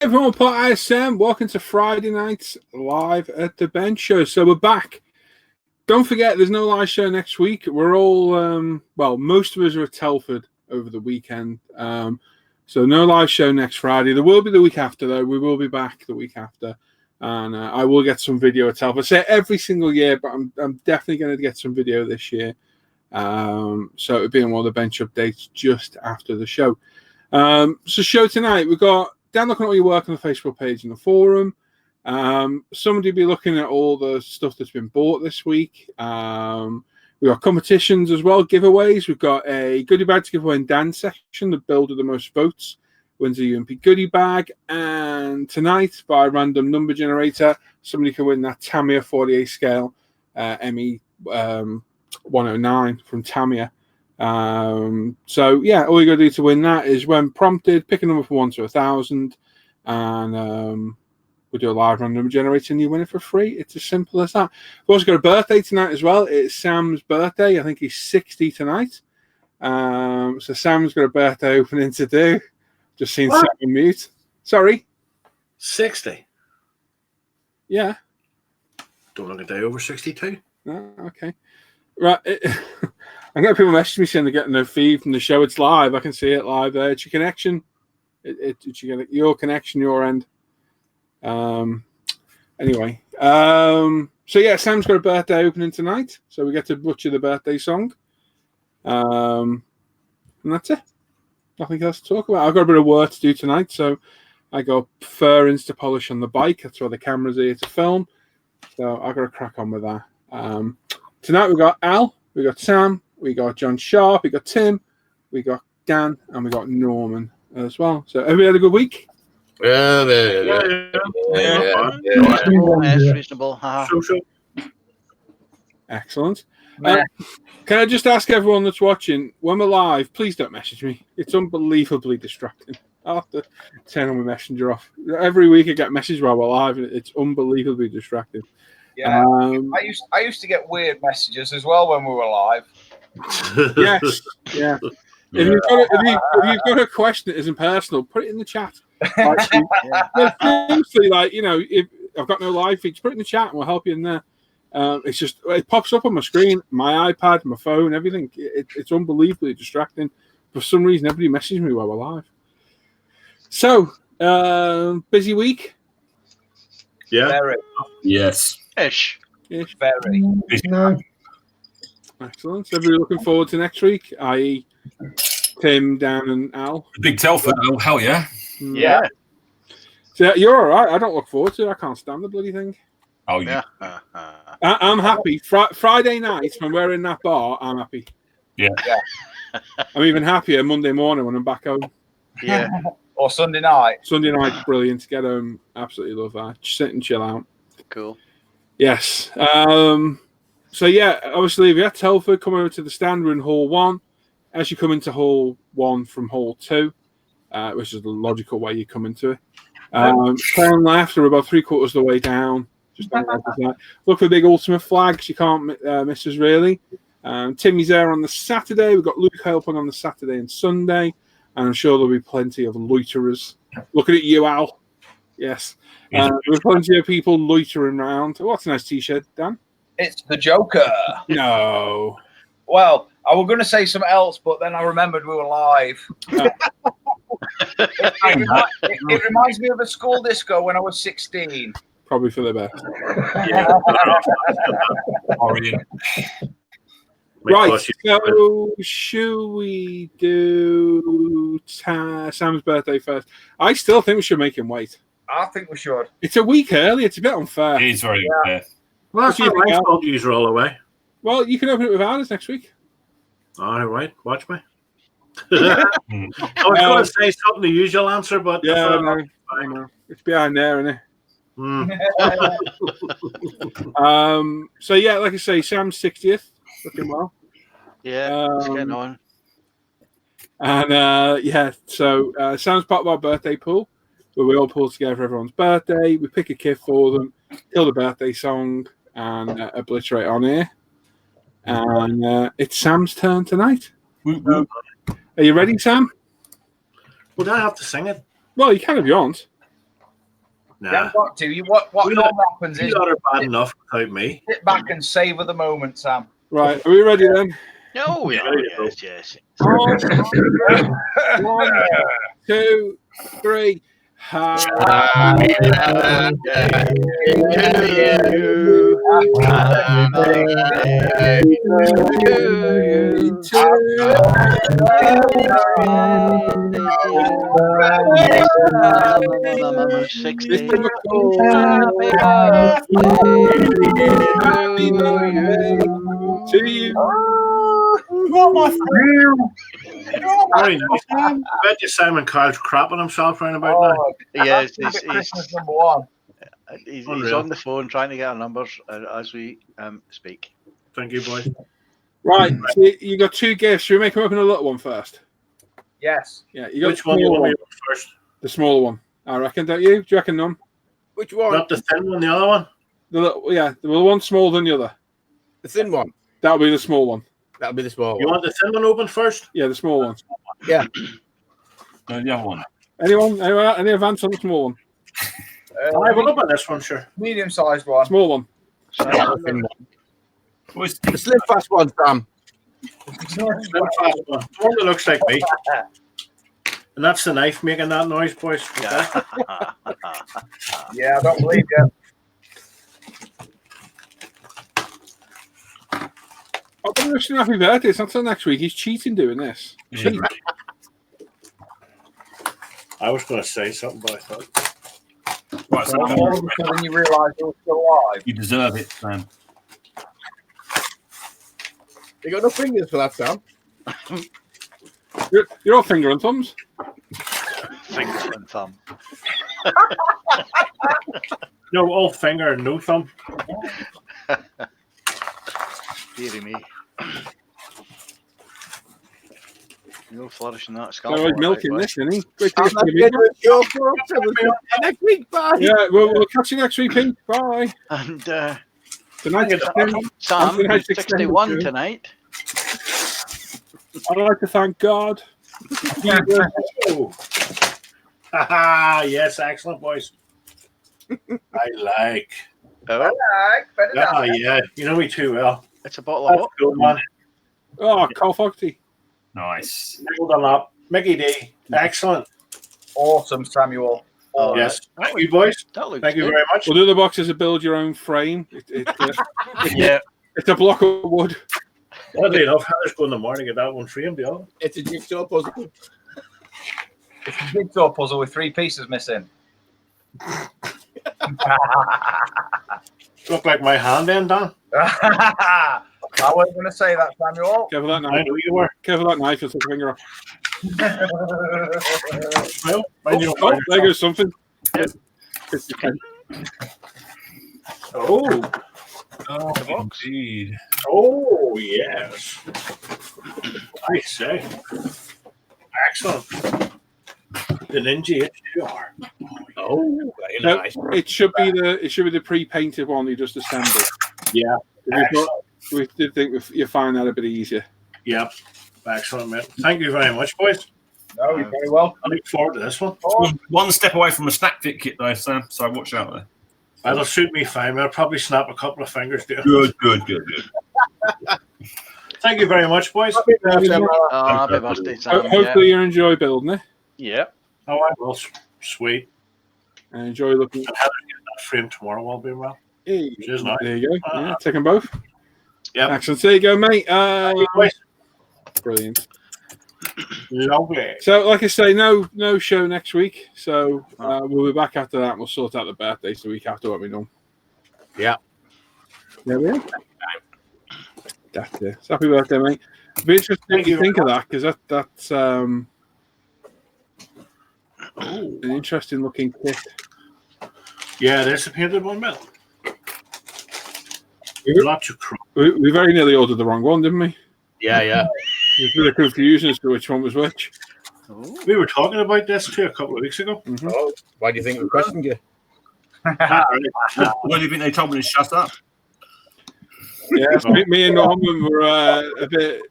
Everyone, Pot ISM, welcome to Friday night live at the bench show. So we're back. Don't forget, there's no live show next week. We're all, most of us are at Telford over the weekend. So no live show next Friday. There will be the week after, though. We will be back the week after. And I will get some video at Telford. I say every single year, but I'm definitely going to get some video this year. So it'll be on one of the bench updates just after the show. So show tonight, we've got Dan looking at all your work on the Facebook page and the forum. Somebody will be looking at all the stuff that's been bought this week. We've got competitions as well, giveaways. We've got a goodie bag to give away in Dan's section. The builder the most votes wins a UMP goodie bag. And tonight, by random number generator, somebody can win that Tamiya 48 scale ME 109 from Tamiya. So yeah, all you got to do to win that is, when prompted, pick a number from 1 to 1,000, and we'll do a live random generator and you win it for free. It's as simple as that. We've also got a birthday tonight as well. It's Sam's birthday. I think he's 60 tonight. So Sam's got a birthday opening to do. Just seen Sam on mute. Sorry. 60? Yeah. Don't look a day over 62. Oh, okay. Right. I get people messaging me saying they're getting their feed from the show. It's live. I can see it live there. It's your connection. It's your connection, your end. Anyway. So yeah, Sam's got a birthday opening tonight. So we get to butcher the birthday song. And that's it. Nothing else to talk about. I've got a bit of work to do tonight. So I got fairings to polish on the bike. That's why the camera's here to film. So I've got to crack on with that. Tonight we've got Al, we got Sam, we got John Sharp, we got Tim, we got Dan, and we got Norman as well. So everybody had a good week? Yeah. Reasonable. Excellent. Can I just ask everyone that's watching, when we're live, please don't message me. It's unbelievably distracting. I'll have to turn on my messenger off. Every week I get messages while we're live, and it's unbelievably distracting. Yeah, I used to get weird messages as well when we were live. Yes, yeah. If you've got a question that isn't personal, put it in the chat. Seriously, if I've got no live feeds, put it in the chat and we'll help you in there. It's just, it pops up on my screen, my iPad, my phone, everything. It's unbelievably distracting. For some reason, everybody messages me while we're live. So, busy week? Yeah. Very. Yes. Ish. Very. No. Excellent. So everybody looking forward to next week, i.e. Tim, Dan, and Al. Big Telford. Oh, hell yeah. Yeah. So you're all right. I don't look forward to it. I can't stand the bloody thing. Oh, yeah. I'm happy. Friday night when we're in that bar, I'm happy. Yeah. I'm even happier Monday morning when I'm back home. Yeah. Or Sunday night. Sunday night's brilliant to get home. Absolutely love that. Just sit and chill out. Cool. Yes. So yeah, obviously if you're at Telford, come over to the stand. We're in Hall 1. As you come into Hall 1 from Hall 2, which is the logical way you come into it. Turn left, or about 3/4 of the way down. Just look for the big Ultimate flags. You can't miss us really. Timmy's there on the Saturday. We've got Luke helping on the Saturday and Sunday. And I'm sure there'll be plenty of loiterers. Looking at you, Al. Yes. There's plenty of people loitering around. Oh, that's a nice T-shirt, Dan. It's the Joker. No. Well, I was going to say something else, but then I remembered we were live. It reminds me of a school disco when I was 16. Probably for the best. Right, so should we do Sam's birthday first? I still think we should make him wait. I think we should. It's a week early. It's a bit unfair. It is very unfair. Well, that's not my fault. You roll away. Well, you can open it without us next week. All right, watch me. I was going to say something, the usual answer, but yeah, I know. It's behind there, isn't it? So yeah, like I say, Sam's 60th, looking well. Yeah, it's getting on. And yeah, so Sam's part of our birthday pool, where we all pull together for everyone's birthday. We pick a kid for them, kill the birthday song, and obliterate on here. And it's Sam's turn tonight. Are you ready, Sam? Well, do I have to sing it? Well, you can if you want. Nah. You haven't got to. What normally happens You is lot are bad enough without me. sit back and savour the moment, Sam. Right, are we ready then? No, we are. Ready to go. Yes. On 1, 2, 3. Happy Birthday to you. Happy birthday to you. 60. Mr. McCall. Happy birthday To you. Very nice. I bet you Simon Kyle's crapping himself round about now. Yes, Christmas number one. he's Unreal. on the phone trying to get our numbers as we speak. Thank you, boys. Right, so you got 2 gifts. Should we make them open a little one first? Yes. Yeah, you got Which one do you want me to open first? The smaller one, I reckon, don't you? Do you reckon, Num? Which one? Not the thin one, the other one? The little, yeah, the one smaller than the other. The thin one. That'll be the small one. That'll be the small You one. want the thin one open first? Yeah, the small one. Yeah. No, the other one. Anyone? Any advance on the small one? I will open this one, sure. Medium-sized one. Small one. The thin one. What's The slim fast one, Sam. Slim fast one. The one that looks like me. And that's the knife making that noise, boys. Yeah. Yeah, I don't believe you. I'm going to wish him happy birthday. It's not till next week. He's cheating doing this. Yeah. I was going to say something, but I thought. Right, so All of a sudden you realise you're still alive. you deserve it, Sam. You got no fingers for that, Sam. You're all finger and thumbs. Finger and thumb. No, all finger and no thumb. Deary me. You're flourishing that Oh, scalp. he's milking this, isn't he? Wait till I'm you not get going to to go for up next week, bye. Yeah, we'll catch you next week, Pete. Bye. And Tonight, Sam, Nice who's 61 extended, tonight. I'd like to thank God. Oh. Haha, yes, excellent, boys. I like. Oh, Yeah. You know me too well. it's a bottle of That's what? good, man. Oh, Carl Fogarty. Nice. Nailed them up. Mickey D. Excellent. Awesome, Samuel. Oh, Yes. that Thank you, boys. That looks Thank you good. very much. Well, the other box is a build your own frame. Yeah. It's a block of wood. Oddly enough, Heather's going to morning to get that one framed, the other. It's a jigsaw puzzle. It's a jigsaw puzzle with 3 pieces missing. Look like my hand then, Dan. I wasn't going to say that, Samuel. Careful that I knife. know you were. Careful that knife. You'll take a finger off. Well, mind you, Oh, there goes something. Yep. Oh. Oh, indeed. Oh, yes. I say. Excellent. The Ninja HR. Oh, very No, nice. it should be the pre-painted one you just assembled. Yeah. We did think you find that a bit easier. Yep. Excellent, man. Thank you very much, boys. No, you're very welcome. I look forward to this one. One step away from a snack fit kit, though, Sam. So watch out there. That'll suit me fine. I'll probably snap a couple of fingers there. Good. Thank you very much, boys. Happy birthday, Sam. Hopefully you enjoy building it Yeah. Oh, I will. Sweet. and enjoy looking. And Heather's getting that frame tomorrow. I'll be well. Hey, Cheers, nice. there you go. Yeah, take them both. Yep. Excellent. There you go, mate. Thank you, boys. Brilliant. Lovely. So, like I say, no show next week. So we'll be back after that. And we'll sort out the birthdays the week after what we know. Yeah. There we are. That's it. So happy birthday, mate. It'd be interesting what you think of that because that's an interesting looking kit. Yeah, there's a painted one, Mel. Lots of crap. We very nearly ordered the wrong one, didn't we? Yeah. There's a bit of confusion as to which one was which. We were talking about this too a couple of weeks ago. Mm-hmm. Oh, why do you think we questioned you? What do you think they told me to shut up? Yeah, me and Norman were a bit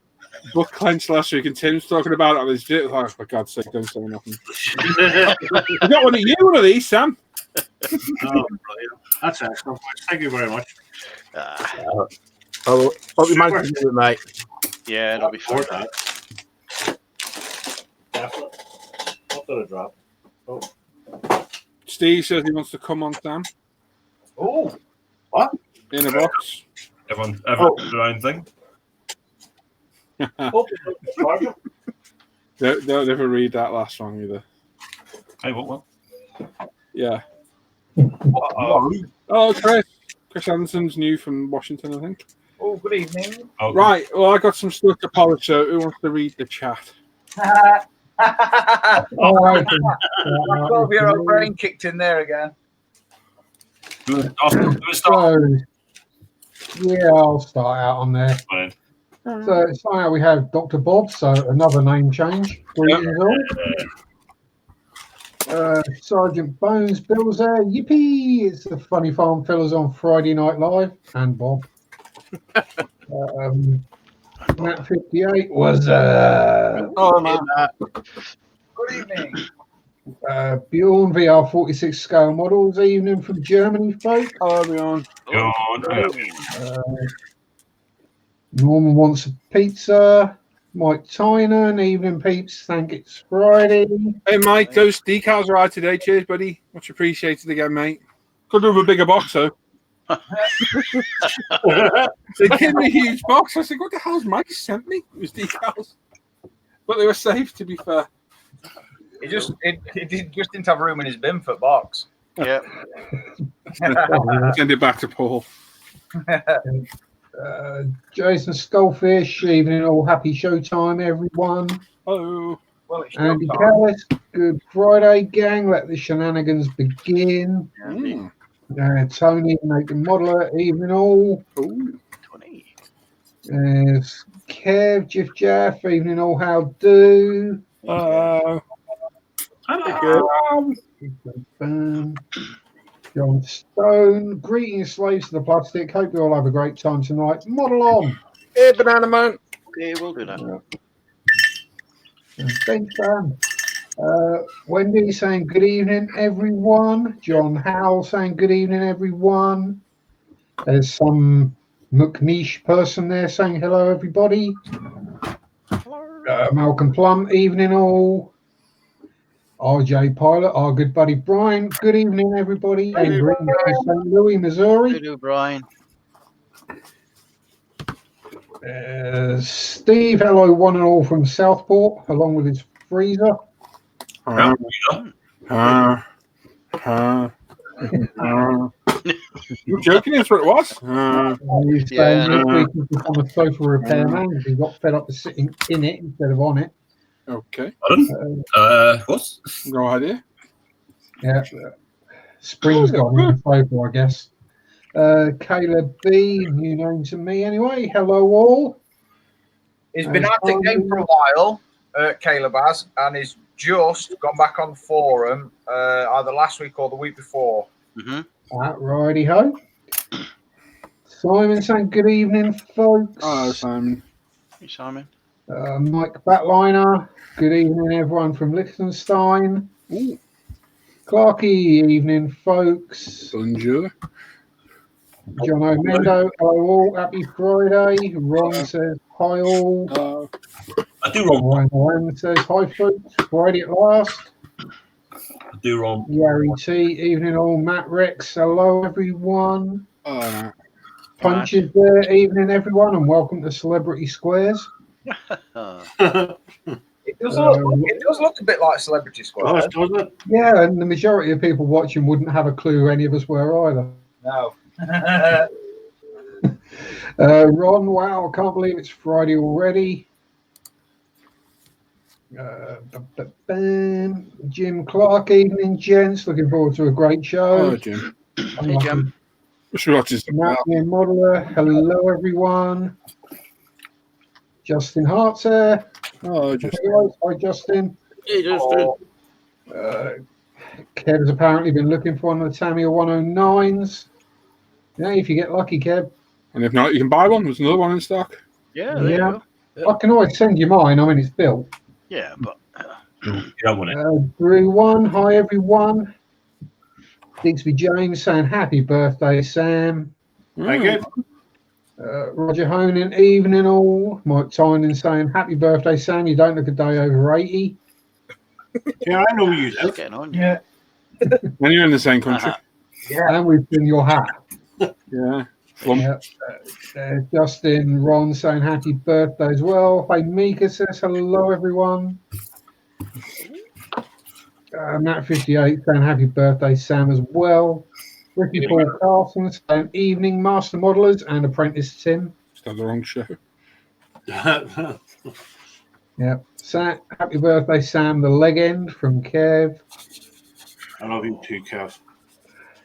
book clenched last week, and Tim's talking about it on his video. Oh, for God's sake, don't say nothing. I got one of these, Sam. Oh, brilliant. That's excellent. Thank you very much. Hope you managed to do it, mate. Yeah, it'll be fun. That. Definitely. Not gonna drop. Oh. Steve says he wants to come on, Sam. Oh, In a box. Everyone their own thing. Oh, Don't ever read that last one either. Hey, what? Yeah. uh-oh. Oh, Chris Anderson's new from Washington, I think. oh, good evening. Oh, Right. Well, I got some stuff to polish. So, who wants to read the chat? Your brain kicked in there again. Start. Yeah, I'll start out on there. Fine. So starting out, we have Dr. Bob, so another name change. Greetings all. Sergeant Bones Bill's there. Yippee! It's the Funny Farm Fellas on Friday Night Live, and Bob. Matt 58 was Oh, man. Good evening. Bjorn VR 46 scale models. Evening from Germany, folks. Hello, everyone. Go on. Norman wants a pizza. Mike Tynan, evening peeps. Thank it's Friday. Hey, Mike, those decals are out today. Cheers, buddy. Much appreciated again, mate. Could do with a bigger box, though. They gave me a huge box. I said, what the hell's Mike sent me? It was decals. But they were safe, to be fair. He just didn't have room in his bin for box. Yeah. Send it back to Paul. Jason Skullfish, evening all. Happy showtime, everyone. Hello. Well, it's Andy not Callis, good Friday, gang. Let the shenanigans begin. Mm. Tony, Nathan Modeler, evening all. Ooh. 20. Kev, Jiff Jaff, evening all. How do? Hello. John Stone, greetings, slaves to the plastic. Hope you all have a great time tonight. Model on. Hey, Banana Man. Okay, we'll do that. Thanks, Dan. Wendy saying good evening, everyone. John Howell saying good evening, everyone. There's some McNiche person there saying hello, everybody. Malcolm Plum, evening all. RJ Pilot, our good buddy Brian. Good evening, everybody. And greetings from St. Louis, Missouri. Good do, Brian. Steve, hello, one and all from Southport, along with his freezer. You're joking, that's what it was. He's saying this week he's become a sofa repairman because he got fed up with sitting in it instead of on it. Okay. What? No idea. Yeah. Spring's got him in the sofa, I guess. Caleb B, new name to me anyway. Hello, all. He's been at the game for a while, Caleb has, and he's just gone back on the forum either last week or the week before. Righty ho. Simon saying good evening, folks. Hello, Simon. Hey, Simon. Mike Batliner, good evening, everyone from Liechtenstein. Ooh. Clarky, evening, folks. Bonjour. John O'Mendo, hello all, happy Friday. Ron says hi all. I do wrong. Ryan says hi folks, Friday at last. I do wrong. Yari T, evening all. Matt Rex, hello everyone. No. Punch is there, evening everyone, and welcome to Celebrity Squares. It does look a bit like Celebrity Squad. Doesn't it? Yeah, and the majority of people watching wouldn't have a clue who any of us were either. No. Ron, wow, I can't believe it's Friday already. Jim Clark, evening, gents. Looking forward to a great show. Hello, Jim. Hey, Jim. Matthew Modeler, hello everyone. Justin Hart's there. Oh, just Hi, Justin. Hey, Justin. Kev's apparently been looking for one of the Tamiya 109s. Yeah, if you get lucky, Kev. and if not, you can buy one. There's another one in stock. Yeah, there you go. I can always send you mine. I mean, it's built. Yeah, but You don't want it. Drew 1, hi everyone. Digsby James saying happy birthday, Sam. Thank you. Roger Honan, evening all. Mike Tynan saying happy birthday, Sam. You don't look a day over 80. Yeah, I know you just live. getting on. Yeah. And you're in the same country. Yeah. And we've been your hat. Yeah. Flump. Justin Ron saying happy birthday as well. Hey, Mika says hello, everyone. Matt58 saying happy birthday, Sam, as well. Ricky Paul Carson saying evening, Master Modelers and Apprentice Tim. Just had the wrong show. Yeah. Happy birthday, Sam, the leg end from Kev. I love you too, Kev.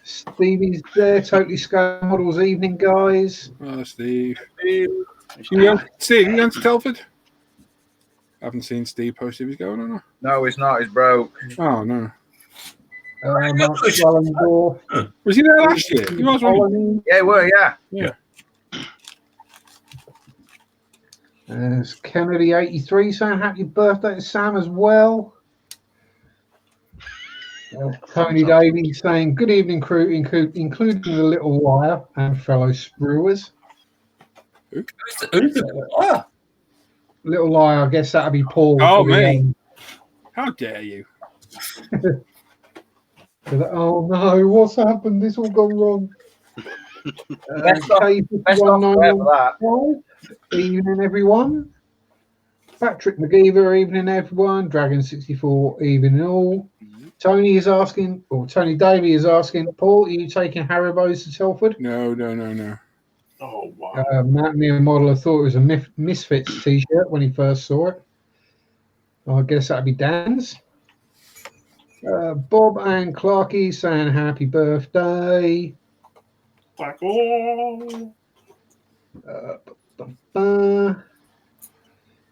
Stevie's there. Totally Scale Models evening, guys. Oh, Steve. Steve, you going to Telford? I haven't seen Steve post if he's going or not. No, he's not. He's broke. Oh, no. Mark Wallendorf. Was he there last year? He was, wasn't he? Yeah, well, yeah. Yeah. There's Kennedy 83 saying happy birthday to Sam as well. Tony Davies saying good evening, crew, including the Little Liar and fellow Spruers. Who's the Little Liar, I guess that'd be Paul. Oh, me. How dare you? Oh no, what's happened? This all gone wrong. Best off that. Evening, everyone. Patrick McGeever, evening, everyone. Dragon 64, evening all. Tony is asking, or Tony Davey is asking, Paul, are you taking Haribo's to Telford? No. Oh, wow. Matt Near Modeler thought it was a Misfits t-shirt when he first saw it. I guess that'd be Dan's. Bob and Clarky saying happy birthday.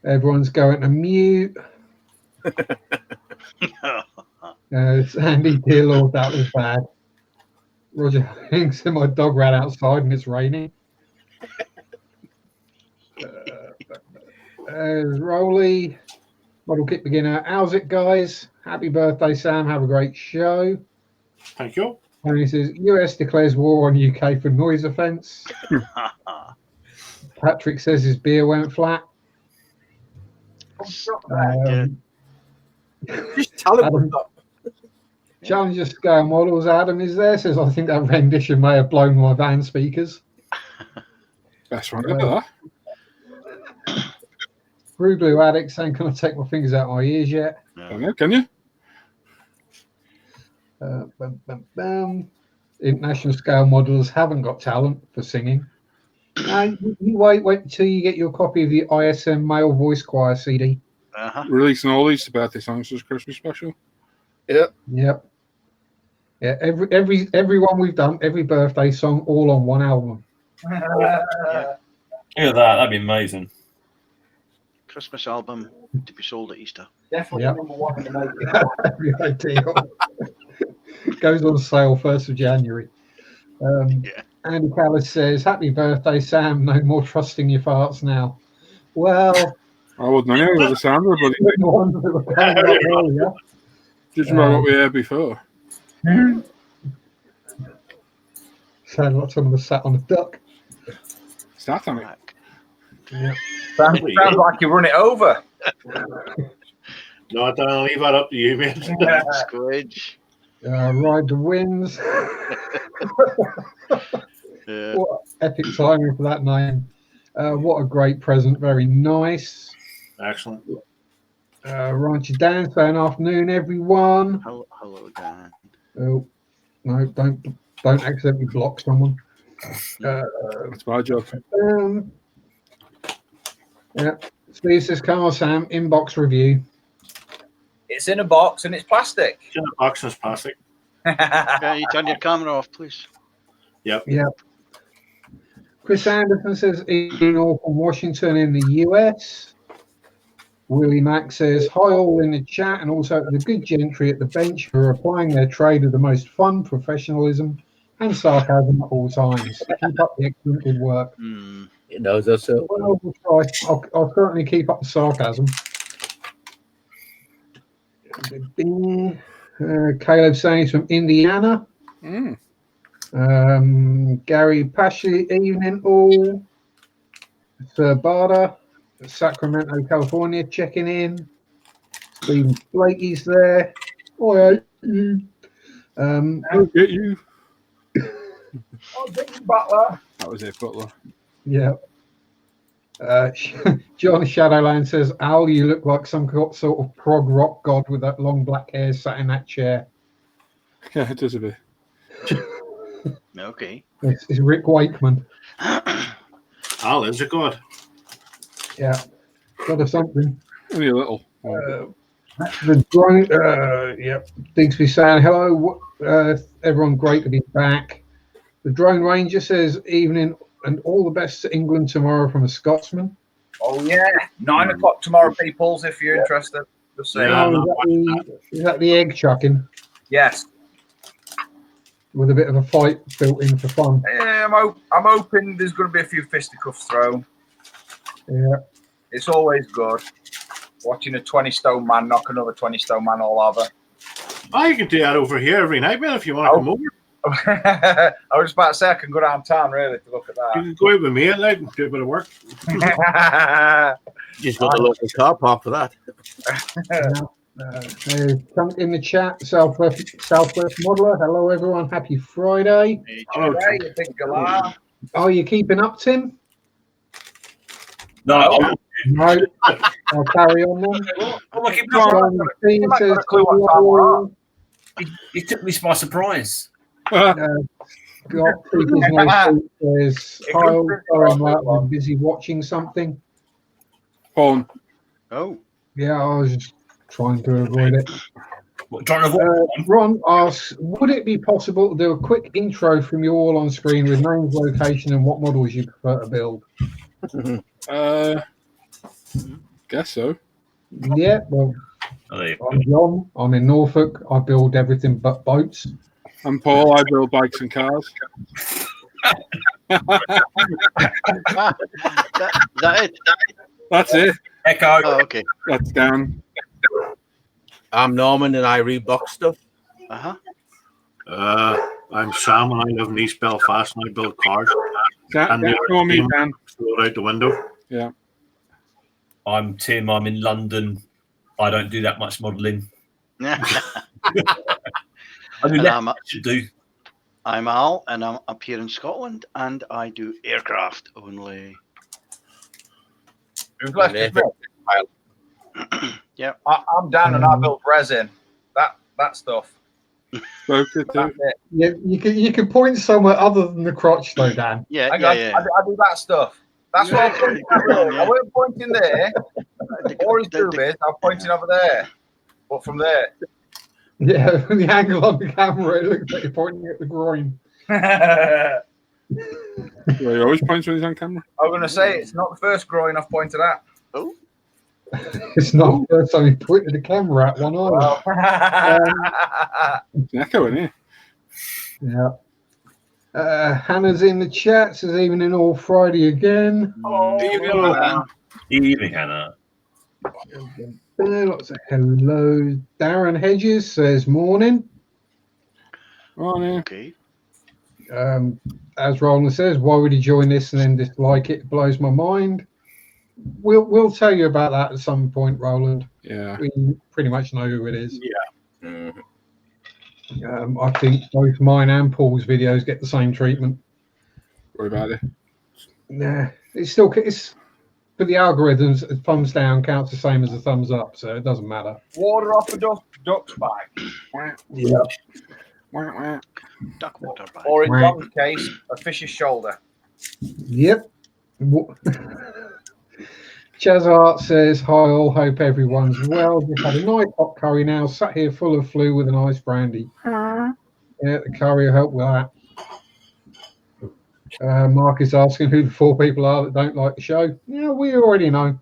Everyone's going to mute. Sandy, dear Lord, that was bad. Roger Hanks and my dog ran outside and it's raining. Rowley, Model Kit Beginner. How's it, guys? Happy birthday, Sam. Have a great show. Thank you. And he says, US declares war on UK for noise offence. Patrick says his beer went flat. Just tell him. Challenger Scale Models, Adam is there, says, I think that rendition may have blown my van speakers. Best one ever, that. Brew Blue Addict saying, can I take my fingers out my ears yet? I don't know, can you? International Scale Models haven't got talent for singing. You wait till you get your copy of the ISM Male Voice Choir CD. Releasing all these birthday songs as Christmas special. Yep. Yeah, everyone we've done, every birthday song, all on one album. Look at that, that'd be amazing. Christmas album to be sold at Easter. Definitely number one in the making. That'd be ideal. Goes on sale 1st of January. Andy Callis says, happy birthday, Sam. No more trusting your farts now. Well, I wouldn't know with the sound of it, just about what we heard before. Sound like someone was sat on a duck. Sat on it. Yeah. Sounds like you run it over. No, I'll leave that up to you, mate. Squidge. Ride the Winds. What epic timing for that name. What a great present. Very nice. Excellent. Rancher Dan saying afternoon, everyone. Hello, Dan. Oh, no, don't accidentally block someone. That's my job. Yeah. Steve says, come on, Sam, inbox review. It's in a box and it's plastic. It's in a box and it's plastic. Can you turn your camera off, please? Yep. Chris Anderson says, in all from Washington in the US. Willie Mack says, hi all in the chat and also the good gentry at the bench who are applying their trade with the most fun, professionalism and sarcasm at all times. Keep up the excellent good work. It knows us. So. Well, we'll try. I'll certainly keep up the sarcasm. Caleb saying he's from Indiana. Mm. Gary Pashley, evening all. Sir Barda, Sacramento, California, checking in. Stephen Blakey's there. Oh, yeah. I'll get you. Oh, Big Butler. That was it, Butler. Yeah. John Shadowland says, Al, you look like some sort of prog rock god with that long black hair sat in that chair. Yeah, it does a bit. Okay. It's Rick Wakeman. Al is a god. Yeah. Got of something. Only a little. The drone, yep. Digsby saying hello. Everyone, great to be back. The Drone Ranger says evening and all the best to England tomorrow from a Scotsman. Oh yeah, 9 o'clock tomorrow, peoples. If you're interested, just say. Yeah. Is that the egg chucking Yes. with a bit of a fight built in for fun? Yeah, I'm hoping there's going to be a few fisticuffs thrown. Yeah. It's always good watching a 20-stone man knock another 20-stone man all over. Oh, you can do that over here every night, man, if you want to come over. I was about to say I can go downtown really to look at You can go out with me at night and do a bit of work. that. Just got the local car park for that. There's something in the chat. Southwest Modeler. Hello, everyone. Happy Friday. Hello, Hey, you big galah. Are you keeping up, Tim? No, No. I'll carry on then. I'm looking John P might says, got a clue what time we're on. He took me by surprise. got People's No Sleep says, hi, all, sorry, I'm busy watching something. Porn. Oh. Yeah, I was just trying to avoid it. What, trying to avoid Ron asks, would it be possible to do a quick intro from you all on screen with names, location, and what models you prefer to build? Guess so. Yeah, well, Oh, there you I'm John. I'm in Norfolk. I build everything but boats. I'm Paul. I build bikes and cars. That it? That's it. Echo. Oh, okay. That's Dan. I'm Norman and I read box stuff. Uh-huh. I'm Sam and I live in East Belfast and I build cars. Dan, And call me Dan. Throw it out the window. Yeah. I'm Tim. I'm in London. I don't do that much modelling. I mean, And that should do. I'm Al, and I'm up here in Scotland, and I do aircraft only. Who's left is me? Yeah. I'm Dan and I build resin. That stuff. Both it That's too. it. Yeah, you can point somewhere other than the crotch, though, Dan. Yeah, Hang yeah, on, yeah. I do that stuff. That's what I'm pointing at. Really. I wasn't pointing there. Or his boobies, I'm pointing over there. But from there. Yeah, from the angle on the camera, it looks like you're pointing at the groin. I'm Well, he always points when he's on camera. going to say it's not the first groin I've pointed at. Oh, It's not the first time you pointed the camera at one either. Well, It's an echo in here. Yeah. Hannah's in the chat, says evening all Friday again. Evening, Hannah. Lots of hello. Darren Hedges says morning. Morning. okay. As Roland says, why would he join this and then dislike it? It blows my mind. We'll tell you about that at some point, Roland. Yeah. We pretty much know who it is. Mhm. I think both mine and Paul's videos get the same treatment. Worry about it. Nah, it's still for the algorithms. A thumbs down counts the same as a thumbs up, so it doesn't matter. water off a duck's back. Yeah. Wah, wah. Duck water bag. Or in John's case, a fish's shoulder. Yep. Chaz Hart says, hi all, hope everyone's well. Just had a nice hot curry now, sat here full of flu with a nice brandy. Yeah, the curry will help with that. Mark is asking who the 4 people are that don't like the show. Yeah, we already know.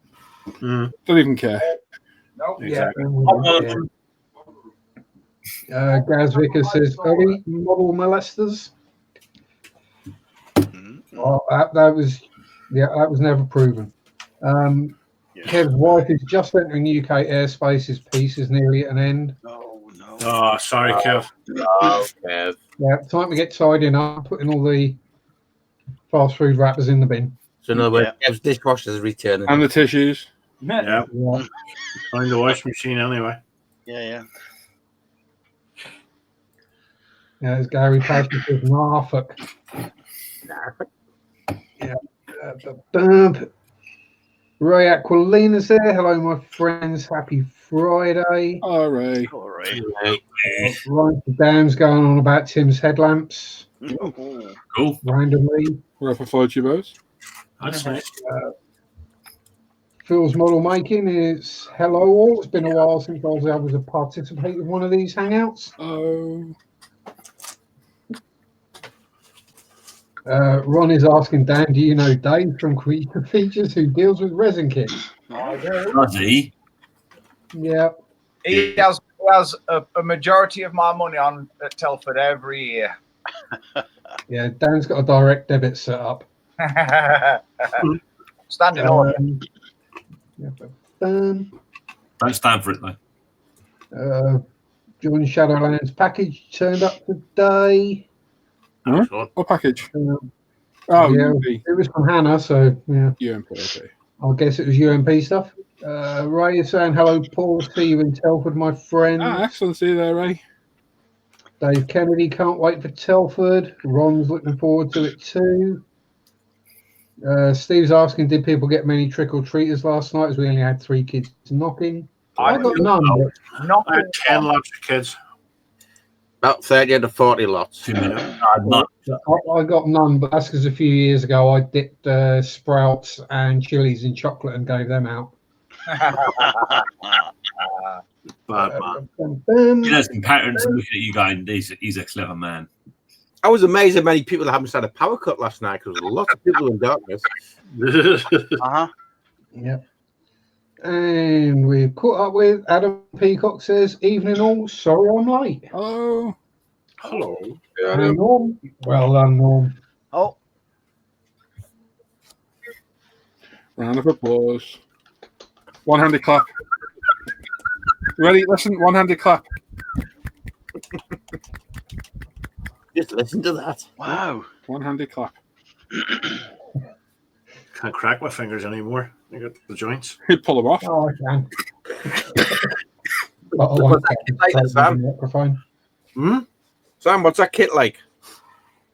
Don't even care. Nope. Yeah. Gaz Vickers says, early model molesters. Mm. Oh, that was Yeah, that was never proven. Kev's wife is just entering UK airspace. His piece is nearly at an end. No, no. Oh, sorry, Kev. Oh, Kev. Yeah, time to get tidying up, putting all the fast food wrappers in the bin. So in other words, Kev's dishwasher's returning. And the tissues. Yeah, Yeah. find the washing machine anyway. Yeah. Yeah, as Gary Patrick says, Norfolk. Yeah. Ray Aquilina's there. Hello, my friends. Happy Friday. All right. All right. Ryan Dan's going on about Tim's headlamps Oh, Cool. randomly. We're up for float you both. That's nice. Phil's model making is hello all. It's been a while since I was able to participate in one of these hangouts. Oh. Ron is asking Dan, do you know Dave from Creature Features who deals with resin kits? Does he? Yeah. He has a majority of my money on at Telford every year. Yeah, Dan's got a direct debit set up. Standing order. Yeah, Don't stand for it though. John Shadowlands package turned up today. What package? Oh, Oh, yeah, it was from Hannah, so yeah. UMP, okay. I guess it was UMP stuff. Ray is saying hello, Paul. See you in Telford, my friend. Ah, excellent. See you there, Ray. Dave Kennedy can't wait for Telford. Ron's looking forward to it too. Steve's asking, did people get many trick-or-treaters last night, as we only had 3 kids knocking? I got none. Not I had 10 lots of kids. About 30 to 40 lots. 2 minutes. I got none, but that's because a few years ago I dipped Sprouts and chilies in chocolate and gave them out. Bad man. You know, some parents looking at you going, he's a clever man. I was amazed at many people that haven't had a power cut last night because there was lots of people in darkness. Yep. And we've caught up with Adam Peacock says, evening all, sorry I'm late. Oh. Hello. And Norm. Well done, Norm. Oh, Round of applause. One-handed clap. Ready? Listen, one-handed clap. Just listen to that. wow. One-handed clap. Can't crack my fingers anymore. I got the joints. He'd pull them off. Oh, I can. What's that kit like, then, Sam? Microphone. Sam, what's that kit like?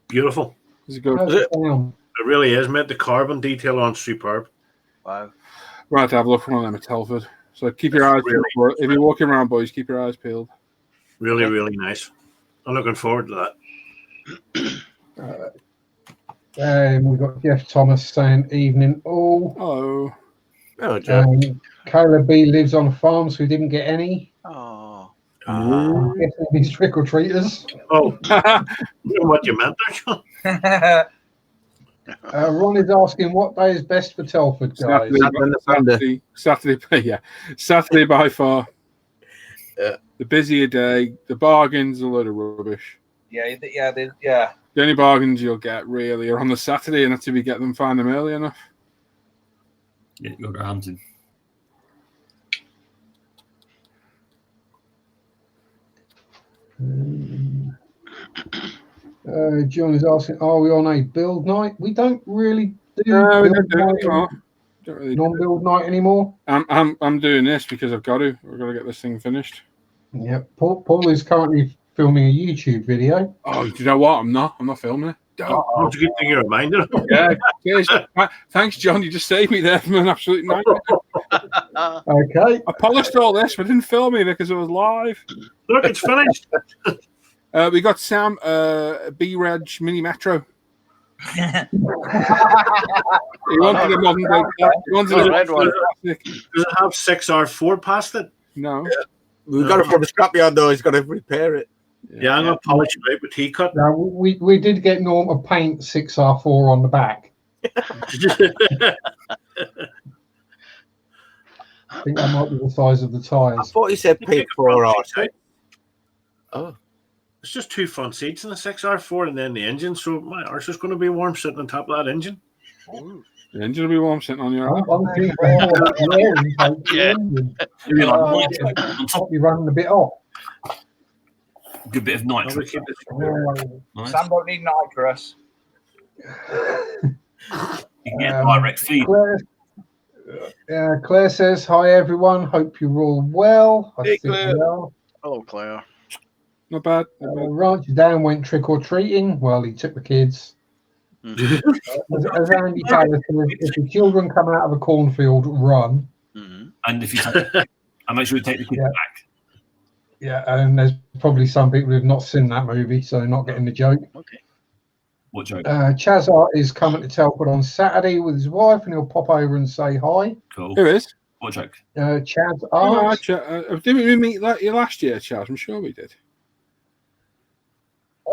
Beautiful. Is it good? How's it sound? It really is, mate. The carbon detail on superb. Wow. We'll have to have a look for one of them at Telford. So keep your eyes peeled for it. If you're walking around, boys, keep your eyes peeled. Really, really nice. I'm looking forward to that. And we've got Jeff Thomas saying evening all. Oh. Oh, Joe. Caleb B lives on a farm, so he didn't get any. Oh. I'm guessing these trick or treaters. Oh, you know what you meant there, John? Ron is asking what day is best for Telford, guys. Saturday by far. Yeah. The busier day. The bargains, a load of rubbish. Yeah. The only bargains you'll get really are on the Saturday, and that's if you find them early enough. Yeah, you'll go hunting. John is asking, are we on a build night? We don't really do No, we don't do it build anymore. night, Don't really non-build night anymore. I'm doing this because I've got to. We've got to get this thing finished. Yeah, Paul is currently filming a YouTube video. Oh, do you know what? I'm not filming it. Oh, it's a good thing you reminded him. Yeah. Cheers. Thanks, John. You just saved me there from an absolute nightmare. Okay. I polished all this, but didn't film it because it was live. Look, it's finished. We got Sam B-Reg Mini Metro. He wanted a modern day. He wanted a red one. classic. Does it have 6R4 past it? No. We've got it from the scrapyard, though. He's got to repair it. Yeah, I'm going to polish it out with T-cut. Now, we did get Norm to paint 6R4 on the back. I think that might be the size of the I tyres. thought he said paid for R6. Oh. It's just 2 front seats and a 6R4 and then the engine. So my arse is going to be warm sitting on top of that engine. The engine will be warm sitting on your I'm thinking more Yeah. Maybe like Uh, night on top. probably running a bit hot. Good bit of I'll nitro. keep this. Nice. Sam don't need nitrous. You can get Um, direct feed. Claire says, "Hi everyone. Hope you're all well." I Hey, think Claire. we are. Hello, Claire. Not bad. Not bad. Ranch Dan went trick or treating. Well, he took the kids. As Andy Taylor says, if the children come out of a cornfield, run. Mm-hmm. And if you take, and make sure you take the kids Yeah. back. Yeah, and there's probably some people who've not seen that movie, so they're not getting the joke. Okay. What joke? Chazart is coming to Telford on Saturday with his wife, and he'll pop over and say hi. Cool. Who is? What joke? Chaz Oh, Art. didn't we meet you last year, Charles? I'm sure we did.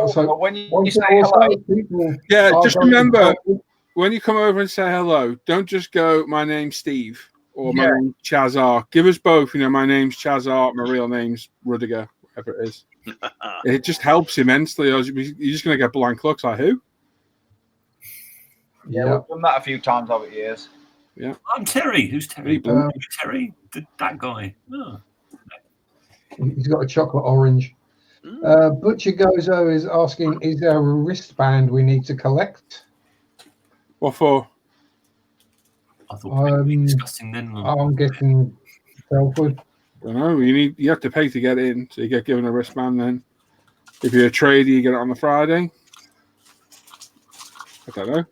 So, but when you One say thing I'll hello, say, people Yeah, are just going to remember Telford. when you come over and say hello, don't just go, "My name's Steve" or "My Yeah. name's Chazar." Give us both. My name's Chazar. My real name's Rudiger. Whatever it is. It just helps immensely. Or you're just going to get blank looks like who? yeah, we've done that a few times over the years. I'm Terry. Who's Terry? Really Terry? That guy. Oh. He's got a chocolate orange. Butcher Gozo is asking, is there a wristband we need to collect? What for? I thought we were discussing then. I'm guessing Telford. I don't know. You have to pay to get in, so you get given a wristband. Then, if you're a trader, you get it on the Friday. I don't know.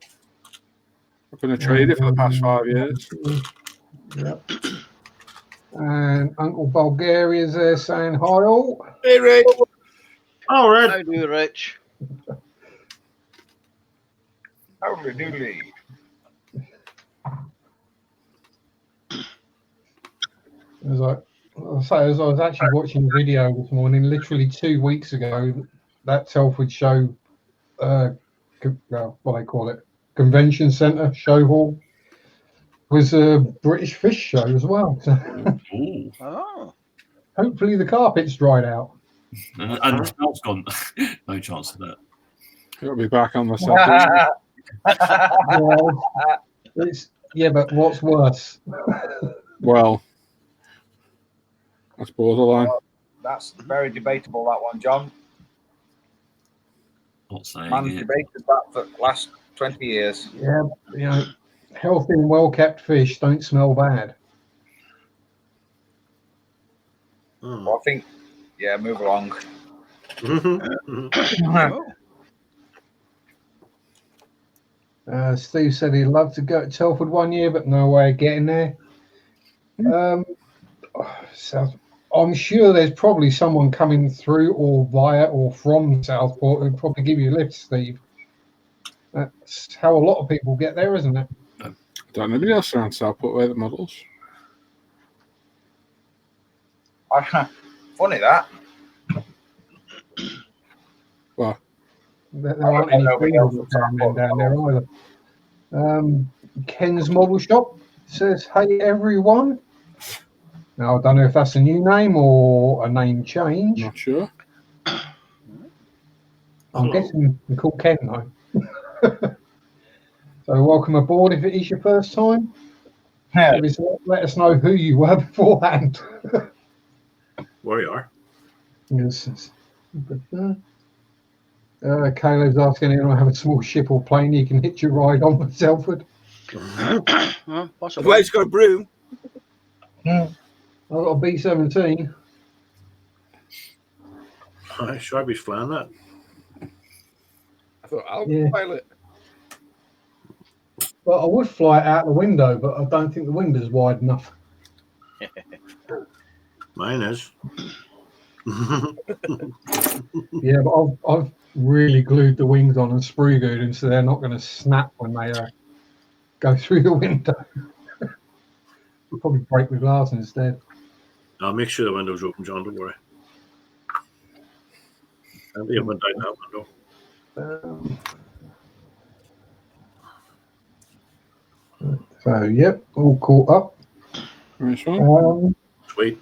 I've been a trader for the past 5 years. Yep. And Uncle Bulgaria's there saying hi all. Hey, Rich. All right. How do you, Rich? Howdy doodly. As I was actually watching a video this morning, literally 2 weeks ago, that Telford show, what they call it, convention centre, show hall, was a British fish show as well. So Ooh. Oh. hopefully the carpet's dried out. And the smell's gone. No chance of that. It'll be back on the set. Yeah, but what's worse? Well, that's borderline. That's very debatable, that one, John. Not saying Man's it. debated that for the last 20 years. Yeah, healthy and well-kept fish don't smell bad. Well, I think, move along. Steve said he'd love to go to Telford one year, but no way of getting there. So I'm sure there's probably someone coming through or via or from Southport who'd probably give you a lift, Steve. That's how a lot of people get there, isn't it? Don't nobody else around Southport wear the models. Funny that. Well, There aren't any fields down there either. Ken's Model Shop says, "Hey everyone." Now I don't know if that's a new name or a name change. not sure. I'm guessing we call Ken though. So welcome aboard if it is your first time. Yeah. Let us know who you were beforehand. Where you are. Yes. Caleb's asking if you have a small ship or plane you can hitch your ride on with Telford. Possibly. Well, it's got a broom. I've got a B-17. I sure be flying that. I thought I'll Yeah. pilot. Well, I would fly it out the window, but I don't think the window's wide enough. Mine is. Yeah, but I've really glued the wings on and sprue glued them so they're not going to snap when they go through the window. We'll probably break the glass instead. I'll make sure the window's open, John. Don't worry. I'll be able to down that window. So, yep, all caught up. Nice one. Sweet.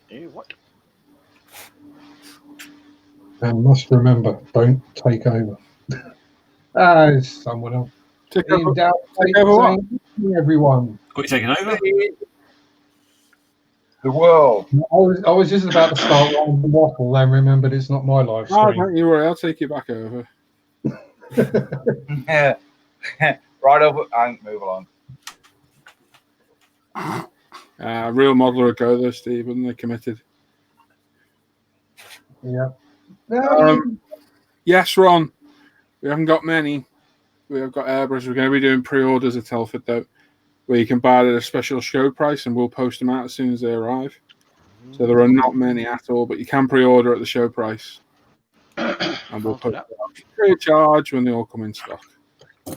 Hey, what? And must remember, don't take over. It's someone else. Take Ian over, Dow take over what? saying, everyone. Got you taken over? The world. I was just about to start on the waffle, then remembered it's not my live Oh, stream. don't you worry, I'll take you back over. Yeah. Right over and move along. Real modeler would go though, Steve, wouldn't they? Committed. Yeah. Yes, Ron. We haven't got many. We have got Airbrush. We're going to be doing pre-orders at Telford though, where you can buy it at a special show price, and we'll post them out as soon as they arrive. So there are not many at all, but you can pre-order at the show price, and we'll post it out free of charge when they all come in stock.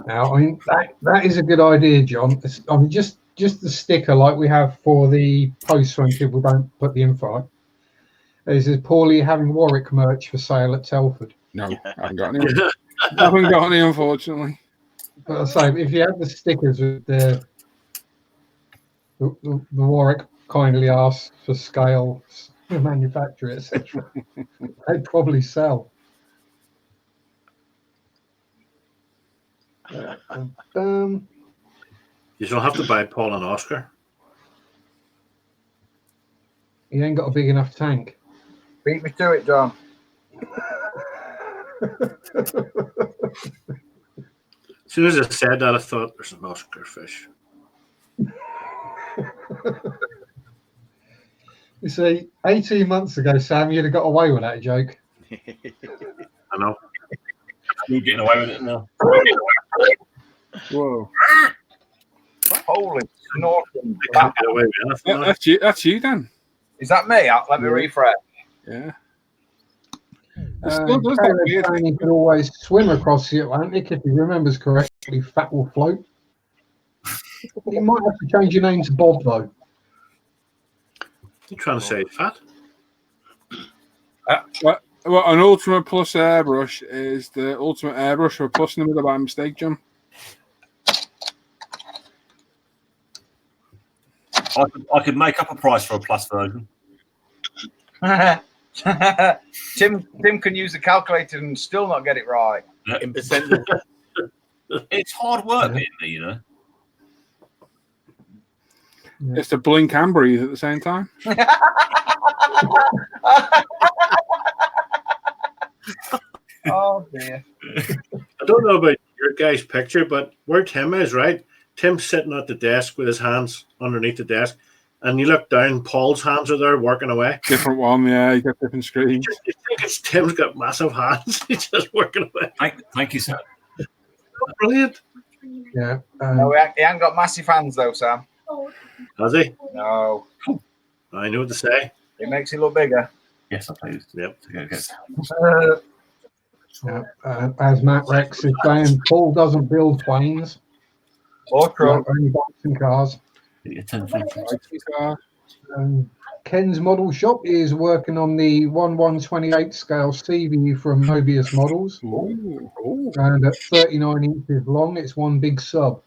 Now, I mean, that is a good idea, John. I mean, just the sticker like we have for the posts when people don't put the info on. This is Paulie having Warwick merch for sale at Telford. No, I haven't got any. I haven't got any, unfortunately. But I say, if you have the stickers with the Warwick kindly asks for scale, the manufacturer, etc., they'd probably sell. You don't have to buy Paul and Oscar. He ain't got a big enough tank. Beat me to it, John. As soon as I said that, I thought there's an Oscar fish. You see, 18 months ago, Sam, you'd have got away with that joke. I know. You're getting away with it now. Whoa. Holy snorting. I can't get away with anything. That's you. That's you, Dan. Is that me? Let me refresh. Yeah. Caleb saying he could always swim across the Atlantic if he remembers correctly. Fat will float. You might have to change your name to Bob, though. You trying to say fat? Well, an Ultimate Plus airbrush is the Ultimate airbrush for plus number by mistake, John. I could make up a price for a plus version. Tim can use the calculator and still not get it right. In percentage. It's hard work, isn't it, you know? Yeah. It's to blink and breathe at the same time. Oh dear. I don't know about your guy's picture, but where Tim is, right? Tim's sitting at the desk with his hands underneath the desk, and you look down, Paul's hands are there working away. Different one, yeah. You got different screens. You think it's Tim's got massive hands. He's just working away. Thank you, sir. Brilliant. Yeah. No, he ain't got massive hands though, Sam. Has he? No. I know what to say. It makes it look bigger. Yes, I please. Yep. As Matt Rex is saying, Paul doesn't build planes. Or truck. Only bikes and cars. Ken's model shop is working on the 1/128 scale sea view from Mobius models. Ooh. And at 39 inches long, it's one big sub.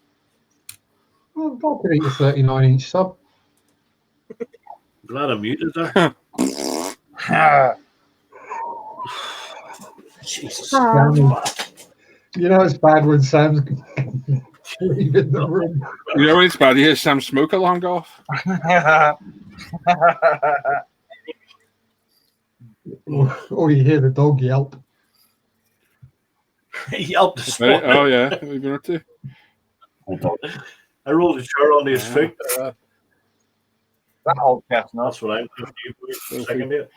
Well, I could eat a 39-inch sub. Glad I'm muted there. Jesus. You know it's bad when Sam's leaving the room. You know it's bad. You hear Sam smoke alarm go off. Or you hear the dog yelp. He yelped this Right? morning. Oh yeah, what have you been up to? I rolled a chair onto his foot. That old chestnut. That's what I'm doing for a second here.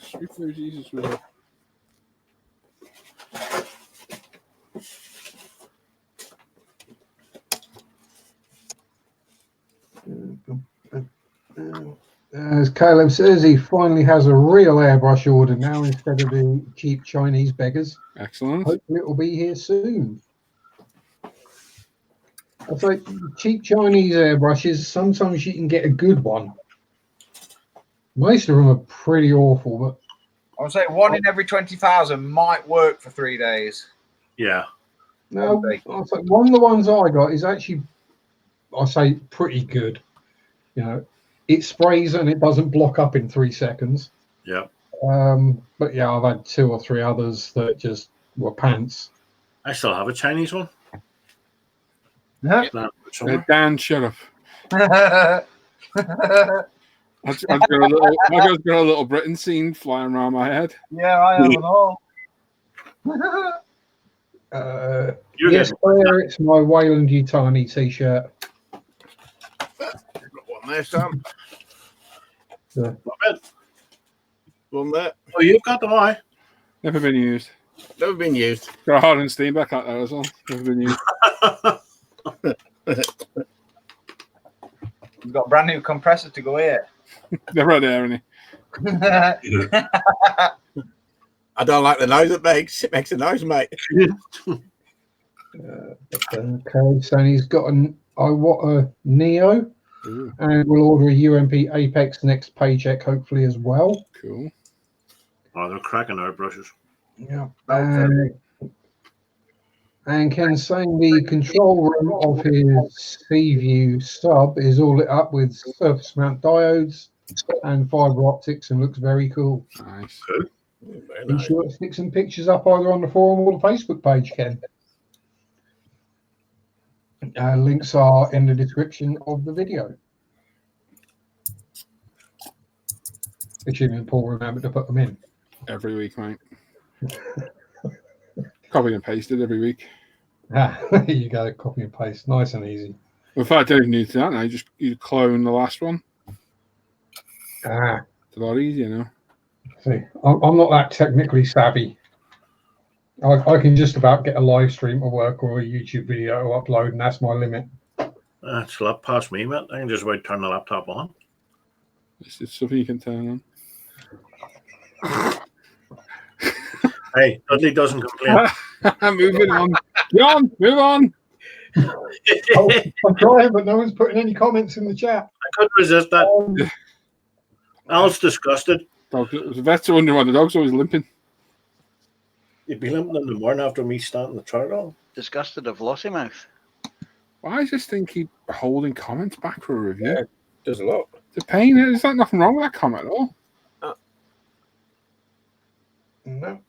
Sweet Lord Jesus was up. As Caleb says, he finally has a real airbrush order now instead of the cheap Chinese beggars. Excellent. Hopefully it will be here soon. I think cheap Chinese airbrushes, sometimes you can get a good one. Most of them are pretty awful, but I would say one in every 20,000 might work for 3 days. Yeah. no, I think one of the ones I got is actually I say pretty good. You know, it sprays and it doesn't block up in 3 seconds. Yeah. But yeah, I've had 2 or 3 others that just were pants. I still have a Chinese one. Yeah. Dan, shut up. I've got a little Britain scene flying around my head. Yeah, I have it all. Yes, Claire, it's my Wayland Yutani t-shirt. Got one there, Sam. Yeah. One there. Oh, you've got the eye. Never been used. Never been used. Got a hard and steam back like that as well. Never been used. You've got a brand new compressor to go here. Never had air in it. I don't like the noise it makes. It makes a noise, mate. Okay, so he's got an Iwata Neo. Ooh, And we'll order a UMP Apex next paycheck, hopefully, as well. cool. Oh, they're cracking our brushes. Yeah. And Ken's saying the control room of his Seaview sub is all lit up with surface mount diodes and fiber optics and looks very cool. Nice. Very Be nice. sure to stick some pictures up either on the forum or the Facebook page, Ken. Links are in the description of the video. Assuming Paul remembered to put them in. Every week, mate. Copy and pasted every week. There you go, copy and paste, nice and easy. In fact, I don't need to do that now. You clone the last one. It's a lot easier now. See, I'm not that technically savvy. I can just about get a live stream to work or a YouTube video to upload, and that's my limit. That's a lot past me, mate. I can just about turn the laptop on. It's something you can turn on. Hey, Dudley doesn't complain. Moving on. John, move on. I'm trying, but no one's putting any comments in the chat. I couldn't resist that. Al's disgusted. The vets are wondering why the dog's always limping. You'd be limping in the morning after me starting the turtle. Disgusted of Lossy Mouth. Why does this thing keep holding comments back for a review? Yeah. Does a lot. It's a pain. There's like nothing wrong with that comment at all. No.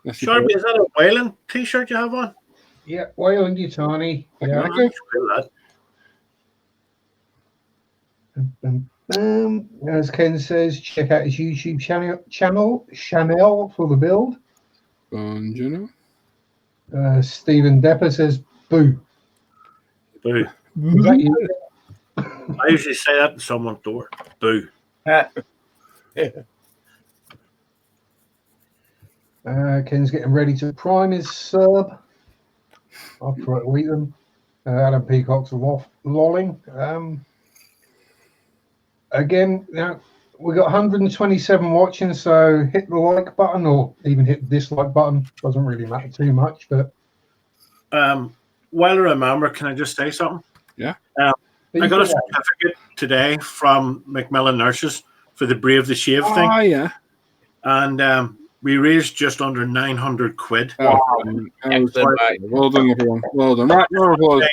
Unless you Sharpie, is that a Wayland t-shirt you have on? Yeah, Wayland Yutani. Yeah. As Ken says, check out his YouTube channel Chanel for the build. Buongiorno. Stephen Depper says, boo. Boo. Is that you? I usually say that in someone's door. Boo. Ken's getting ready to prime his sub. I'll try to eat them. Adam Peacock's lolling. Again, now we got 127 watching, so hit the like button or even hit the dislike button. Doesn't really matter too much, but While I remember, can I just say something? Yeah. I got a certificate today from Macmillan Nurses for the Brave the Shave thing. Oh, yeah. And we raised just under 900 quid. Well done, everyone. Well done. Right, more applause.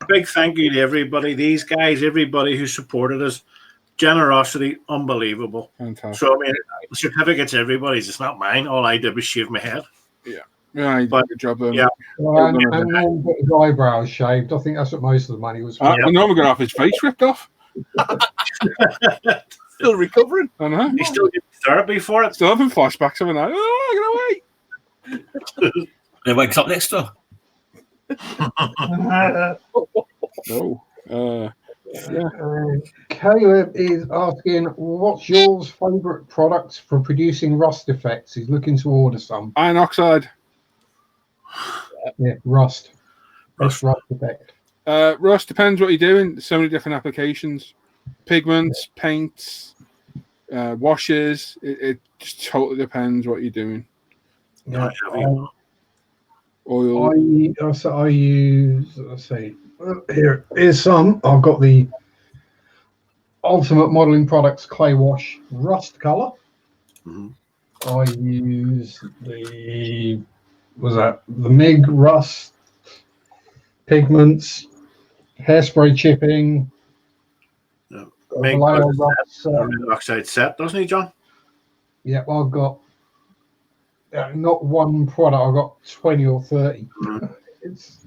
Big thank you to everybody. These guys, everybody who supported us. Generosity, unbelievable. Fantastic. So, I mean, the certificate's everybody's. It's not mine. All I did was shave my head. Yeah, you did a good job there. Yeah. and Norm got his eyebrows shaved. I think that's what most of the money was for. And Norman got off his face ripped off. Still recovering. I know. He's still getting therapy for it. Still having flashbacks every night. Oh, get away. He wakes up next to her. No. Caleb is asking, what's yours favourite products for producing rust effects? He's looking to order some. Iron oxide. Yeah, rust. Rust effect. Rust depends what you're doing. There's so many different applications. Pigments, paints, washes. It just totally depends what you're doing. Yeah. Oil. I use, let's see, here's some. I've got the Ultimate Modeling Products Clay Wash Rust Color. Mm-hmm. I use the MIG Rust Pigments. hairspray chipping. Yeah. got a Meg Vallejo does rock a set. red oxide set, doesn't he, John? Yeah, I've got not one product. I've got 20 or 30. It's.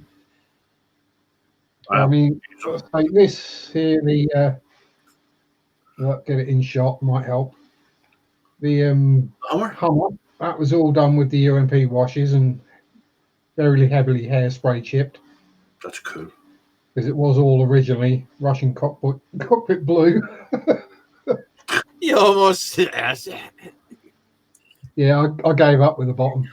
I mean, like this here, get it in shot might help. The Hummer, that was all done with the UMP washes and very heavily hairspray chipped That's cool. because it was all originally Russian cockpit blue. You almost. Yeah, I gave up with the bottom.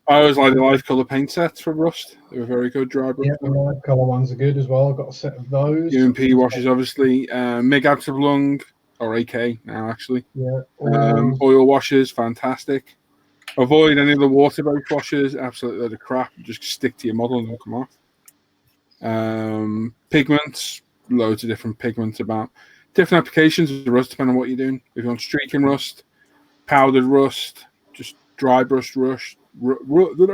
I always like the live colour paint sets for Rust. They were very good dry brush. Yeah, the light colour ones are good as well. I've got a set of those. UMP washes, obviously. MIG Absablung, or AK now, actually. Yeah, oil washes, fantastic. Avoid any of the water-based washes, absolutely load of crap. Just stick to your model and they'll come off. Pigments, loads of different pigments about different applications of rust, depending on what you're doing. If you want streaking rust, powdered rust, just dry brush rust, rust.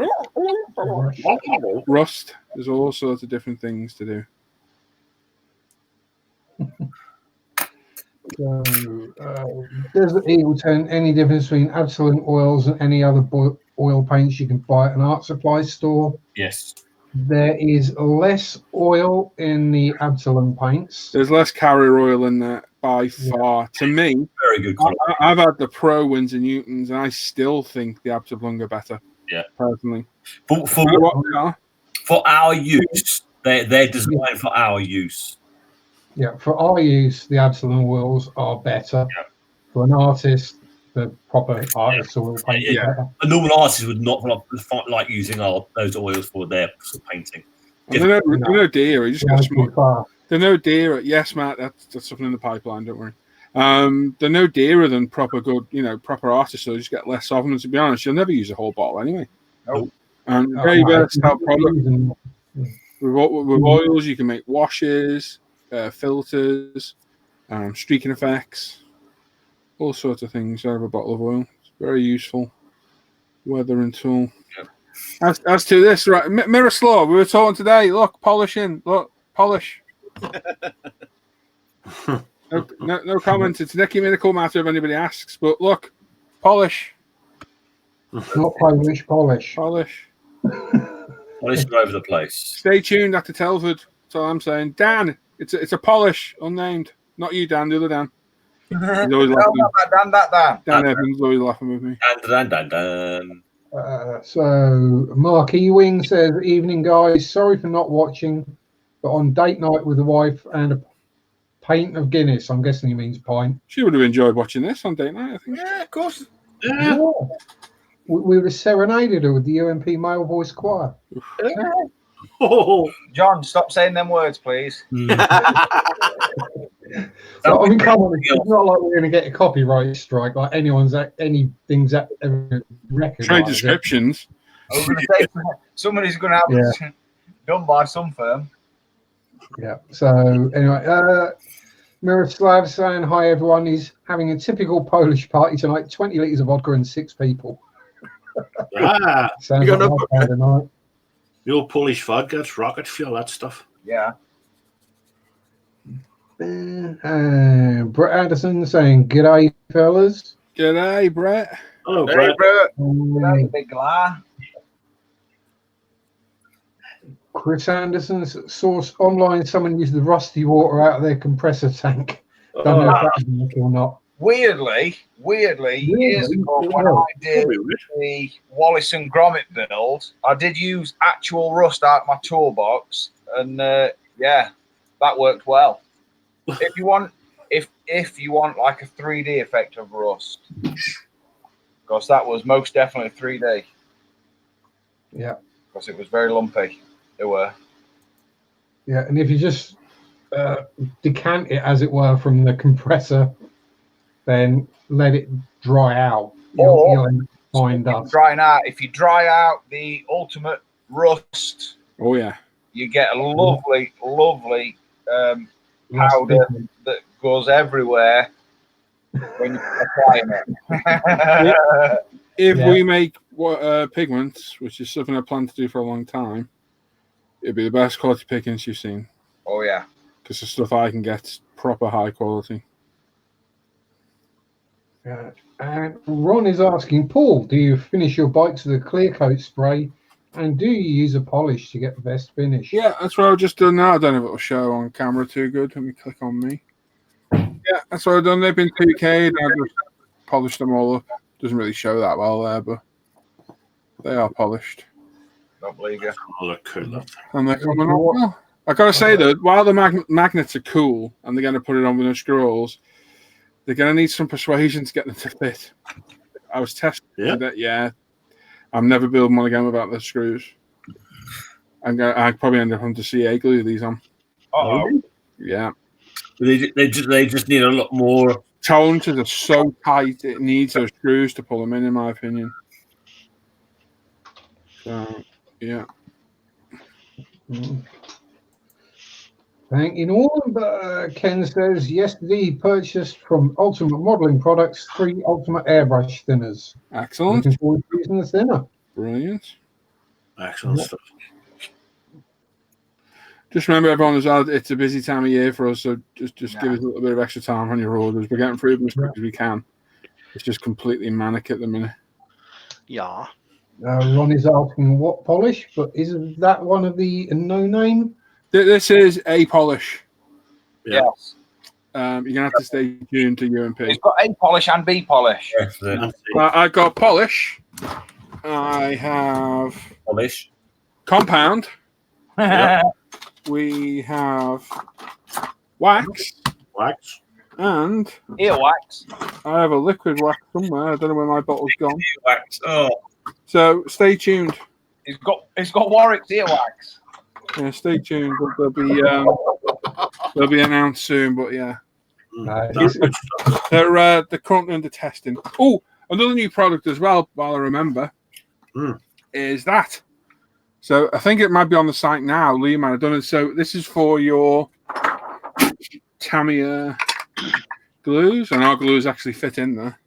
There's all sorts of different things to do. So, Desert Eagle 10, any difference between Absolute oils and any other oil paints you can buy at an art supply store? Yes. There is less oil in the Absolute paints. There's less carrier oil in there by far. To me, very good quality. I've had the Pro Windsor and Newtons, and I still think the Absablung are better. Yeah, personally. For our use, they're designed for our use. Yeah, for our use, the Absolute oils are better. Yeah. For an artist, the proper artist oil paint is better. A normal artist would not like using those oils for their painting. They're no dear. You just got they're no dearer. Yes, Matt, that's something in the pipeline. Don't worry. They're no dearer than proper good, proper artists. So you just get less of them. And to be honest, you'll never use a whole bottle anyway. Nope. Very versatile product. With oils, you can make washes, filters, streaking effects, all sorts of things out of a bottle of oil. It's very useful weathering tool. Yeah. As to this, right, Miroslav, we were talking today. Look, polishing. Look, polish. No comment. It's Nicky Minical matter if anybody asks. But look, polish. Not Polish, polish. Polish. Polish all over the place. Stay tuned after Telford. That's all I'm saying. Dan, it's a polish, unnamed. Not you, Dan. The other Dan. He's always laughing. Dan Evans always laughing with me. Dan. So Mark Ewing says, "Evening, guys. Sorry for not watching, but on date night with the wife and a pint of Guinness." I'm guessing he means pint. She would have enjoyed watching this on date night, I think. Yeah, of course. Yeah. We would have serenaded her with the UMP Male Voice Choir. Oh, John, stop saying them words, please. So, I mean, come on, it's not like we're going to get a copyright strike like anything's ever record. Trade descriptions. I was going to say somebody's going to have it done by some firm. Yeah. So anyway, Miroslav saying hi everyone. He's having a typical Polish party tonight. 20 litres of vodka and 6 people. Sounds like my tonight. The old Polish vodka, it's rocket fuel, that stuff. Yeah. Brett Anderson saying, "G'day, fellas." G'day, Brett. Hello, Brett. Brett. Big la. Chris Anderson saw online someone used the rusty water out of their compressor tank. Don't know if that was or not. Weirdly, years ago when I did the Wallace and Gromit build, I did use actual rust out of my toolbox, and that worked well. If you want like a 3D effect of rust, because that was most definitely 3D. Yeah, because it was very lumpy. They were. Yeah, and if you just decant it, as it were, from the compressor, then let it dry out. You'll find dust. Drying out. If you dry out the ultimate rust, oh yeah, you get a lovely powder that goes everywhere when you're applying it. If we make pigments, which is something I plan to do for a long time, it'd be the best quality pickings you've seen. Oh yeah. Because the stuff I can get proper high quality. And Ron is asking, Paul, do you finish your bikes with a clear coat spray? And do you use a polish to get the best finish? Yeah, that's what I've just done now. I don't know if it'll show on camera too good. Let me click on me. Yeah, that's what I've done. They've been 2K'd. I've just polished them all up. Doesn't really show that well there, but they are polished. Don't believe you. Oh, look cool. And they're coming on well. I gotta say though, while the magnets are cool and they're gonna put it on with no screw holes, they're gonna need some persuasion to get them to fit. I was testing that. Yeah, I'm never building one again without the screws. I'd probably end up having to CA glue these on. Uh-oh. Yeah. They just need a lot more. Tolerances are so tight; it needs those screws to pull them in my opinion. So, yeah. Thank you, Norman. But Ken says yesterday he purchased from Ultimate Modelling Products 3 Ultimate Airbrush thinners. Excellent. Looking forward to using the thinner. Brilliant. Excellent stuff. Just remember, everyone, as well, it's a busy time of year for us, so just give us a little bit of extra time on your orders. We're getting through them as quick as we can. It's just completely manic at the minute. Yeah. Ron is asking what polish, but isn't that one of the no name? This is a polish. Yeah. Yes. You're going to have to stay tuned to UMP. It's got A polish and B polish. I got polish. I have Polish. compound. Yep. We have wax. Wax. And Earwax. I have a liquid wax somewhere. I don't know where my bottle's gone. Wax. Oh. So stay tuned. It's got Warwick's earwax. Yeah, stay tuned. They'll be announced soon. But yeah, they're currently under testing. Oh, another new product as well. While I remember, is that. So I think it might be on the site now. Liam might have done it. So this is for your Tamiya glues, and our glues actually fit in there.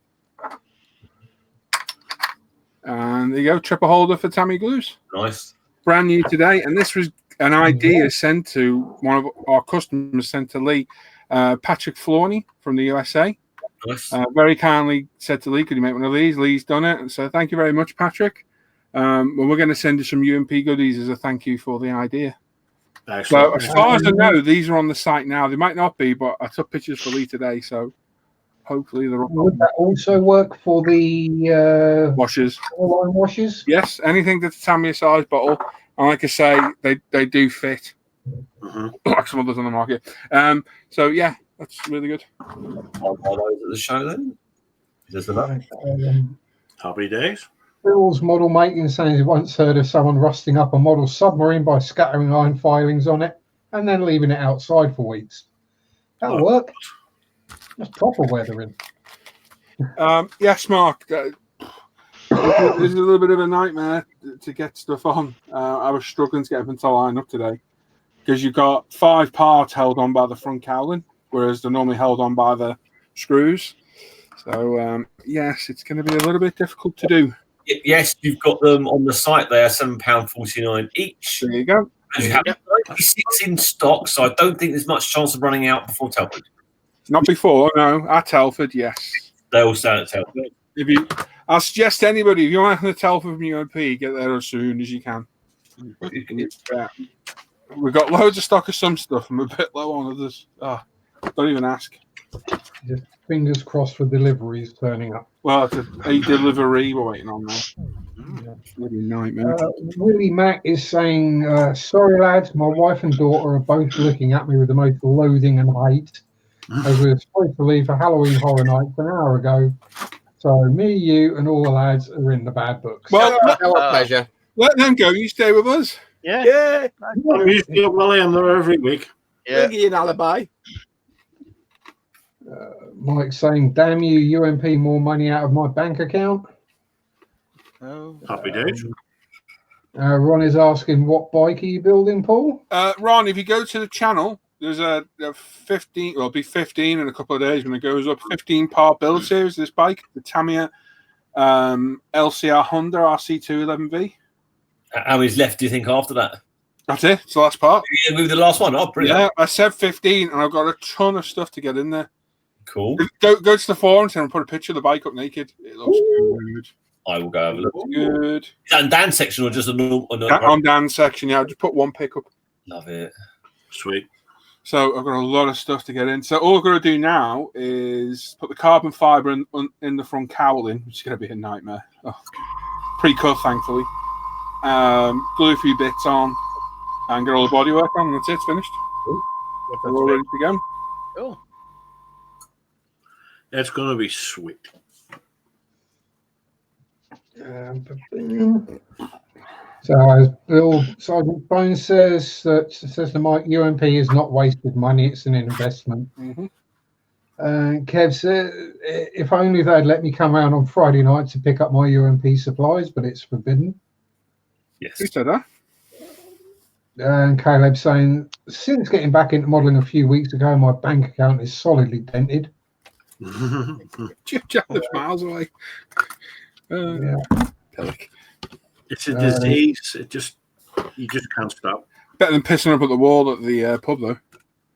And there you go, triple holder for Tamiya glues. Nice. Brand new today. And this was an idea sent to one of our customers, sent to Lee, Patrick Flawney from the USA. Nice. Very kindly said to Lee, could you make one of these? Lee's done it. And so thank you very much, Patrick. Well, we're going to send you some UMP goodies as a thank you for the idea. Excellent. So as far as I know, these are on the site now. They might not be, but I took pictures for Lee today, so hopefully they're on. Would that also work for the washers? Line washers? Yes, anything that's a Tamiya size bottle. And like I say, they do fit. Like some others on the market. So yeah, that's really good. Are those at the show then? Just about. Happy days. Bill's model making saying he once heard of someone rusting up a model submarine by scattering iron filings on it and then leaving it outside for weeks. That'll work. That's proper weathering. Yes, Mark. This is a little bit of a nightmare to get stuff on. I was struggling to get everything to line up today because you've got 5 parts held on by the front cowling, whereas they're normally held on by the screws. So, yes, it's going to be a little bit difficult to do. Yes, you've got them on the site there, £7.49 each. There you go. And you have 96 in stock, so I don't think there's much chance of running out before Telford. Not before, no. At Telford, yes. They all stand at Telford. I'll suggest anybody, if you want to Telford from UMP, get there as soon as you can. Yeah. We've got loads of stock of some stuff, and we're a bit low on others. Don't even ask. Just fingers crossed for deliveries turning up. Well, it's a delivery we're waiting on now. Bloody nightmare. Willie Mack is saying, sorry lads, my wife and daughter are both looking at me with the most loathing and hate as we were supposed to leave for Halloween Horror Nights an hour ago. So me, you, and all the lads are in the bad books. Well, pleasure. Let them go. You stay with us. Yeah. I'm usually at William there every week. Yeah. Give you an alibi. Mike saying, damn you, UMP, more money out of my bank account. Happy days. Ron is asking, what bike are you building, Paul? Ron, if you go to the channel, there's a 15, well, it'll be 15 in a couple of days when it goes up. 15-part build series of this bike, the Tamiya LCR Honda RC211V. How is left, do you think, after that? That's it. It's the last part. Yeah, move the last one. Oh, brilliant. Yeah, I said 15, and I've got a ton of stuff to get in there. Cool. Go to the forums and put a picture of the bike up naked. It looks good. I will go have a It look. looks good. Is that in Dan's section or just a normal? On Dan's section, yeah. I just put one pick up. Love it. Sweet. So I've got a lot of stuff to get in. So all I've got to do now is put the carbon fibre in the front cowling, which is going to be a nightmare. Oh, pre-cut, thankfully. Glue a few bits on and get all the bodywork on, and that's it. It's finished. We're all ready to go. Oh, It's going to be sweet. So as Bill Sergeant Bones says to Mike, UMP is not wasted money; it's an investment. Mm-hmm. And Kev said, if only they'd let me come around on Friday night to pick up my UMP supplies, but it's forbidden. Yes. Who said that? And Caleb saying, since getting back into modelling a few weeks ago, my bank account is solidly dented. Just miles away. Yeah. It's a disease. You just can't stop. Better than pissing up at the wall at the pub, though.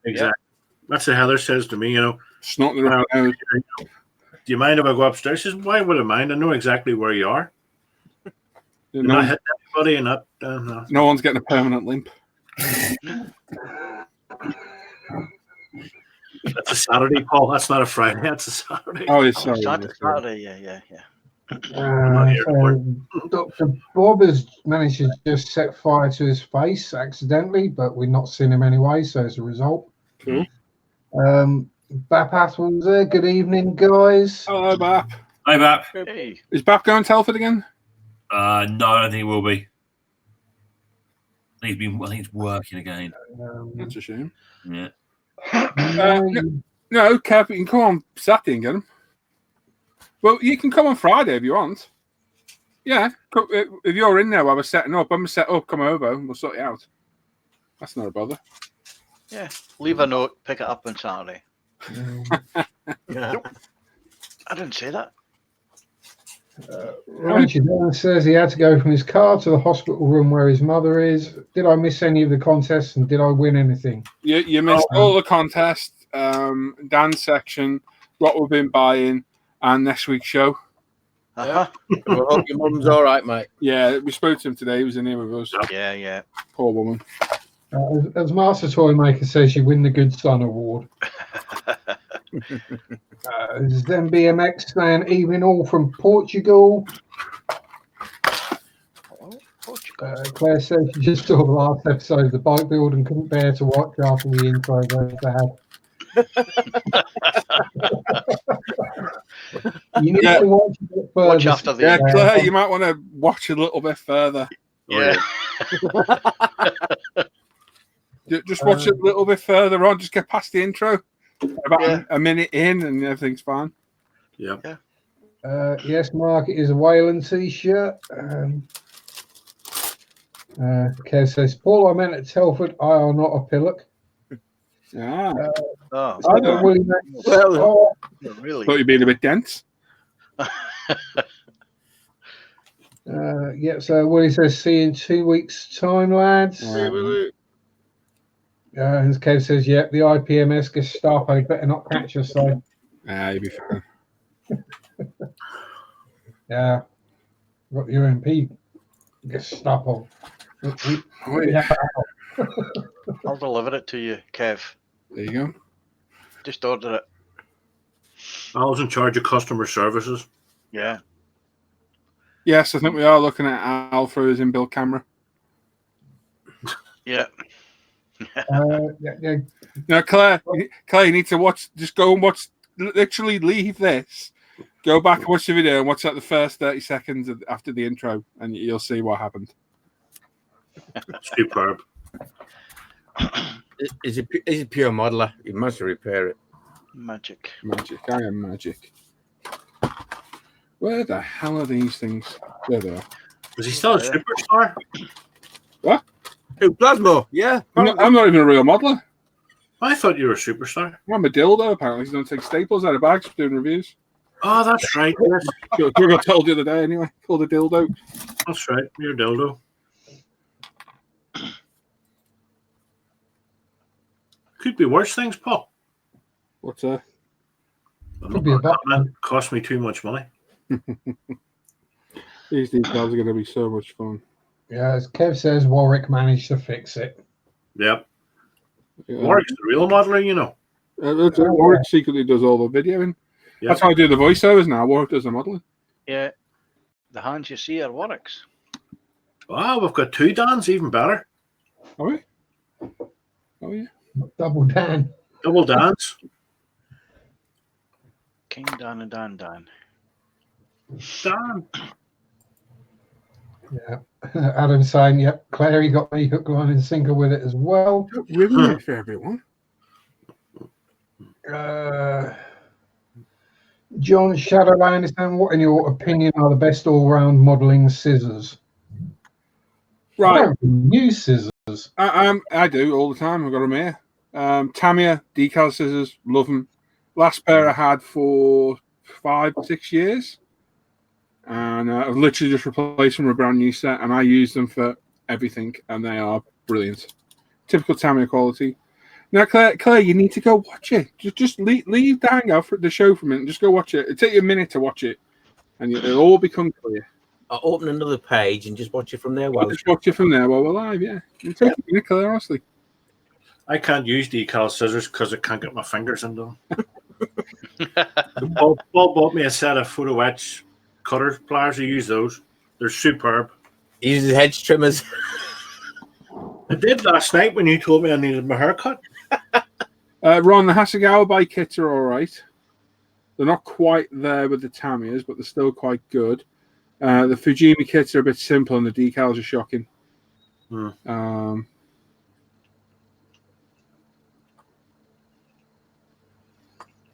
Exactly. That's what Heather says to me. You know, Snot the out. do you mind if I go upstairs? She says, why would I mind? I know exactly where you are. You're not hitting anybody, and not. No. No one's getting a permanent limp. That's a Saturday, Paul. That's not a Friday. That's a Saturday. Oh, it's sorry. Saturday, yeah. So Dr. Bob has managed to just set fire to his face accidentally, but we've not seen him anyway, so as a result. Cool. Bap Athwell's there. Good evening, guys. Hello, Bap. Hi, Bap. Hey. Is Bap going to Telford again? No, I don't think it will be. I think he's working again. That's a shame. Yeah. No, Kev, you can come on Saturday and get him. Well, you can come on Friday if you want. Yeah, if you're in there while we're setting up, I'm going to set up, come over, and we'll sort it out. That's not a bother. Yeah. Leave a note, pick it up on Saturday. Nope. I didn't say that. Richard says he had to go from his car to the hospital room where his mother is. Did I miss any of the contests and did I win anything? You missed all the contests, Dan's section, what we've been buying, and next week's show. Uh-huh. Well, I hope your mum's all right, mate. Yeah, we spoke to him today. He was in here with us. Yeah. Poor woman. As Master Toymaker says, you win the Good Son Award. Zen BMX saying, evening all from Portugal. Claire says she just saw the last episode of the bike build and couldn't bear to watch after the intro they had. You need to watch a bit further. Watch after the Yeah, Claire, you might want to watch a little bit further. Yeah. Just watch it a little bit further on. Just get past the intro. About a minute in and everything's fine. Yeah. Yes, Mark, it is a Wayland t-shirt. Kev says, Paul, I meant at Telford, I are not a pillock. Yeah. Really? Thought you'd been a bit dense. So Willie says, see you in 2 weeks' time, lads. And Kev says, yep, the IPMS Gestapo better not catch us, though. You'll be fine. Yeah. Got the UMP Gestapo. I'll deliver it to you, Kev. There you go. Just order it. I was in charge of customer services. Yeah. Yes, I think we are looking at Al through his inbuilt camera. Yeah. No, Claire, you need to watch. Just go and watch. Literally, leave this. Go back and watch the video and watch like the first 30 seconds after the intro, and you'll see what happened. Superb. He's a pure modeler. He must repair it. Magic. I am magic. Where the hell are these things? There they are. Is he still a superstar? What? Who, Plasmo? Yeah. I'm not even a real modeler. I thought you were a superstar. I'm a dildo, apparently. He's going to take staples out of bags for doing reviews. Oh, that's right. Yes. I got told the other day anyway. Called a dildo. That's right. You're a dildo. Could be worse things, Paul. What's that? Could be a button. Cost me too much money. These details are going to be so much fun. Yeah, as Kev says, Warwick managed to fix it. Yep. Yeah. Warwick's the real modeler, you know. Warwick secretly does all the videoing. Yep. That's how I do the voiceovers now. Warwick does the modeling. Yeah. The hands you see are Warwick's. Wow, we've got 2 Dans, even better. Are we? Oh, yeah. Double Dan. Double Dans. King Dan and Dan Dan. Dan. Yeah. Adam saying, yep, Clary got me hook, line, and sinker with it as well. Ruin it for everyone. John Shadowland is saying, what, in your opinion, are the best all-round modelling scissors? I Right. don't really use scissors. I do all the time. I've got them here. Tamiya decal scissors, love them. Last pair I had for 5-6 years, and I've literally just replaced them with a brand new set, and I use them for everything, and they are brilliant. Typical Tamiya quality. Now, Claire, you need to go watch it. Just leave the hangout for the show for a minute and just go watch it. It'll take you a minute to watch it, and it'll all become clear. I'll open another page and just watch it from there. Just watch it from there while we're live, yeah. It'll take you a minute, Claire, honestly. I can't use decal scissors because I can't get my fingers into them. Paul bought me a set of photo etch cutter pliers. I use those. They're superb. He uses hedge trimmers. I did last night when you told me I needed my haircut. Ron, the Hasegawa bike kits are all right. They're not quite there with the Tamiyas, but they're still quite good. The Fujimi kits are a bit simple, and the decals are shocking.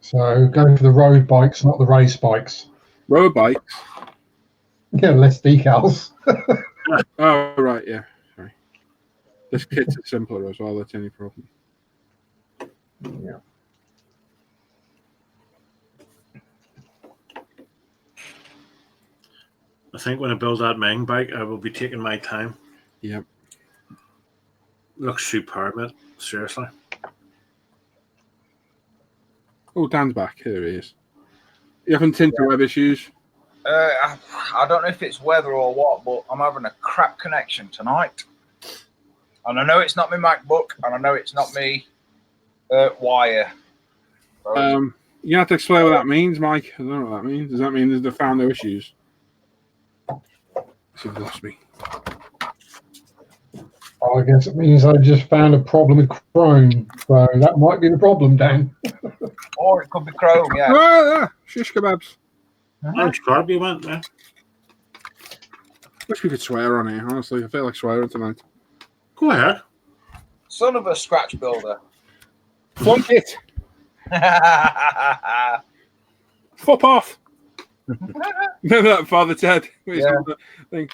So go for the road bikes, not the race bikes. Road bikes? Yeah, less decals. Oh, right, yeah. Sorry. This kits are simpler as well. That's any problem. Yeah. I think when I build that Ming bike, I will be taking my time. Yep. Looks superb, mate. Seriously. Oh, Dan's back. Here he is. You having Tinterweb issues? I don't know if it's weather or what, but I'm having a crap connection tonight. And I know it's not my MacBook, and I know it's not me wire. So, You have to explain what that means, Mike. I don't know what that means. Does that mean they found no issues? You've lost me. Oh, I guess it means I just found a problem with Chrome. So that might be the problem, Dan. or it could be Chrome, yeah. Ah, shish kebabs. How sharp you went, man. Wish we could swear on here, honestly. I feel like swearing tonight. Go ahead. Son of a scratch builder. Flunk it. Fop off. Remember that Father Ted? Yeah. Thing.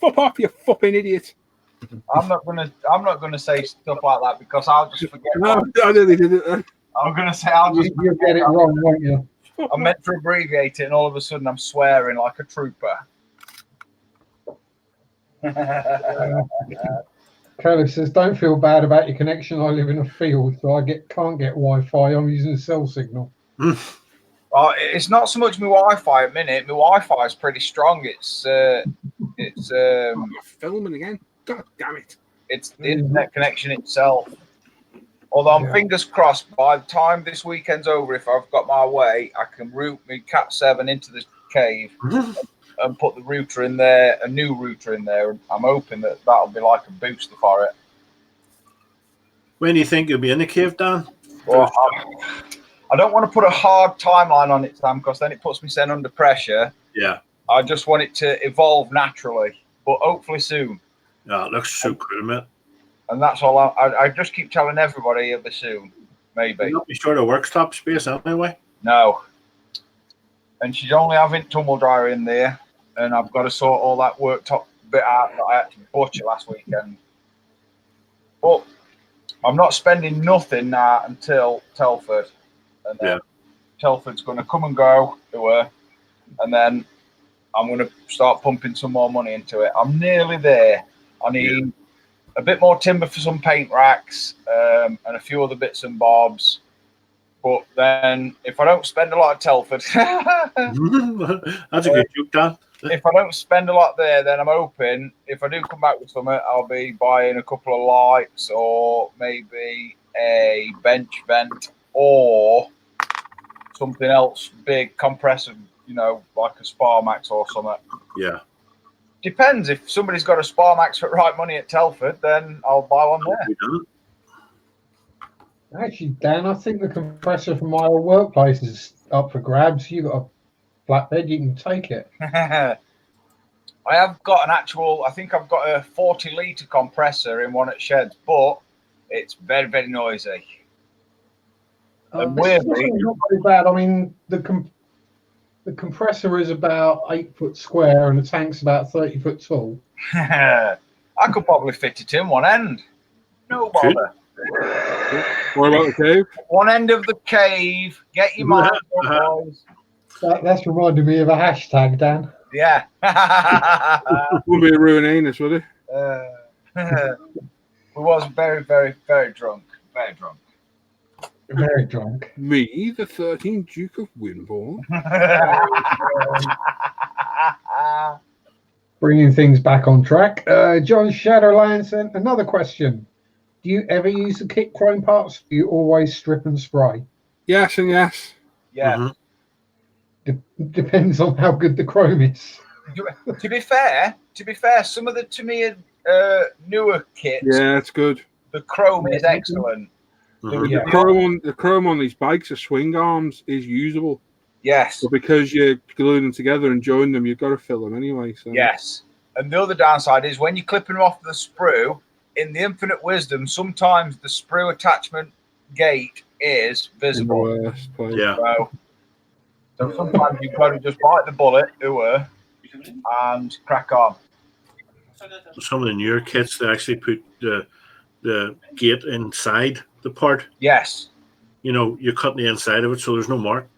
Fop off, you fucking idiot. I'm not gonna say stuff like that because I'll just forget. No, I nearly did it then. I'm gonna say I'll just You'll get it wrong, won't you? I meant to abbreviate it, and all of a sudden I'm swearing like a trooper. Kelly says, don't feel bad about your connection. I live in a field, so can't get Wi-Fi. I'm using a cell signal. It's not so much my Wi-Fi at the minute. My Wi-Fi is pretty strong. It's I'm filming again. God damn it. It's the internet connection itself. Although I'm fingers crossed, by the time this weekend's over, if I've got my way, I can route my Cat 7 into the cave and put the router in there, a new router in there. And I'm hoping that that'll be like a booster for it. When do you think you'll be in the cave, Dan? Well, I don't want to put a hard timeline on it, Sam, because then it puts me saying under pressure. Yeah. I just want it to evolve naturally, but hopefully soon. Yeah, it looks so cool, mate. And that's all. I just keep telling everybody it'll be soon, maybe. You'll not be short of worktop space anyway. No. And she's only having tumble dryer in there, and I've got to sort all that worktop bit out that I had to butcher last weekend. But I'm not spending nothing now until Telford, and then Telford's going to come and go to her, and then I'm going to start pumping some more money into it. I'm nearly there. I need a bit more timber for some paint racks, and a few other bits and bobs. But then, if I don't spend a lot at Telford, That's a good joke, Dan. if I don't spend a lot there, then I'm hoping if I do come back with something, I'll be buying a couple of lights or maybe a bench vent or something else big, compressor, like a Sparmax or something. Yeah. Depends. If somebody's got a Sparmax for right money at Telford, then I'll buy one there. Actually, Dan, I think the compressor from my old workplace is up for grabs. You got a flatbed, you can take it. I have got an actual, I think I've got a 40-litre compressor in one at Sheds, but it's very, very noisy. And weirdly, it's not too bad. I mean, the compressor is about 8 foot square and the tank's about 30 foot tall. I could probably fit it in one end. No bother. What about the cave? One end of the cave. Get your mind up, boys. That's reminded me of a hashtag, Dan. Yeah. Wouldn't be a ruin anus, would it? We was very, very, very drunk. Very drunk. Very drunk. Me, the 13th Duke of Wimborne. Bringing things back on track. John Shadowland sent another question. Do you ever use the kit chrome parts? Do you always strip and spray? Yes and yes. Yeah. Depends on how good the chrome is. To be fair, some of the Tamiya newer kits, Yeah, it's good. the chrome is excellent. The chrome on these bikes, the swing arms, is usable. Yes. But because you glue them together and join them, you've got to fill them anyway. So. Yes. And the other downside is when you're clipping them off the sprue, in the infinite wisdom, sometimes the sprue attachment gate is visible. Yeah. So sometimes you've got to just bite the bullet, and crack on. Some of the newer kits, they actually put the gate inside the part. Yes. You're cutting the inside of it, so there's no mark.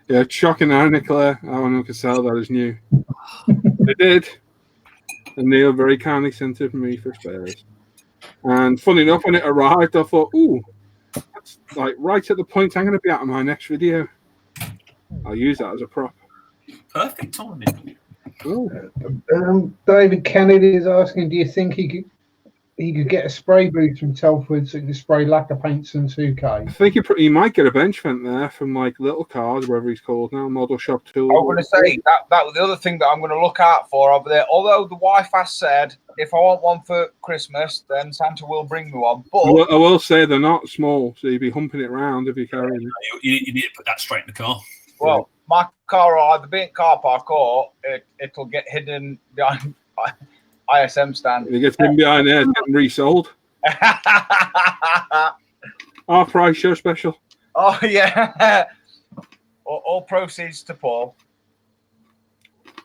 Yeah, it's shocking now, Nicola. I want to sell that as new. They did. And Neil very kindly sent it for me for spares. And funny enough, when it arrived, I thought, ooh, that's like right at the point I'm going to be out of my next video. I'll use that as a prop. Perfect timing. David Kennedy is asking, do you think he could get a spray booth from Telford so he can spray lacquer paints and 2K? I think he might get a bench vent there from like Little Cars, wherever he's called now, Model Shop Tool. I was going to say that was the other thing that I'm going to look out for over there. Although the wife has said if I want one for Christmas, then Santa will bring me one. But I will say they're not small, so you'd be humping it around if you're carrying it. You need to put that straight in the car. Well, my car will either be in car park or it'll get hidden behind ISM stand. If it gets hidden behind there, it's getting resold. Our price show special. Oh yeah. All proceeds to Paul.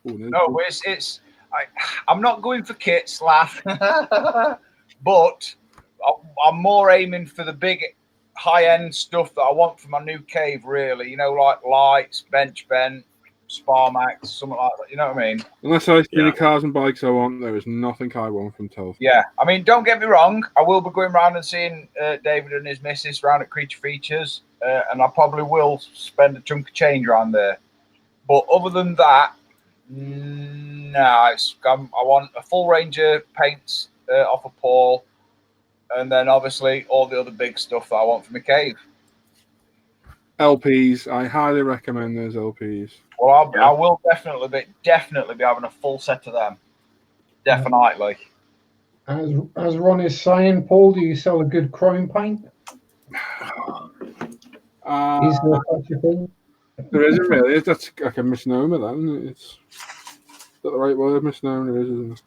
No, I'm not going for kits, laugh. But I'm more aiming for the big high-end stuff that I want for my new cave, really. Like lights, bench vent, Sparmax, something like that. You know what I mean? Unless I see any cars and bikes I want, there is nothing I want from Telford. Yeah, I mean, don't get me wrong. I will be going around and seeing David and his missus around at Creature Features, and I probably will spend a chunk of change around there. But other than that, no, I want a full range of paints off of Paul, and then obviously all the other big stuff that I want for my cave. LPs, I highly recommend those LPs. Well, I will definitely be having a full set of them. Definitely. As Ron is saying, Paul, do you sell a good chrome paint? Is there such a thing? There isn't really. That's like a misnomer, then. Is that the right word? Misnomer is, isn't it?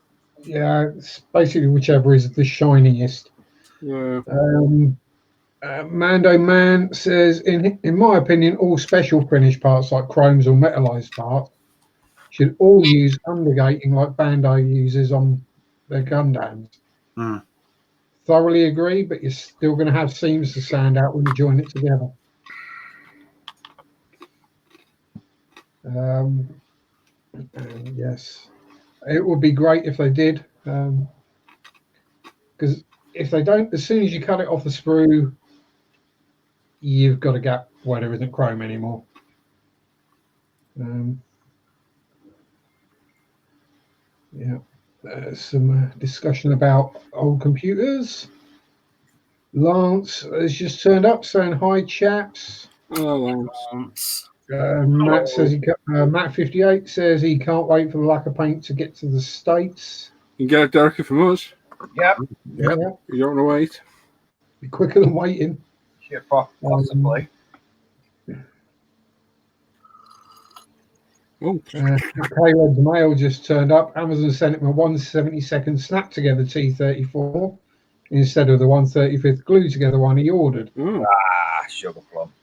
Yeah, it's basically whichever is the shiniest. Yeah. Mando Man says, in my opinion, all special finish parts like chromes or metallized parts should all use undergating like Bandai uses on their Gundams. Thoroughly agree, but you're still going to have seams to sand out when you join it together. Yes, it would be great if they did. because if they don't, as soon as you cut it off the sprue, you've got a gap where there isn't chrome anymore. Yeah, some discussion about old computers. Lance has just turned up saying hi, chaps. Hello, Lance. Matt says Matt 58 says he can't wait for the lack of paint to get to the States. You can get it directly from us. Yep. Yeah, You don't want to wait. be quicker than waiting. Yeah, possibly. Oh, Caleb's mail just turned up. Amazon sent him a 1/72 snap together T34 instead of the 1/35 glue together one he ordered. oh. Sugar plum.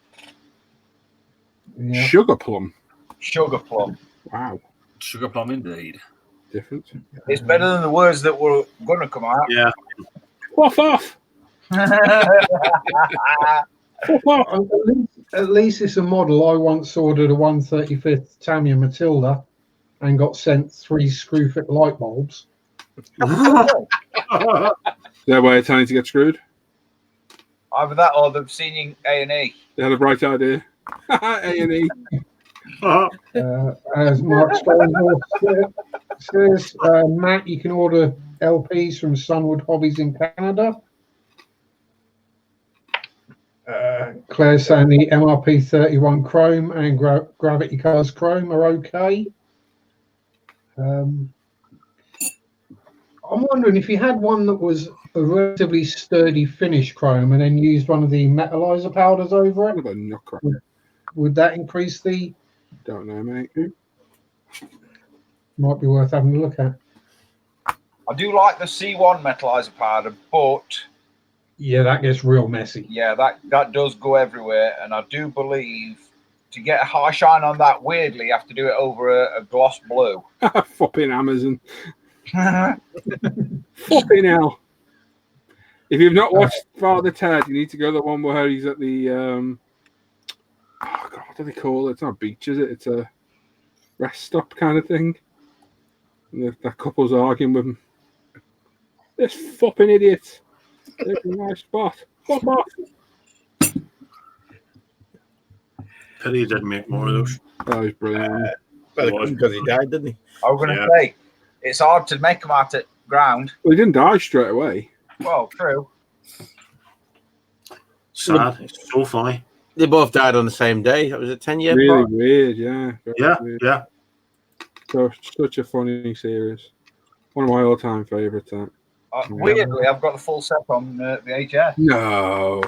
Yeah. Sugar plum. Sugar plum. Wow. Sugar plum indeed. Different. It's better than the words that were going to come out. Yeah. Off. Off off. At least it's a model. I once ordered a 1/35 Tamiya Matilda and got sent 3 screw fit light bulbs. Their way of telling to get screwed. Either that or they've seen you A&E. They had a bright idea. A&E. As Mark Stonehouse says, Matt, you can order LPs from Sunwood Hobbies in Canada. Claire's saying the MRP 31 Chrome and Gravity Colors Chrome are okay. I'm wondering if you had one that was a relatively sturdy finish chrome and then used one of the metallizer powders over it, What about knuckle? would that increase the... Don't know, mate. Might be worth having a look at. I do like the C1 metallizer powder, but Yeah, that gets real messy. yeah, that does go everywhere. And I do believe to get a high shine on that, weirdly, you have to do it over a gloss blue. Fucking Amazon. Fucking hell. If you've not watched Father Ted, you need to go to the one where he's at the oh God, what do they call it? It's not a beach, is it? It's a rest stop kind of thing. And the couple's arguing with him. This fucking idiot. There's a nice spot. Fuck off. Pity he didn't make more of those. That was brilliant. Well, because he died, didn't he? I was going to say, it's hard to make them out at ground. Well, he didn't die straight away. Well, true. Sad. It's so funny. They both died on the same day. That was a 10-year Really part. weird, yeah. Very Yeah, weird. yeah. So, such a funny series. One of my all-time favourites. That. Weirdly, I've got the full set on the HS. No.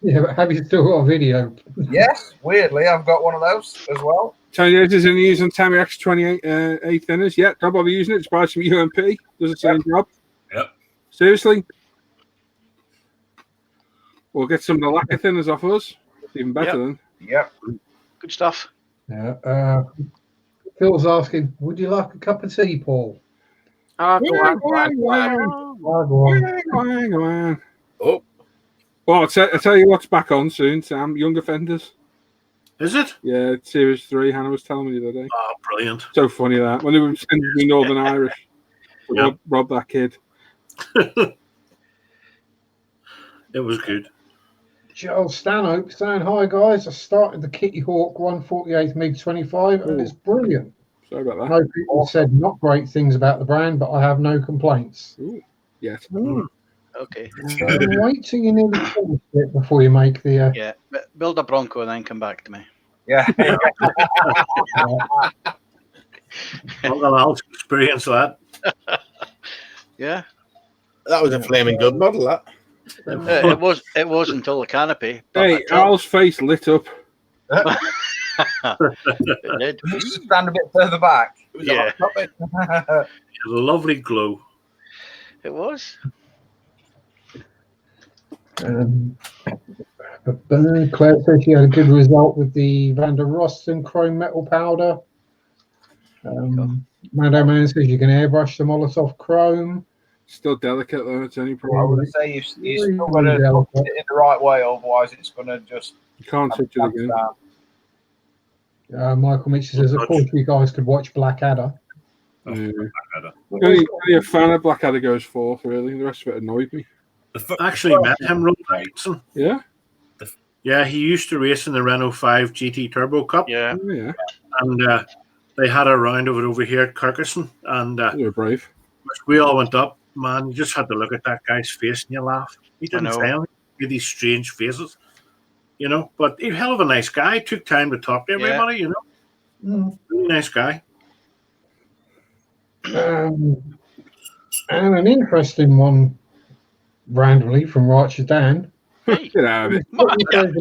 Yeah, but have you still got a video? Yes, weirdly, I've got one of those as well. Tony Edges in using Tamiya X28 thinners. Yeah, don't bother using it. Just buy some UMP. Does the same job. Yep. Seriously. We'll get some of the lacquer thinners off us. Even better than. Yep. Good stuff. Yeah. Phil's asking, would you like a cup of tea, Paul? Oh, go on. Go on. Oh. Well, I'll tell you what's back on soon, Sam. Young Offenders. Is it? Yeah, it's Series 3. Hannah was telling me the other day. Oh, brilliant. So funny that. When they were sending me Northern Irish. Yep. Rob that kid. It was good. Joel Stanhope saying, hi guys, I started the Kitty Hawk 148 MiG-25 and it's brilliant. Sorry about that. No people said not great things about the brand, but I have no complaints. Ooh. Yes. Okay. Wait till you nearly finish it before you make the... Yeah. Build a Bronco and then come back to me. Yeah. Uncle Al's experienced that. Yeah. That was a flaming good model, that. It was until the canopy. Hey, Al's face lit up. It did. Just stand a bit further back. It was Yeah. It was a lovely glow. It was. Claire says she had a good result with the Van der Rosten chrome metal powder. Mando Man says you can airbrush the Molotov chrome. Still delicate though. It's only I problem. would say you've still got to put it in the right way, otherwise it's going to just... You can't touch it again. Michael Mitchell says, of course, you guys could watch Blackadder. Only a fan of Blackadder goes fourth, really. The rest of it annoyed me. Actually met him, Ron Atkinson. Yeah? Yeah, he used to race in the Renault 5 GT Turbo Cup. Yeah. Oh, yeah. And they had a round of it over here at Kirkuson. And They were brave. we all went up. Man, you just had to look at that guy's face and you laugh. He didn't say anything. He had these strange faces, you know. But he's a hell of a nice guy. Took time to talk to everybody, you know. Really nice guy. And an interesting one, randomly from Roger Dan. Get out of it.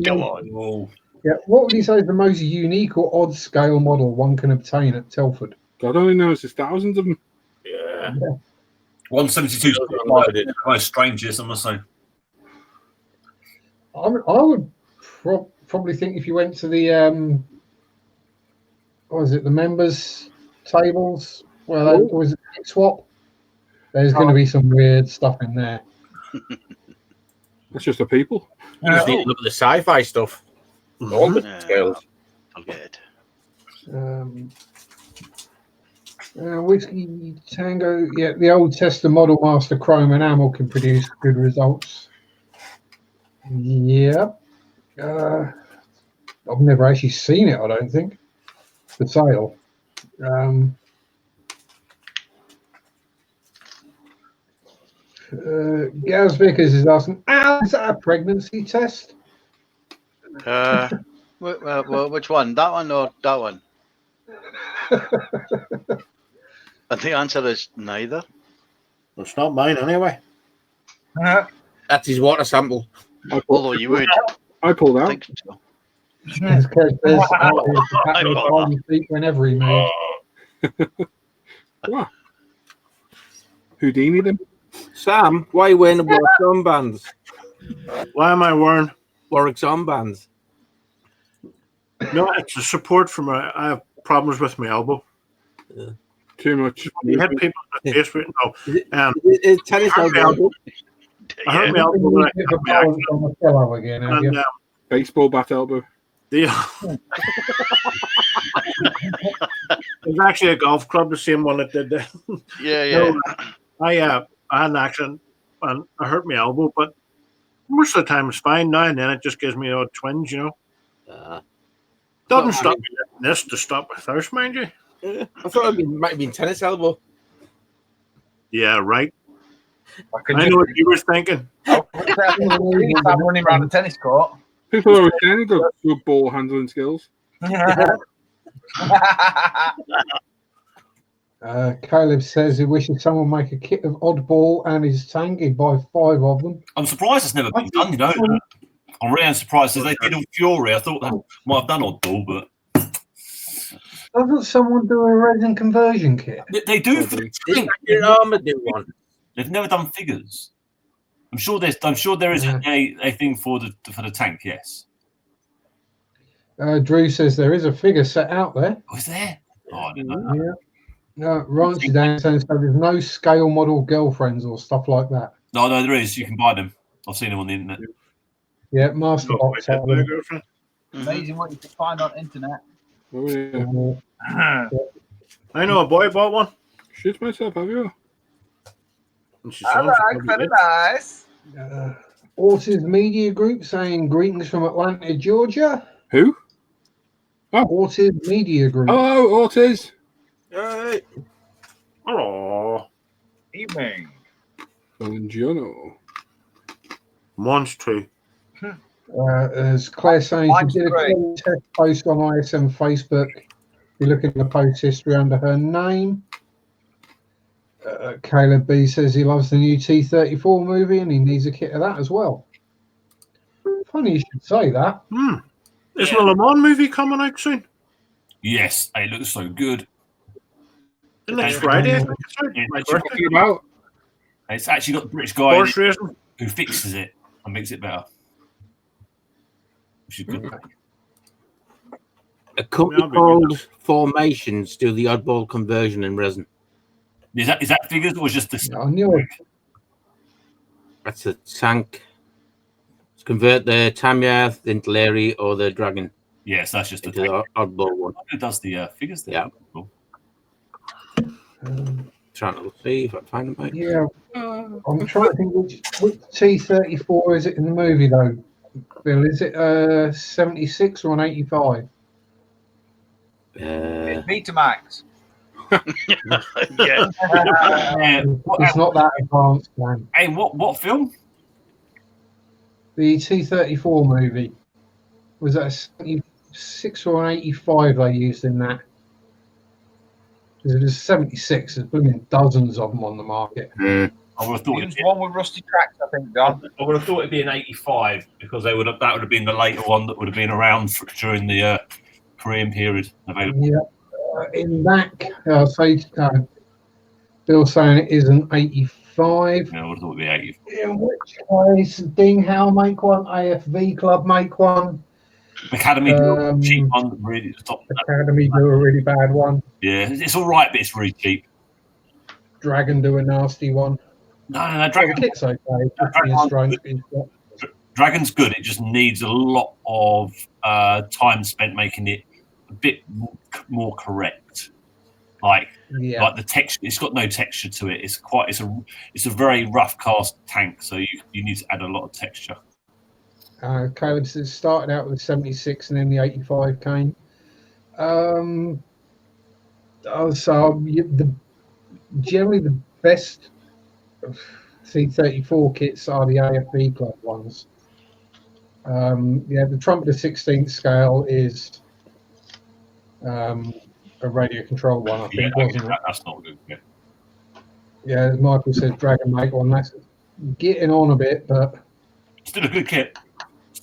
Come on. Oh, Yeah, what would you say is the most unique or odd scale model one can obtain at Telford? God only knows there's thousands of them. Yeah. 172 is quite strangest, I must say. I would probably think if you went to the the members tables where there was a swap, there's going to be some weird stuff in there. That's just the people. You just need to look at the sci-fi stuff. All the scales. Forget it. Whiskey Tango, yeah, the old Tester Model Master Chrome enamel can produce good results. Yeah. I've never actually seen it, I don't think, for sale. Gaz Vickers is asking, is that a pregnancy test? Well, which one? That one or that one? And the answer is neither. It's not mine anyway. That's his water sample. Although you would. I pulled out. Think so. It's because there's whenever he moves. What? Houdini them? Sam, why are you wearing the Warwick armbands? Why am I wearing? Warwick's armbands. No, it's a support for my. I have problems with my elbow. Too much. You had people in the face with no. Is tennis elbow? I hurt my elbow when I cut my accident. On the pillow again, have you? And Baseball bat elbow. there's actually a golf club, the same one that did that. Yeah. I had an accident and I hurt my elbow, but most of the time it's fine. Now and then it just gives me odd twinge, you know. Doesn't stop me letting this to stop my thirst, mind you. I thought it might have been tennis elbow. Yeah, right. I know what you were thinking. I'm running around the tennis court. People always saying he's got good ball handling skills. Caleb says he wishes someone make a kit of Oddball and his tank. He'd buy 5 of them. I'm surprised it's never been done, you know. I'm really surprised as they did on Fury. I thought they might have done Oddball, but Doesn't someone do a resin conversion kit? they do for the tank. Your armor do one. They've never done figures. I'm sure there is a thing for the tank. Yes. Drew says there is a figure set out there. Oh, is there? Oh, I didn't know that. Yeah. Ranch Dan says so there's no scale model girlfriends or stuff like that. No, there is. You can buy them. I've seen them on the internet. Yeah, Master Box. Amazing what you can find on internet. Oh, yeah. I know a boy bought one. Shit myself, have you? And she All sounds right, very nice. Ortiz Media Group saying greetings from Atlanta, Georgia. Who? Ortiz Media Group. Hello, Ortiz. Right. Oh, Evening. Buongiorno. one's two. As Claire saying, she did a contest post on ISM Facebook. You look at the post history under her name. Caleb B says he loves the new T-34 movie and he needs a kit of that as well. Funny you should say that. Isn't the Le Mans movie coming out soon? Yes, it looks so good. The next Friday, I think it's out. Yeah, My it's birthday. Talking about It's actually got the British guy Horse racing. who fixes it and makes it better, which is good. A company called Formations do the oddball conversion in resin. Is that figures or just this? I knew it. That's a tank. Let's convert the Tamiya, the Intelleri, or the Dragon Yes, that's just into the oddball one. Who does the figures there? Yeah. Cool. Trying to see if I can find them, mate. Yeah, I'm trying to think which T-34 is it in the movie though, Bill? Is it 76 or an 85? It's Betamax. Yeah. It's not that advanced, man. Hey, what film? The T-34 movie, was that a 76 or an 85 they used in that? Because it was 76, there's blooming dozens of them on the market. I would have thought Used one with rusty tracks, I think, Don. I would have thought it'd be an 85 because that would have been the later one that would have been around during the Korean period available. Yeah, in that, Bill's saying it is an 85. Yeah, I would have thought it'd be 85. In which case, Ding Hao make one, AFV Club make one, Academy cheap one, really top. Academy do a really bad one, Yeah, it's all right, but it's really cheap. Dragon do a nasty one. No, The kit's okay. Dragon's good. It just needs a lot of time spent making it a bit more correct. Like the texture, it's got no texture to it. It's a very rough cast tank, so you need to add a lot of texture. Caleb says started out with 76 and then the 85 came. Generally the best C-34 kits are the AFB Club ones. The Trumpeter 16th scale is a radio control one, I think, wasn't it? That's not good. Yeah, as Michael says, Dragon make one. That's getting on a bit, but still a good kit.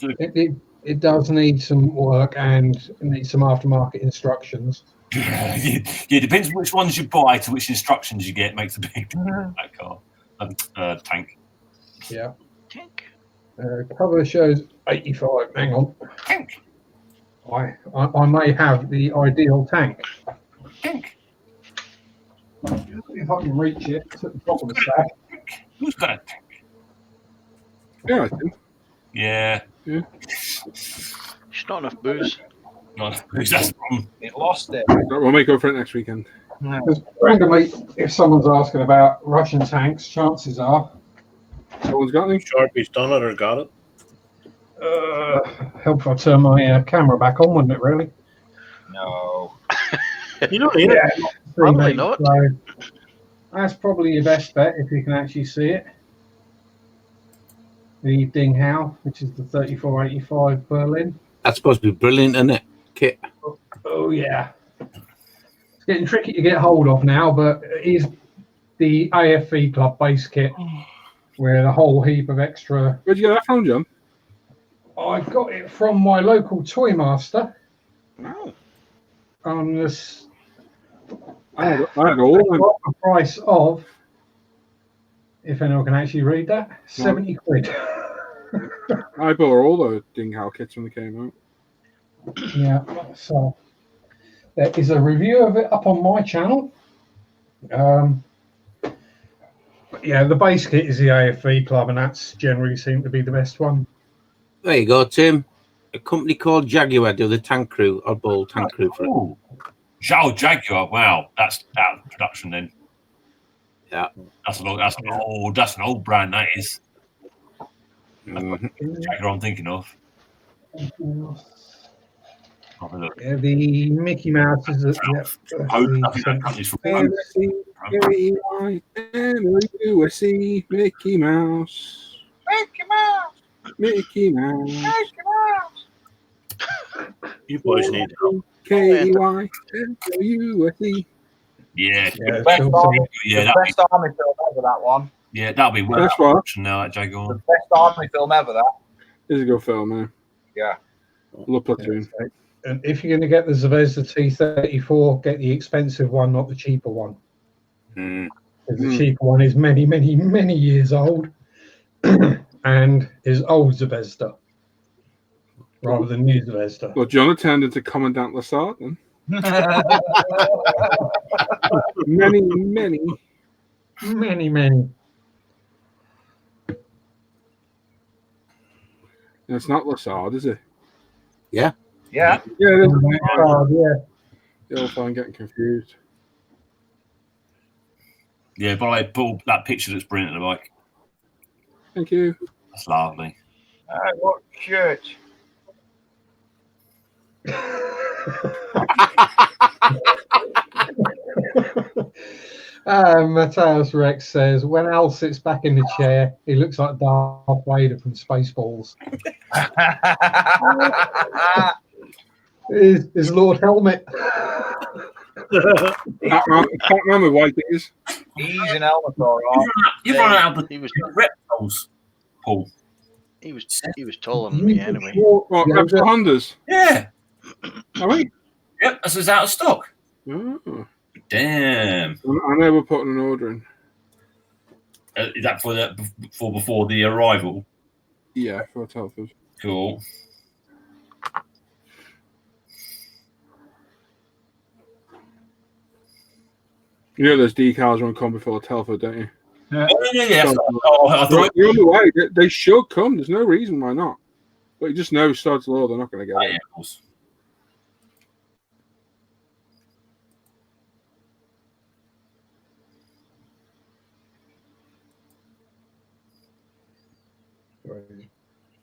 It does need some work and it needs some aftermarket instructions. Yeah, depends which ones you buy to which instructions you get makes a big difference. That car, tank. Yeah. Tank. Cover shows 85. Hang on. Tank. I may have the ideal tank. Tank. If I can reach it, it's at the top of the stack. Who's got a tank? Yeah, I think. Yeah. It's not enough booze. Not booze. That's the problem. It lost it. We'll make up for it next weekend. Because randomly, if someone's asking about Russian tanks, chances are Someone's got any? Sharpie's done it or got it. help if I turn my camera back on, wouldn't it? Really? No. You don't need it. Probably not. So that's probably your best bet if you can actually see it. The Ding Hao, which is the 3485 Berlin. That's supposed to be brilliant, isn't it? Kit. Oh yeah. It's getting tricky to get hold of now, but it is the AFV Club base kit with a whole heap of extra. Where'd you get that from, John? I got it from my local toy master. No. On this, I had all of them. the price of, if anyone can actually read that, 70 quid. I bought all the Ding Hao kits when they came out. Yeah, so there is a review of it up on my channel. Yeah, the base kit is the AFV Club, and that's generally seemed to be the best one. There you go, Tim. A company called Jaguar do the tank crew, oddball tank crew for it. Oh, Zhao Jaguar. Wow, that's out of production then. Yeah. That's an old brand. That is. Jaguar I'm thinking of. Have a look. Yeah, the Mickey Mouse is I think that company's from M-O-U-S-E, Mickey Mouse. Mickey Mouse. Mickey Mouse. Mickey Mouse. You boys need help. K-E-Y-M-O-U-S-E. Yeah, The best army, yeah, the best army film ever, that one. yeah, that'll be well That's out of what? production now. That Jaguar. The best army film ever, that. It's a good film, man. Yeah. Love Platoon. And if you're going to get the Zvezda T-34, get the expensive one, not the cheaper one. Because the cheaper one is many, many, many years old and is old Zvezda rather than new Zvezda. Well, John turned into Commandant Lassard then. Many. Many, many. It's not Lassard, is it? Yeah. Yeah. Yeah, it is. Yeah. You'll find getting confused. Yeah, but I pulled that picture that's brilliant of the bike. Thank you. That's lovely. What church? Mateus Rex says, when Al sits back in the chair, he looks like Darth Vader from Spaceballs. Is Lord Helmet. Batman with white ears. He's an helmet, all right. You've run out of the reptiles, Paul. He was taller than me anyway. What, Reptile Hondas? Yeah. Are we? Yep, this is out of stock. Oh. Damn. I know we're putting an order in. Is that for before the arrival? Yeah, for Telford. Cool. You know those decals won't come before Telford, don't you? Yeah. I thought You're on the way. They should come. There's no reason why not. But you just know Sod's Law, they're not going to get it. Yeah, of course.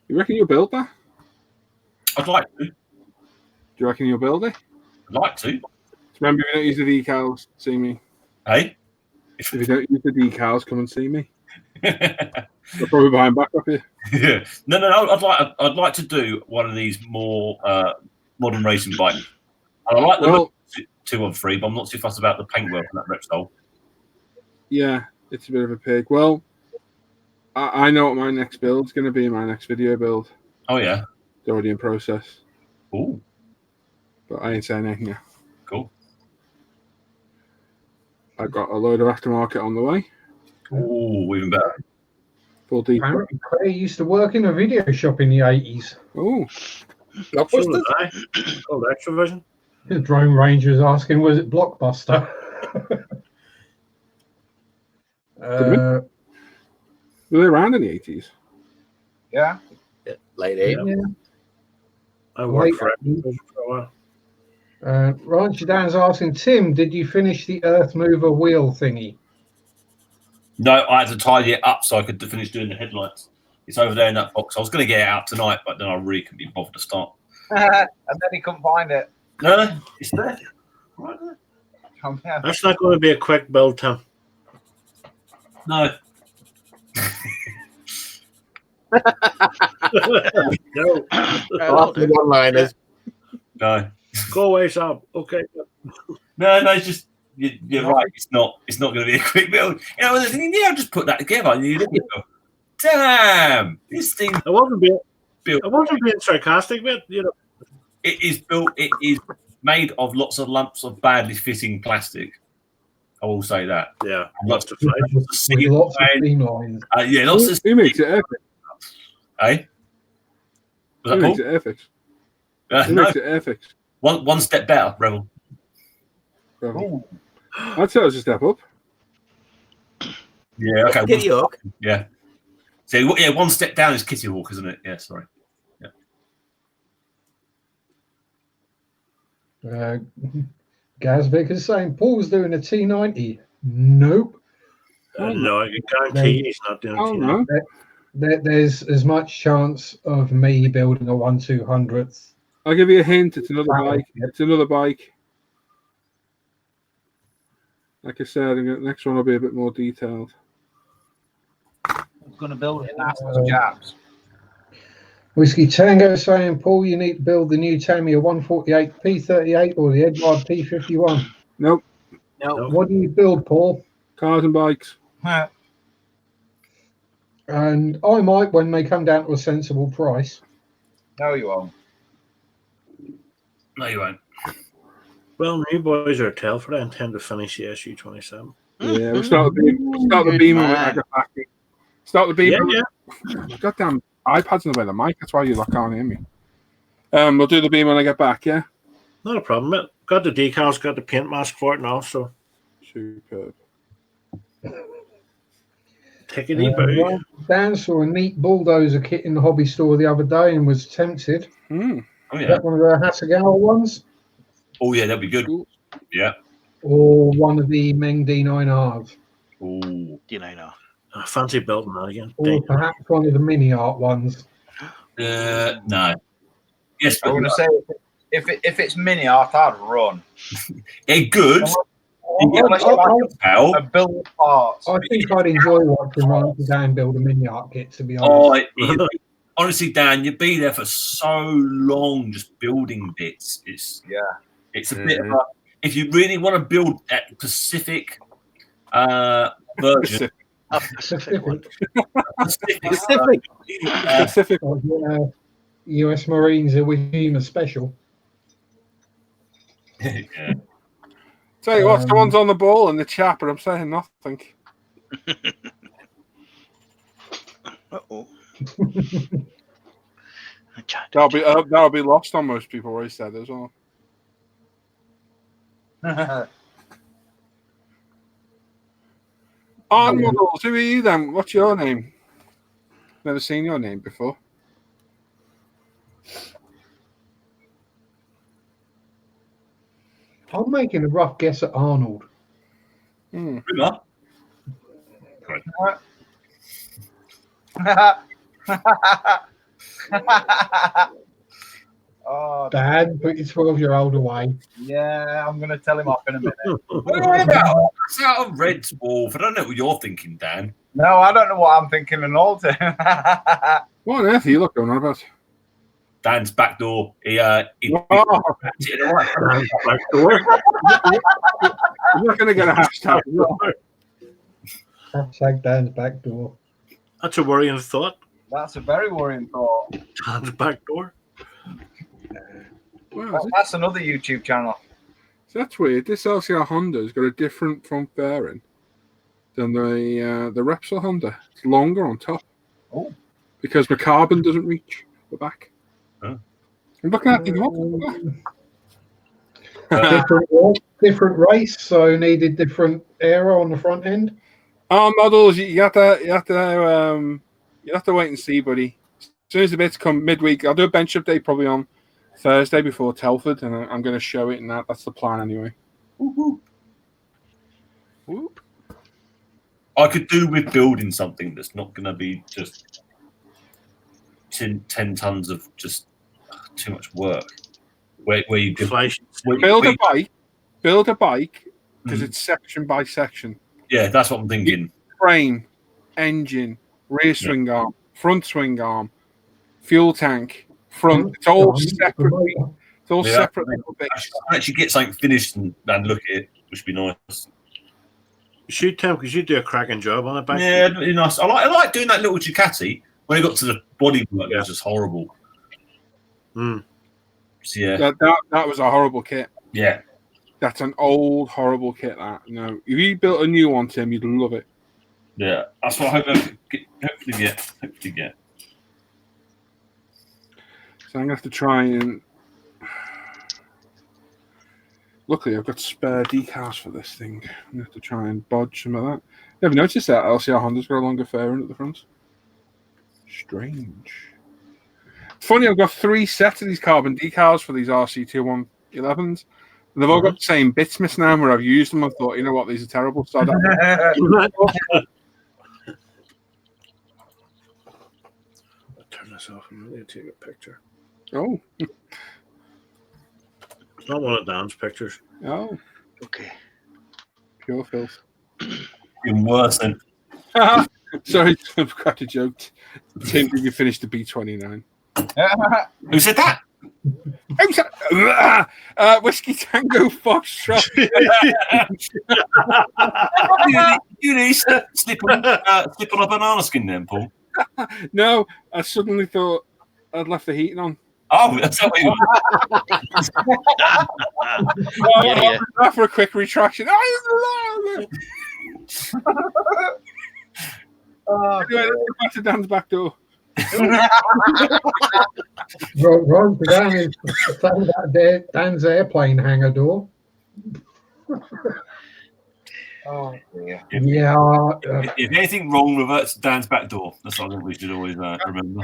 You reckon you'll build that? I'd like to. Do you reckon you'll build it? I'd like to. Remember, if you don't use the decals, see me. Hey? If you don't use the decals, come and see me. They're probably buying back off you. Yeah. No. I'd like to do one of these more modern racing bikes. I like the look 213, but I'm not too fussed about the paintwork on that Repsol. Yeah, it's a bit of a pig. Well, I know what my next build's going to be. My next video build. Oh yeah, it's already in process. Ooh, but I ain't saying anything yet. Cool. I got a load of aftermarket on the way. Ooh, even better. Full deep. Apparently, Clay used to work in a video shop in the 80s. Oh, Blockbuster? Called Extra Vision. The Drone Ranger is asking, was it Blockbuster? Were they around in the 80s? Yeah. Late 80s. Yeah. I worked for Extra Vision for a while. Rancher Dan's asking, Tim, did you finish the Earth Mover wheel thingy? No, I had to tidy it up so I could finish doing the headlights. It's over there in that box. I was going to get it out tonight, but then I really couldn't be bothered to start. And then he couldn't find it. No, it's there. Right there. That's not going to be a quick build, Tim. No. No. One-liners. No. Go away, Sam. Okay. No, it's just you're right. It's not going to be a quick build. You know, I'll just put that together. And you go, damn, this thing. I wasn't being built. I wasn't being sarcastic, but you know, it is built. It is made of lots of lumps of badly fitting plastic. I will say that. Yeah, Lots of streamlines. Yeah, lots of. Who makes it epic? Eh? Was Who that makes Paul? it epic? Who No. makes it epic? One step better, Rebel. I'd say it was a step up. Yeah, okay. Kitty Hawk. Yeah. So yeah, one step down is Kitty Hawk, isn't it? Yeah, sorry. Yeah. Gaz Vick is saying Paul's doing a T90. Nope. no, I can guarantee he's not doing Oh, T90. no. There's as much chance of me building a 1/200th. I'll give you a hint. It's another bike. It's another bike. Like I said, the next one will be a bit more detailed. I'm going to build it in Aston's jabs. Whiskey Tango saying, Paul, you need to build the new Tamiya 148 P38 or the Edward P51. Nope. What do you build, Paul? Cars and bikes. And I might when they come down to a sensible price. No, you won't. No, you won't. Well, you boys are Telford. I intend to finish the SU27. Yeah, we'll start the beam when I get back. Start the beam. Yeah. Goddamn iPad's in the way of the mic. That's why you can't hear me. We'll do the beam when I get back. Yeah. Not a problem. Mate. Got the decals, got the paint mask for it now. So Superb. take it easy. Well, Dan saw a neat bulldozer kit in the hobby store the other day and was tempted. Oh Is yeah. that one of the Hasegawa ones? Oh yeah, that'd be good. Cool. Yeah. Or one of the Meng D9Rs? Ooh. D9R. I fancy building that again. Or perhaps one of the mini art ones. No. Yes, I'm but going to say if it's mini art, I'd run. it's good. Unless you like How? a build parts. I think I'd enjoy watching Ryan Dan build a mini art kit, to be honest. Oh, honestly, Dan, you'd be there for so long just building bits. It's a bit of a, if you really want to build that specific version. Specific. US Marines are with Huma Special. Yeah. Tell you what, someone's on the ball in the chat, but I'm saying nothing. Uh-oh. That'll be lost on most people. What he said as well. Models, who are you then? What's your name? Never seen your name before. I'm making a rough guess at Arnold. Oh, Dad, put your 12-year-old away. yeah, I'm going to tell him off in a minute. That's out of Red's Wolf. I don't know what you're thinking, Dan. No, I don't know what I'm thinking at all. What on earth are you looking about? Dan's back door. He You're not going to get a hashtag. Hashtag Dan's back door. That's a worrying thought. That's a very worrying thought. Dan's back door. Wow, That's another YouTube channel. that's weird. This LCR Honda's got a different front fairing than the Repsol Honda. It's longer on top. Oh. Because the carbon doesn't reach the back. Oh. I'm looking at Different race, so needed different aero on the front end. Models, you have to wait and see, buddy. As soon as the bits come midweek, I'll do a bench update probably on Thursday before Telford, and I'm going to show it, and that's the plan anyway. Whoop. I could do with building something that's not going to be just 10 tons of just too much work. Where you build a bike because it's section by section. Yeah, that's what I'm thinking. Frame, engine, rear swing arm, front swing arm, fuel tank, front. It's all separate. It's all separate little bits. Actually get something finished and look at it, which would be nice. Shoot, Tim, because you do a cracking job on it. Back Yeah, really nice. I like doing that little Ducati. When it got to the bodywork, it was just horrible. Mm. So, yeah. That was a horrible kit. Yeah. That's an old, horrible kit. That if you built a new one, Tim, you'd love it. Yeah, that's what I hopefully get. So I'm gonna have to try and. Luckily, I've got spare decals for this thing. I'm gonna have to try and bodge some of that. Never noticed that LCR Honda's got a longer fairing at the front. Strange. Funny, I've got 3 sets of these carbon decals for these RC2111s. And they've all got the same bits missing now where I've used them. I thought, you know what, these are terrible. So turn this off. I'm going to take a picture. Oh. It's not one of Dan's pictures. Oh. Okay. Pure filth. Even worse than. Sorry, I've got a joke. Tim, did you finish the B29? Who said that? Whiskey Tango Foxtrot. you need to slip on a banana skin then, Paul. No, I suddenly thought I'd left the heating on. Oh, that's what you For a quick retraction. Anyway, let's go back to Dan's back door. Ron, Dan is saying that Dan's airplane hangar door. Oh, dear. Yeah. If anything wrong, revert to Dan's back door. That's what I think we should always remember.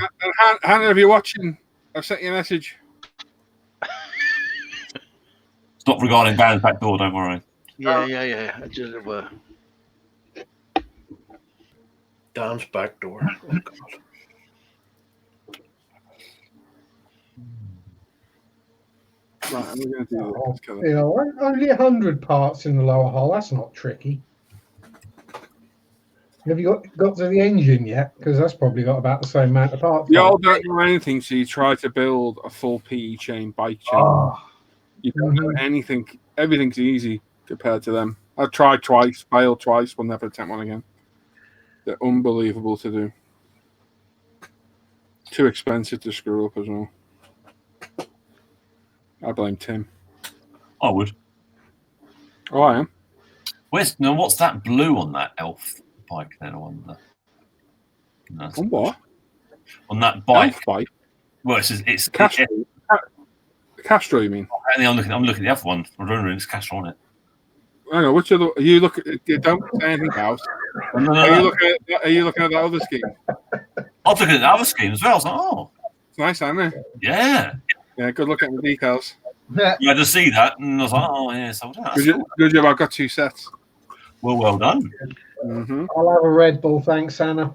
Hannah, if you're watching, I've sent you a message. It's not regarding Dan's back door, don't worry. Yeah. I just, Dan's back door. Oh, God. Right, I'm going to do this. You know, only 100 parts in the lower hull. That's not tricky. Have you got to the engine yet? Because that's probably got about the same amount of parts. You all don't know anything, so you try to build a full PE chain, bike chain. You don't know anything. Everything's easy compared to them. I've tried twice, failed twice, will never attempt one again. They're unbelievable to do. Too expensive to screw up as well. I blame Tim. I would. Oh, I am. What's that blue on that elf bike then? On what? On that bike. Elf bike? Well, it's Castro. Castro, you mean? I'm looking at the other one. I'm wondering it's Castro on it. I know. Which other? You look at. Don't say anything else. No. Are you looking at that other scheme? I was looking at the other scheme as well. I was like, oh, it's nice, isn't it? Yeah. Yeah. Good look at the decals. Yeah, I just see that, and I was like, oh yeah. So good job. I've got 2 sets. Well done. Mm-hmm. I'll have a Red Bull, thanks, Anna.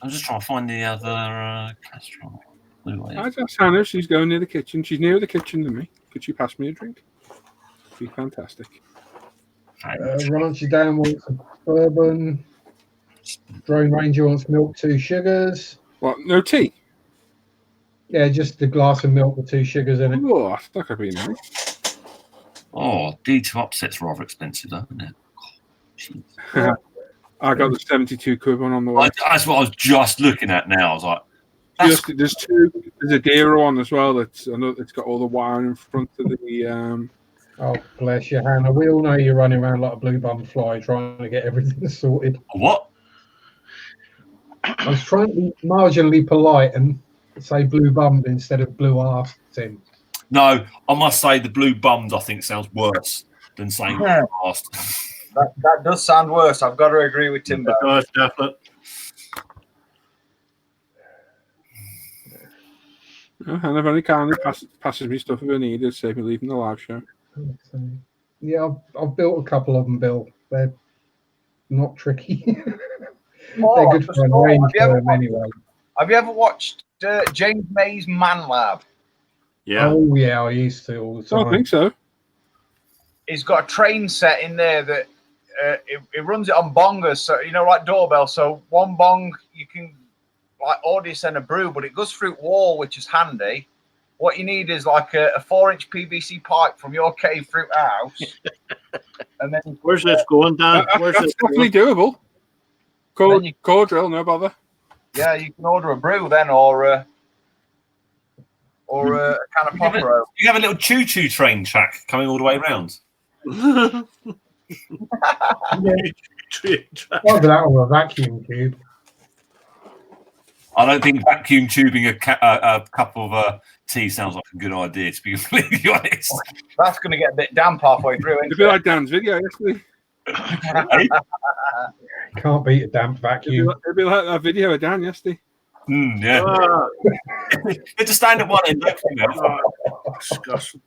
I'm just trying to find the other Castro. I just Hannah. She's going near the kitchen. She's nearer the kitchen than me. Could she pass me a drink? Be fantastic. Rancher Dan wants a bourbon. Drone Ranger wants milk, 2 sugars. What? No tea? Yeah, just a glass of milk with 2 sugars in it. Oh, that could be nice. Oh, D2 upset's rather expensive, though, isn't it? Oh, I got the 72 quid one on the way. That's what I was just looking at now. I was like, there's a Dero one as well. It's got all the wiring in front of the. Oh, bless you, Hannah. We all know you're running around like a blue bum fly trying to get everything sorted. What? I was trying to be marginally polite and say blue bummed instead of blue arse, Tim. No, I must say the blue bummed, I think, sounds worse than saying blue arsed. That does sound worse. I've got to agree with Tim. That's definitely. Hannah very kindly passes me stuff if I need it, save me leaving the live show. Yeah, I've built a couple of them, Bill. They're not tricky. Oh, they're good for a range term anyway. Have you ever watched James May's Man Lab? Yeah. Oh, yeah, I used to all the time. I don't think so. He's got a train set in there that it runs it on bongers, so like doorbell. So one bong you can like order send a brew, but it goes through wall, which is handy. What you need is like a 4-inch PVC pipe from your cave through house, and then where's this going, Dan? That's definitely doable. Core drill, no bother. Yeah, you can order a brew then, or a can of popper. You have a little choo-choo train track coming all the way around. I'll do that on a vacuum tube. I don't think vacuum tubing a cup of tea sounds like a good idea, to be completely honest. That's going to get a bit damp halfway through. It'd be like Dan's video yesterday. Can't beat a damp vacuum. It'd be like that video of Dan yesterday. Yeah. It's a stand at one end. Disgusting.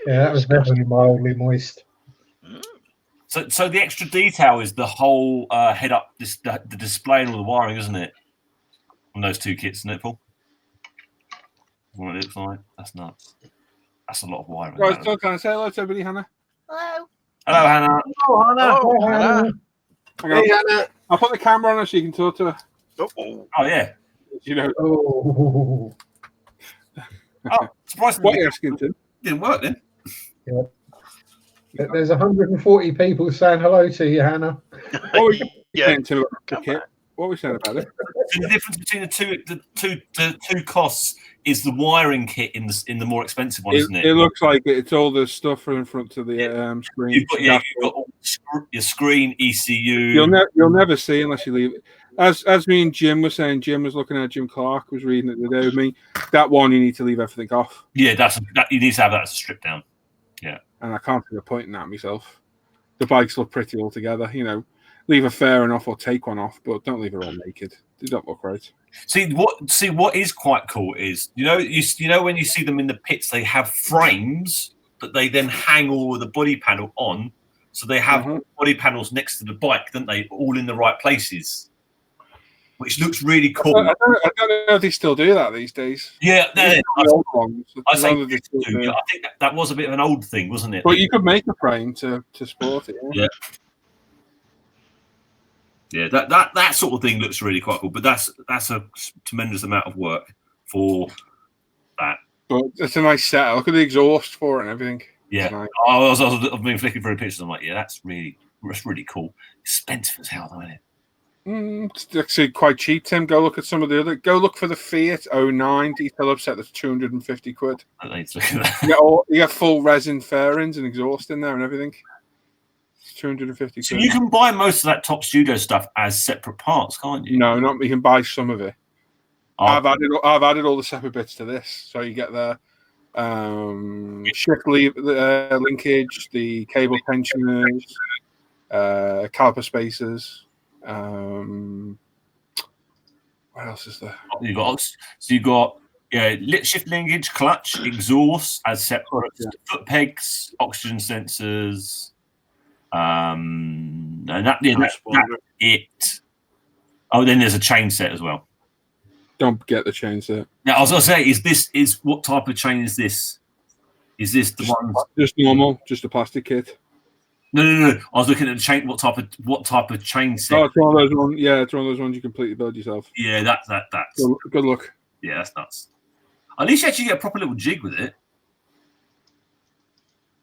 Yeah, that was definitely mildly moist. So the extra detail is the whole head up, the display and all the wiring, isn't it? On those 2 kits, isn't it, Paul? What it looks like. That's nuts. That's a lot of wiring. Right, so can I say hello to everybody, Hannah? Hello. Hello, Hannah. Oh, Hannah. Oh, Hannah. Hey, Hannah. I'll put the camera on her so you can talk to her. Oh, yeah. You know. Oh. Surprisingly. What are you asking, Tim? Didn't work then. Yeah. There's 140 people saying hello to you, Hannah. What were you saying to the kit? What were we saying about it? The difference between the two costs is the wiring kit in the more expensive one, isn't it? It looks like it's all the stuff in front of the screen. You've got all your screen, ECU. You'll never see unless you leave it. As me and Jim were saying, Jim was looking at Jim Clark was reading it the day with me. That one you need to leave everything off. Yeah, you need to have that as a strip down. Yeah, and I can't see the point in that myself. The bikes look pretty all together, Leave a fair enough or take one off, but don't leave it all naked. They don't look right. See what is quite cool is you know when you see them in the pits, they have frames that they then hang all of the body panel on, So they have body panels next to the bike, don't they? All in the right places, which looks really cool. I don't know if they still do that these days. Yeah, I think that was a bit of an old thing, wasn't it? But you could make a frame to sport it. Yeah, that sort of thing looks really quite cool. But that's a tremendous amount of work for that. But it's a nice set. Look at the exhaust for it and everything. Yeah, nice. I've been flicking through pictures. I'm like, yeah, that's really cool. Expensive as hell, though, isn't it? It's actually quite cheap, Tim. Go look at some of the other. Go look for the Fiat 09 detail upset. That's 250 quid. You get full resin fairings and exhaust in there and everything. It's 250 quid. So you can buy most of that Top Studio stuff as separate parts, can't you? No, not. You can buy some of it. Oh. I've added all the separate bits to this, so you get the shift linkage, the cable tensioners, caliper spacers. What else is there? You got shift linkage, clutch, exhaust as separate, foot pegs, oxygen sensors, and that's it. Oh, then there's a chain set as well. Don't get the chain set. Now, I was going to say, what type of chain is this? Is this the one? Just normal, just a plastic kit. No. I was looking at the chain. What type of chain set? Oh, it's one of those ones. Yeah, it's one of those ones you completely build yourself. Yeah, that's. Good luck. Yeah, that's nuts. At least you actually get a proper little jig with it.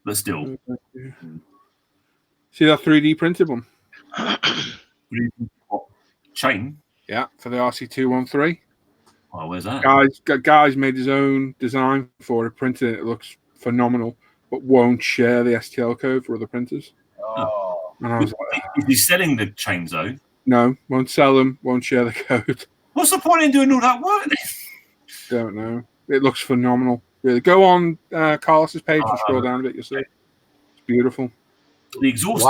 But still. See that 3D printed one? Chain? Yeah, for the RC213. Oh, where's that? Guys made his own design for it, printed it. It looks phenomenal, but won't share the STL code for other printers. Oh. And I was like, is he selling the chains though? No, won't sell them, won't share the code. What's the point in doing all that work then? Don't know. It looks phenomenal. Really. Go on Carlos's page and scroll down a bit, you'll see. It's beautiful. The exhaust.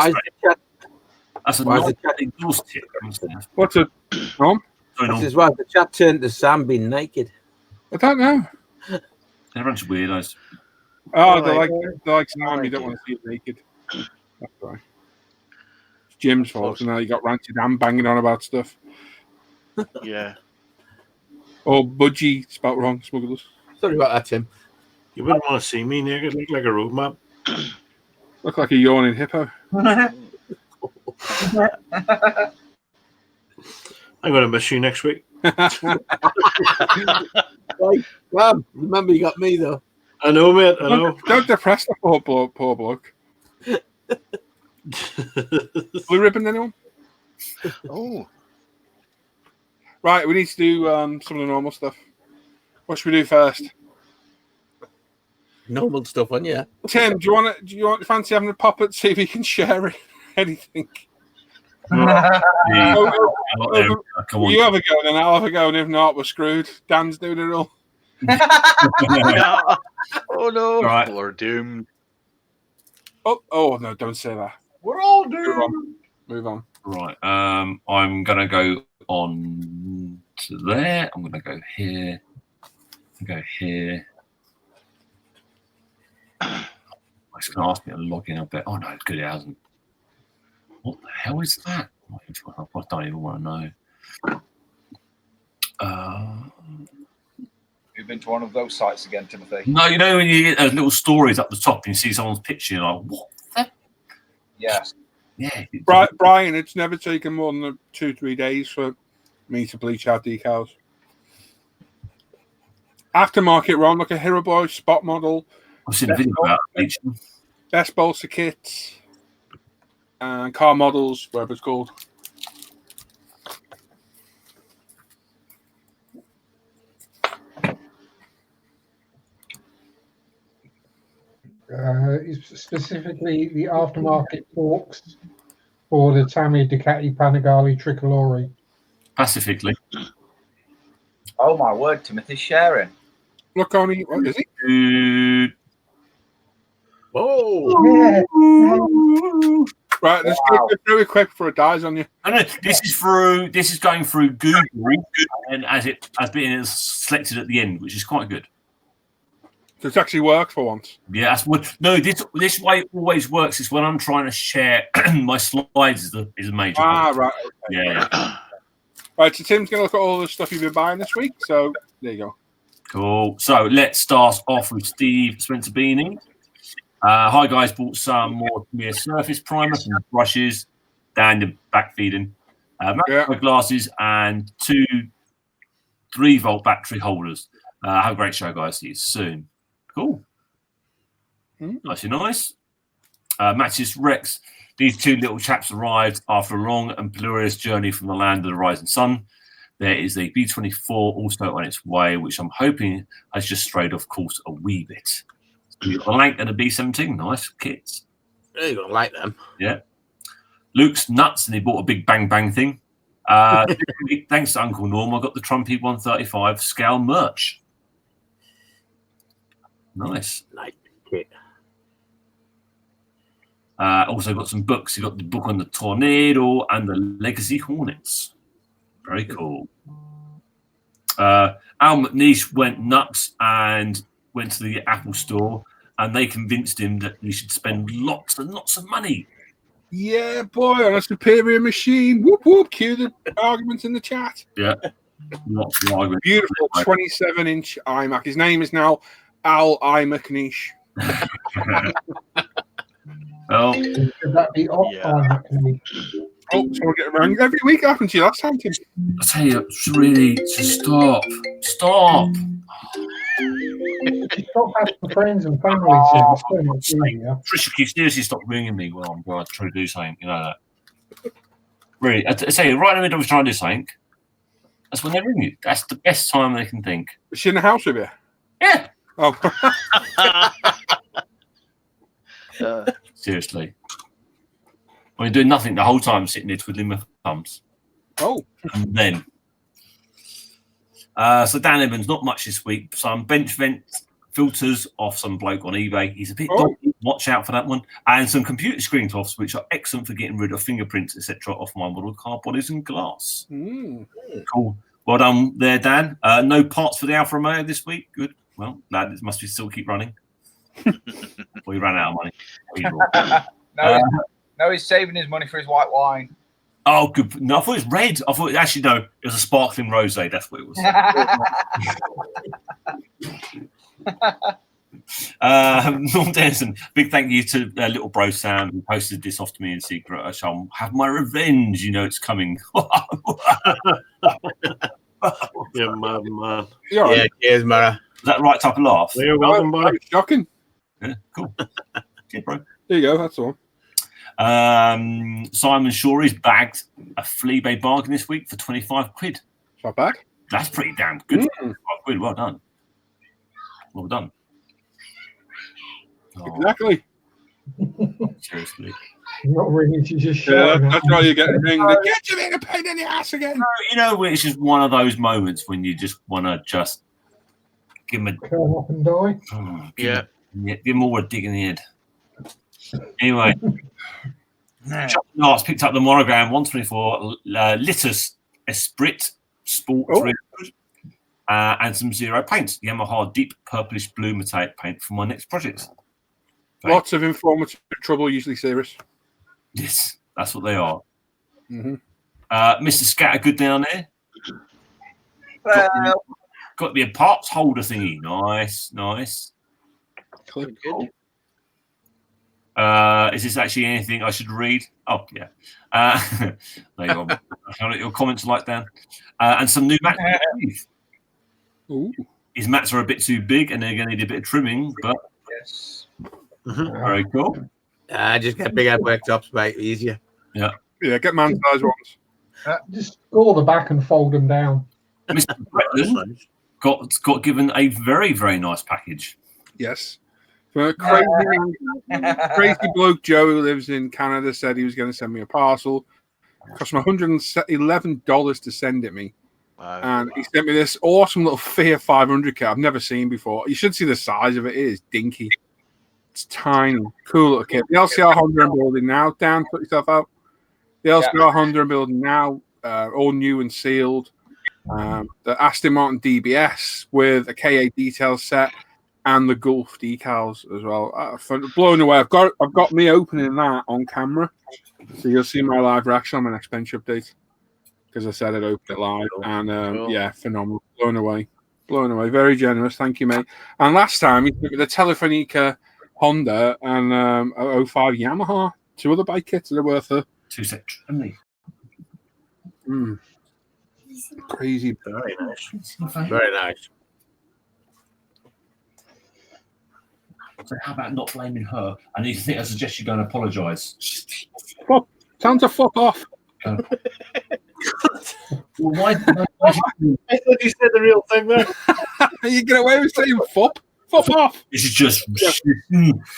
That's a exhaust tip. What's a Tom? This is why the chat turned to Sam being naked. I don't know. Everyone's weirdos. Oh, they're like Sam. You don't want to see it naked. That's right. It's Jim's fault. And now you got Ranty Dan banging on about stuff. Yeah. Or Budgie spelt wrong. Smugglers. Sorry about that, Tim. You wouldn't want to see me naked. Look like a road map. Look like a yawning hippo. I'm going to miss you next week. Well, remember you got me though. I know, mate. I know. Don't depress the poor bloke. Blue ribbon, anyone? Oh. Right, we need to do some of the normal stuff. What should we do first? Normal stuff on, yeah. Tim, do you want fancy having a pop at see if you can share it? Anything? You have a go, then I'll have a go, and if not, we're screwed. Dan's doing it all. Oh no! Right. We're doomed. Oh no! Don't say that. We're all doomed. Move on. Right. I'm gonna go on to there. I'm gonna go here. Go here. It's gonna ask me to log in a bit. Oh no, it's good. It hasn't. What the hell is that? I don't even want to know. You've been to one of those sites again, Timothy? No, you know when you get those little stories up the top and you see someone's picture, you're like, what the? Yes. Yeah. Brian, it's never taken more than 2-3 days for me to bleach out decals. Aftermarket run, like a Hero Boy spot model. I've seen a video about bleaching. Best bolster kits. And car models, whatever it's called. Specifically, the aftermarket forks for the Tamiya, Ducati, Panigale, Tricolore. Pacifically. Oh my word, Timothy's sharing. Look on it. What is it? Oh, Yeah. Right, let's go through it quick before it dies on you. I know this is going through Google and as being selected at the end, which is quite good. So it's actually worked for once. Yeah, that's what. No, this way it always works. Is when I'm trying to share my slides is a major problem. Right. Okay. Yeah. Right, so Tim's going to look at all the stuff you've been buying this week. So there you go. Cool. So let's start off with Steve Spencer Beanie. Hi guys, bought some more mere surface primer, some brushes, down the back feeding, glasses, and 2 3-volt battery holders. Have a great show, guys. See you soon. Cool. Nice. Matches Rex. These 2 little chaps arrived after a long and glorious journey from the land of the rising sun. There is a B-24 also on its way, which I'm hoping has just strayed off course a wee bit. You've got a Lank and a B-17. Nice kits. You're going to like them. Yeah. Luke's nuts and he bought a big bang bang thing. Thanks to Uncle Norm, I got the Trumpy 135 scale merch. Nice. Like kit. Also got some books. You got the book on the Tornado and the Legacy Hornets. Very cool. Al McNeish went nuts and went to the Apple store, and they convinced him that he should spend lots and lots of money. Yeah, boy, on a superior machine. Whoop, whoop. Cue the arguments in the chat. Yeah. Lots of arguments. Beautiful 27-inch iMac. His name is now Al McNeish. Well, Should that be off iMac? Oh, someone get around. Every week happened to you last time, Tim. I tell you, it's really to stop. Stop. Stop asking friends and family. It's so much easier. Trisha, can you seriously stop ringing me while I'm trying to do something? You know that. Really, I tell you, right in the middle of trying to do something, that's when they ring you. That's the best time they can think. Is she in the house with you? Yeah. Oh. Seriously. Well, you're doing nothing the whole time, sitting there twiddling my thumbs. Oh. And then. So Dan Evans, not much this week. Some bench vent filters off some bloke on eBay. He's a bit dodgy. Watch out for that one. And some computer screen cloths, which are excellent for getting rid of fingerprints, etc., off my model car bodies and glass. Cool. Well done there, Dan. No parts for the Alfa Romeo this week. Good. Well, that must be still keep running. Well, he ran out of money. No, he's saving his money for his white wine. Oh, good. No, I thought it was red. I thought actually no, it was a sparkling rosé. That's what it was. Norm Denison, big thank you to little bro Sam who posted this off to me in secret. I shall have my revenge. You know it's coming. Yeah, man. Yeah, cheers, Mara. Is that the right type of laugh? You're welcome, bud. Shocking. Yeah, cool. Cheers, bro. There you go. That's all. Simon Shorey's bagged a Fleabay bargain this week for 25 quid. It's not bad. That's pretty damn good. 25 quid. Well done. Well done. Oh, Exactly. seriously. Not ringing, she's just Yeah, shouting. that's why you get a ring. Get you in a pain in the ass again. You know, it's just one of those moments when you just want to just give them Curl up and die. give them all a dig in the head. Anyway, Chuck Narts picked up the monogram 124 Litus Esprit Sport 300 and some zero paint. Yamaha deep purplish blue metallic paint for my next project. Lots of informative trouble, usually serious. Yes, that's what they are. Mm-hmm. Mr. Scattergood down there. Got to be a parts holder thingy. Nice. Clip. Is this actually anything I should read? Oh, yeah. There you go. I know your comments like that. And some new mats. Ooh. His mats are a bit too big and they're going to need a bit of trimming, but Yes. very cool. Just get big head worktops, mate. Easier. Yeah. Yeah, get man-sized ones. Just score the back and fold them down. Mr. Bretton got given a very, very nice package. Yes. For a crazy bloke Joe who lives in Canada said he was going to send me a parcel. It cost me $111 to send it me. Wow. And he sent me this awesome little Fiat 500 kit I've never seen before. You should see the size of it. It is dinky. It's tiny. Cool little kit. The LCR Honda I'm building now. Dan, put yourself out. The LCR Honda I'm building now, all new and sealed. The Aston Martin DBS with a KA detail set and the Gulf decals as well. Blown away. I've got me opening that on camera, so you'll see my live reaction on my next bench update because I said I'd open it live, and yeah, phenomenal. Blown away. Very generous. Thank you, mate. And last time he took the Telefonica Honda and a 05 Yamaha, 2 other bike kits that are worth a 2 sets only. Crazy. Very nice. Very nice. So how about not blaming her? And you think I suggest you go and apologise? Time to fuck off. Well, why I thought you said the real thing there. You get away with saying fuck? Fuck off. This is just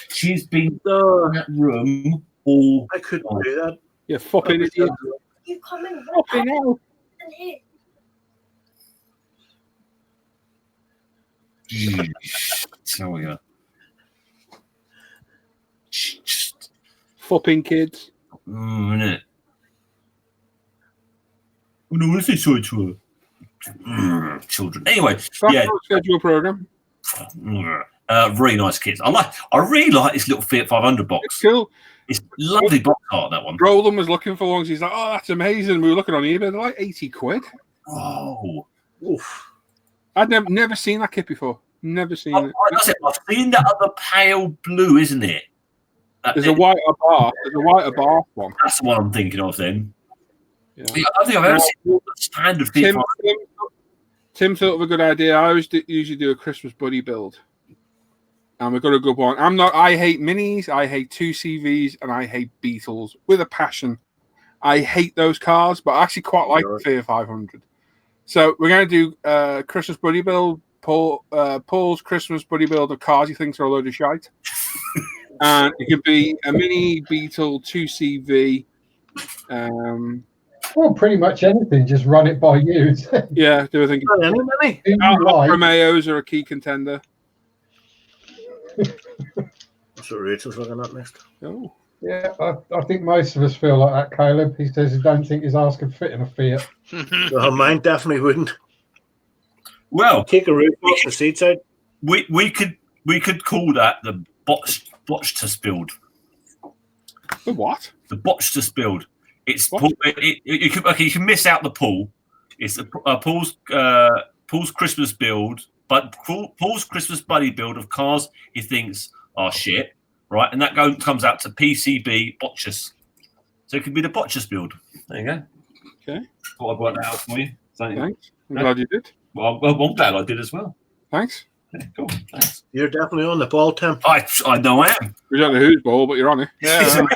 she's been in that room all. I couldn't do that. You're fucking idiot. You come in. Fucking hell. Tell you. Just Fucking kids. Innit? Oh, no, what is this sorry to her? Children. Anyway, yeah. Schedule program. Really nice kids. I really like this little Fiat 500 box. It's cool. It's lovely box art, that one. Roland was looking for one. He's like, "Oh, that's amazing." We were looking on eBay. They're like 80 quid. Oh, oof. I'd never seen that kit before. Never seen it. I've seen the other pale blue, isn't it? There's a white bar. There's a white bar one. That's the one I'm thinking of then. Yeah. I don't think I've ever seen the standard Fiat 500. Tim thought of a good idea. I usually do a Christmas buddy build. And we've got a good one. I hate minis, I hate 2CVs, and I hate Beetles with a passion. I hate those cars, but I actually quite like the Fiat 500. So we're going to do Christmas buddy build. Paul's Christmas buddy build of cars he thinks are a load of shite. And it could be a mini Beetle 2CV. Well, pretty much anything. Just run it by you. Yeah, do I think Alfa Romeos are a key contender. That's what Rachel's looking at next. Oh. Yeah, I think most of us feel like that, Caleb. He says he don't think his ass can fit in a Fiat. Well, mine definitely wouldn't. Well, take a roof off the seats out. We could call that the botch-to build. The what? The botch-to build. It's you can miss out the pool. It's Paul's Christmas build, but Paul's Christmas buddy build of cars he thinks are shit, right? And that comes out to PCB botches. So it could be the botches build. There you go. Okay. Thought I'd work that out for you. Thanks. I'm glad you did. Well, I'm glad I did as well. Thanks. Yeah, cool. Thanks. You're definitely on the ball, Tim. I know I am. We don't know whose ball, but you're on it. Yeah.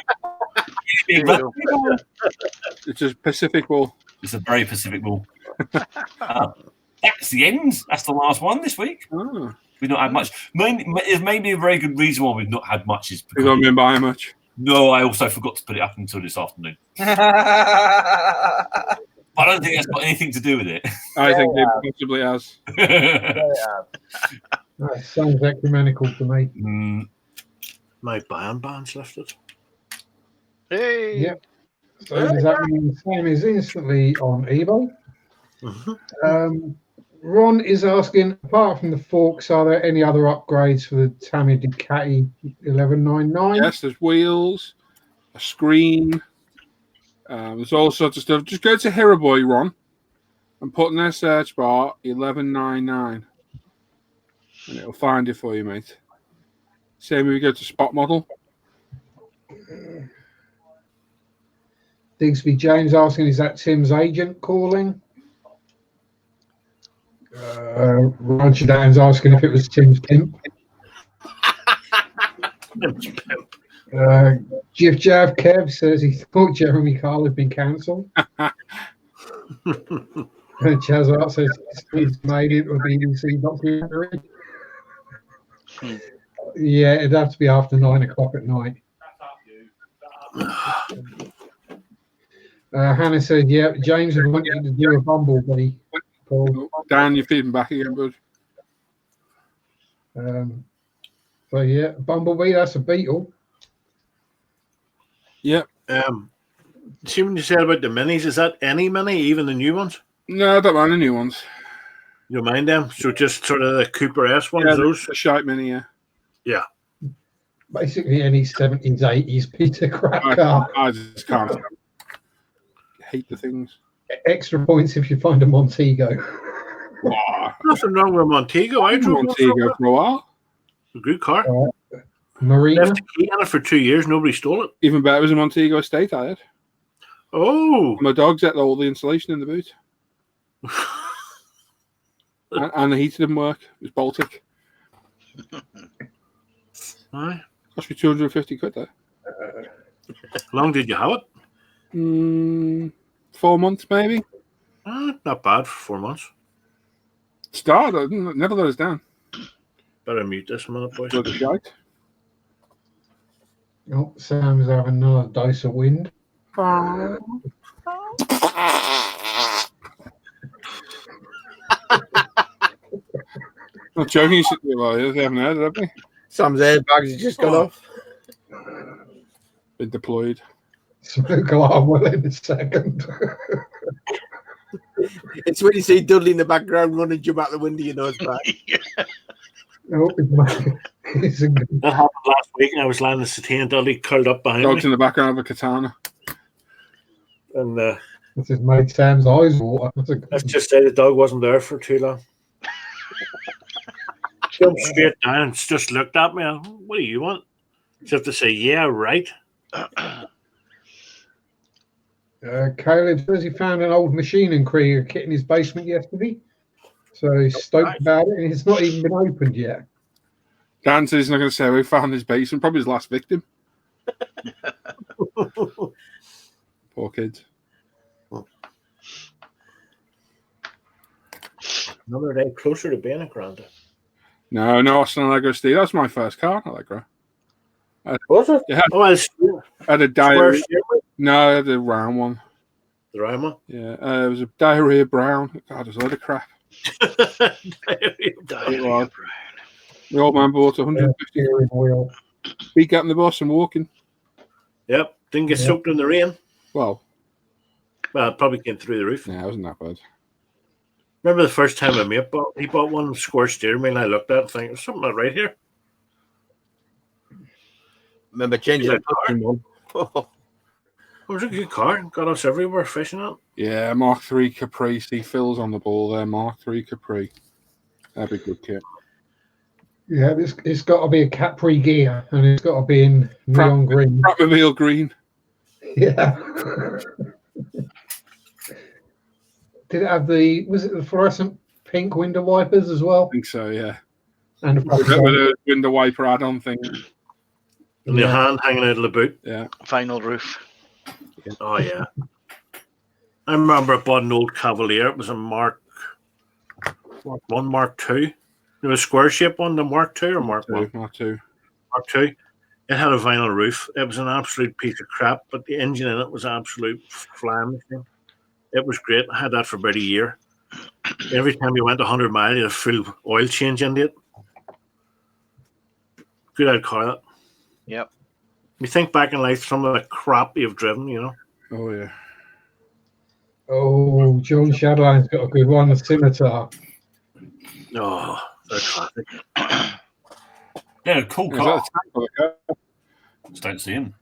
It's a Pacific ball. It's a very Pacific ball. That's the end. That's the last one this week. Oh. We've not had much. It's maybe a very good reason why we've not had much. Is because I've been buying much. No, I also forgot to put it up until this afternoon. I don't think that's got anything to do with it. I think it possibly has. That sounds ecumenical to me. My band's lifted. Hey. Yep. So does that mean Sam is instantly on eBay? Mm-hmm. Ron is asking, apart from the forks, are there any other upgrades for the Tamiya Ducati 1199? Yes, there's wheels, a screen. There's all sorts of stuff. Just go to Heraboy, Ron, and put in their search bar 1199, and it'll find it for you, mate. Same if you go to Spot Model. Digsby James asking, is that Tim's agent calling? Roger Downs asking if it was Tim's pimp. Jif Jav Kev says he thought Jeremy Carl had been cancelled. And Chazart says he's made it with the BBC documentary. Yeah, it'd have to be after 9 o'clock at night. Hannah said, yeah, James would want you to do a bumblebee. Paul. Dan, you're feeding back again, bud. So, yeah, bumblebee, that's a beetle. Yep. See what you said about the minis, is that any mini, even the new ones? No, I don't mind the new ones. You mind them? So just sort of the Cooper S ones, Yeah, those? the Shite Mini, yeah. Yeah. Basically, any 70s, 80s piece of crap car. I just can't hate the things. Extra points if you find a Montego. Wow. Nothing wrong with a Montego. I drove one Montego for a while. a good car. Marina. Left the key on it for 2 years. Nobody stole it. Even better was a Montego Estate I had. Oh. My dogs ate all the insulation in the boot. and the heater didn't work. It was Baltic. Aye. Cost me 250 quid there. How long did you have it? 4 months maybe. Not bad for 4 months. Started, never let us down. Better mute this a minute, boys. Bloody shite. Oh, Sam's having another dose of wind. Not joking, they haven't heard it, have they? Sam's airbags have just gone off. Been deployed. Smoke alarm will in a second. It's when you see Dudley in the background running, jump out the window, you know it's bad. Oh, it's a good... That happened last week, and I was landing the Satine Dudley curled up behind Dogs me. in the background of a katana. And This has made Sam's eyes water. let's just say the dog wasn't there for too long. Jumped straight down and just looked at me. And, what do you want? Just have to say, yeah, right. Caleb says he found an old machine and Krieger kit in his basement yesterday. So he's stoked about it, and it's not even been opened yet. Dan says he's not going to say where he found his basement. Probably his last victim. Poor kids. Another day closer to being a granddad. No, Austin Allegro Steve. That was my first car, Allegro. Was it? Yeah. Oh, it's I had a diarrhea. No, I had a round one. the right one. Yeah, it was a diarrhea brown. God, there's a load of crap. Diarrhea brown. The old man bought 150 Steering wheel. feet out in the bus and walking. Yep. Didn't get soaked in the rain. Well, It probably came through the roof. yeah, it wasn't that bad. Remember the first time my mate bought one square steering wheel, and I looked at it and think, there's something not right here. Remember changing the clutch in one. It was a good car. Got us everywhere fishing it. Yeah, Mark III Capri. See Phil's on the ball there. Mark III Capri. That'd be a good kit. Yeah, it's got to be a Capri gear, and it's got to be in neon green. Pratmobile green. Yeah. Did it have was it the fluorescent pink window wipers as well? I think so, yeah. And With a window wiper add-on thing. And the hand hanging out of the boot. Yeah. Final roof. Oh, yeah. I remember I bought an old Cavalier. It was a Mark 1, Mark 2. It was a square shape one, the Mark 2 or Mark 1? Mark 2. Mark 2. It had a vinyl roof. It was an absolute piece of crap, but the engine in it was absolute flying machine. It was great. I had that for about a year. Every time you went 100 miles, you had a full oil change into it. Good old car, that. Yep. You think back in life, some of the crap you've driven, you know. Oh, yeah. Oh, John Shadline's got a good one, the Scimitar. Oh, they're classic. Yeah, cool Is car. that a tank or a car? Just don't see him.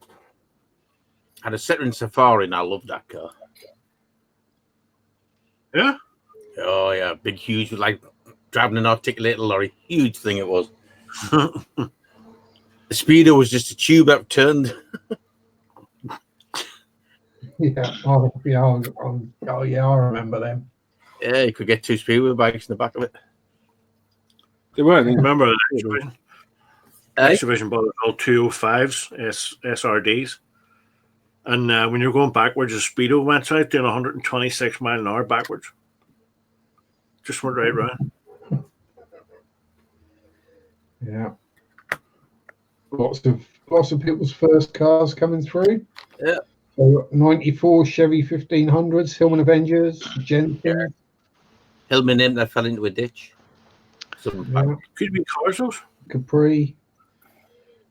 Had a Citroen Safari, and I loved that car. Yeah? Oh, yeah. Big, huge, like driving an articulated lorry. Huge thing it was. The speedo was just a tube that turned. Yeah. Oh, yeah, I remember them. Yeah, you could get 2 speedway bikes in the back of it. They weren't. Remember the Exhibition? Aye. Exhibition bought all 205s, SRDs. And when you're going backwards, the speedo went out doing 126 mile an hour backwards. Just went right round. Yeah. Lots of people's first cars coming through. Yeah. So 94 Chevy 1500s, Hillman Avengers, Jenkins. Hillman in that fell into a ditch. Yeah. Could be cars, those. Capri.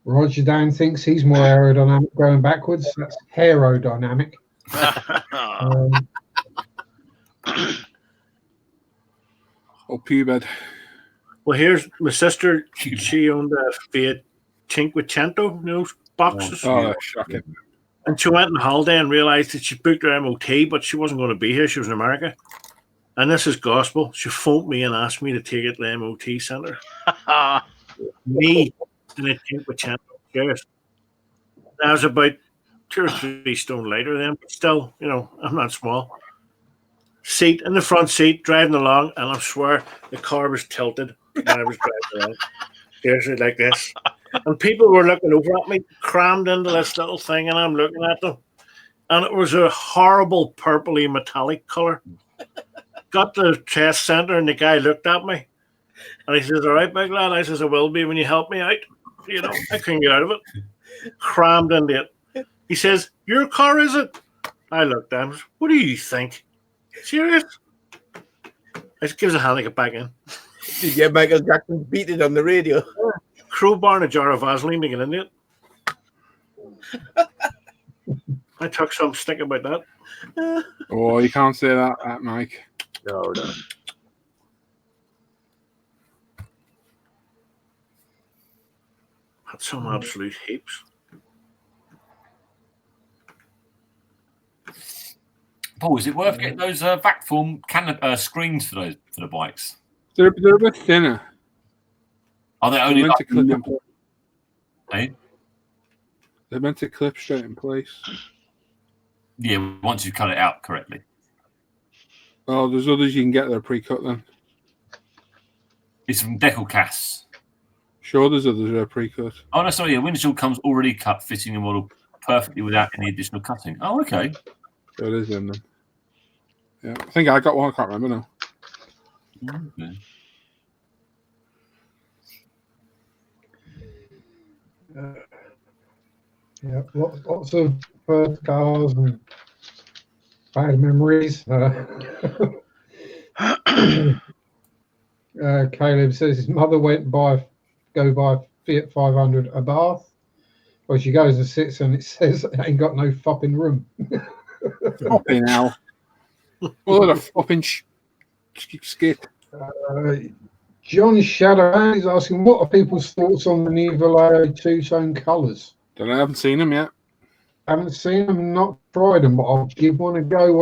Roger Dan thinks he's more aerodynamic going backwards. That's aerodynamic. Or pubed. Well, here's my sister. She owned a Fiat Cinquecento, boxes. Oh, shocking. And she went on holiday and realised that she booked her MOT, but she wasn't going to be here. She was in America. And this is gospel. She phoned me and asked me to take it to the MOT centre. Me in a Cinquecento. Cheers. I was about 2 or 3 stone lighter then, but still, I'm not small. Seat in the front seat, driving along, and I swear the car was tilted when I was driving along. Seriously, like this. And people were looking over at me, crammed into this little thing, and I'm looking at them. And it was a horrible purpley metallic colour. Got the test centre, and the guy looked at me. And he says, all right, big lad. I says, I will be when you help me out. I couldn't get out of it. Crammed into it. He says, your car, is it? I looked at him. What do you think? Serious? I just gives a hand to get back in. Did you get Michael Jackson beat it on the radio? Crowbar and a jar of Vaseline to get into it. I took some stick about that. Oh, you can't say that, Mike. No. That's some absolute heaps. Paul, is it worth getting those vac form screens for the bikes? They're a bit thinner. Are they only meant to clip in place? Eh? They're meant to clip straight in place. Yeah, once you cut it out correctly. Oh, there's others you can get that are pre-cut then. It's from Decal Casts. Sure, there's others that are pre-cut. Oh, no, sorry. Yeah, windshield comes already cut, fitting the model perfectly without any additional cutting. Oh, okay. So it is them then. Yeah, I think I got one. I can't remember now. Okay. Yeah, lots of first cars and bad memories. Caleb says his mother went go buy Fiat 500 a Bath. Well, she goes and sits and it says it ain't got no fopping room. Fopping hell. What a fopping skit. John Shadowhand is asking, what are people's thoughts on the new Vallejo two-tone colours? I haven't seen them yet. Haven't seen them, not tried them, but I'll give one a go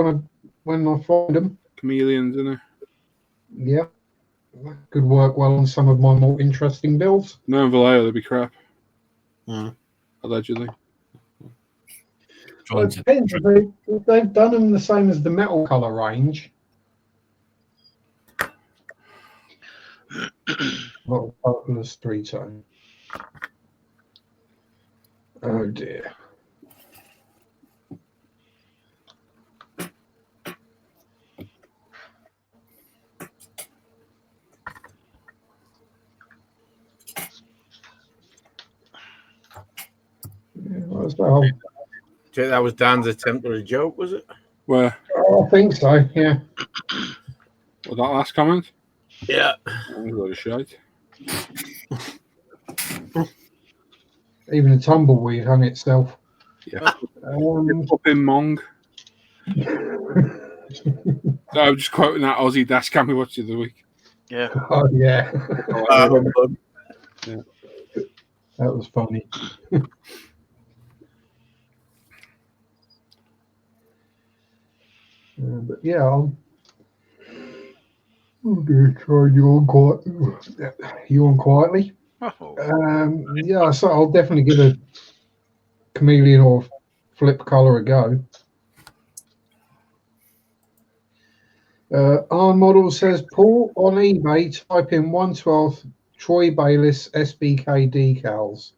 when I find them. Chameleons, isn't it? Yeah. That could work well on some of my more interesting builds. No, in Vallejo, they'd be crap. Allegedly. Well, it depends. If they've done them the same as the metal colour range. Not purple as three-tone. Oh dear. That was Dan's attempt at a joke, was it? Where? Oh, I think so, yeah. Was that last comment? Yeah. That was a lot of shite. Even the tumbleweed hung itself. Yeah. Up in Mong. So I'm just quoting that Aussie dash cam we watched the other week. Yeah. Oh, yeah. Yeah. That was funny. But yeah, I'm going to try you on quietly. Yeah, so I'll definitely give a chameleon or flip color a go. Our model says, Paul, on eBay, type in 1/12 Troy Bayliss SBK decals.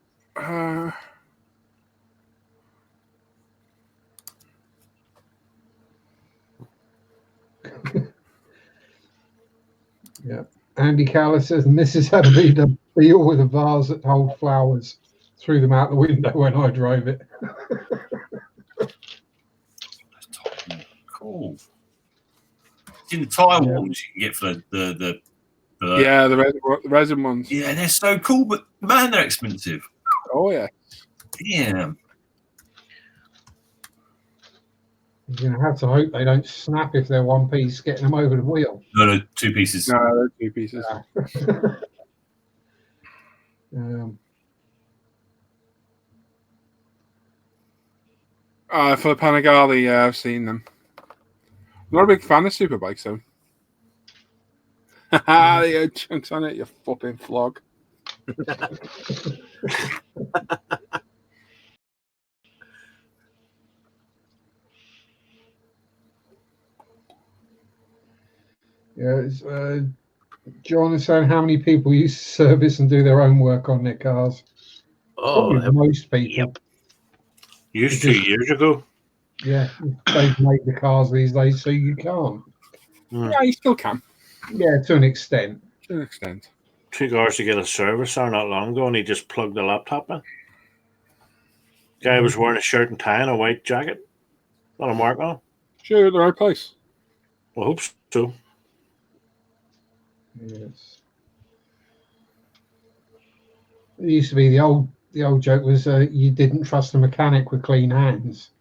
Yeah. Andy Callis says, and this is how to be the deal with a vase that hold flowers. Threw them out the window when I drove it. Cool. It's in the tire walls you can get for the resin ones. Yeah, they're so cool, but man, they're expensive. Oh yeah. Damn. You're going to have to hope they don't snap if they're one piece, getting them over the wheel. No, 2 pieces. No, they're 2 pieces. For the Panigale, yeah, I've seen them. I'm not a big fan of superbikes, though. Haha, they had chunks on it, you fucking flog. Yeah, John is saying how many people used to service and do their own work on their cars. Oh, Probably most people. Yep. Used to years ago. Yeah, they've made the cars these days, so you can't. Yeah, you still can. Yeah, to an extent. To an extent. Took hours to get a service there not long ago, and he just plugged the laptop in. Guy was wearing a shirt and tie and a white jacket. Not a mark on him. Sure, you're at the right place. I hope so. Yes. It used to be the old joke was you didn't trust a mechanic with clean hands.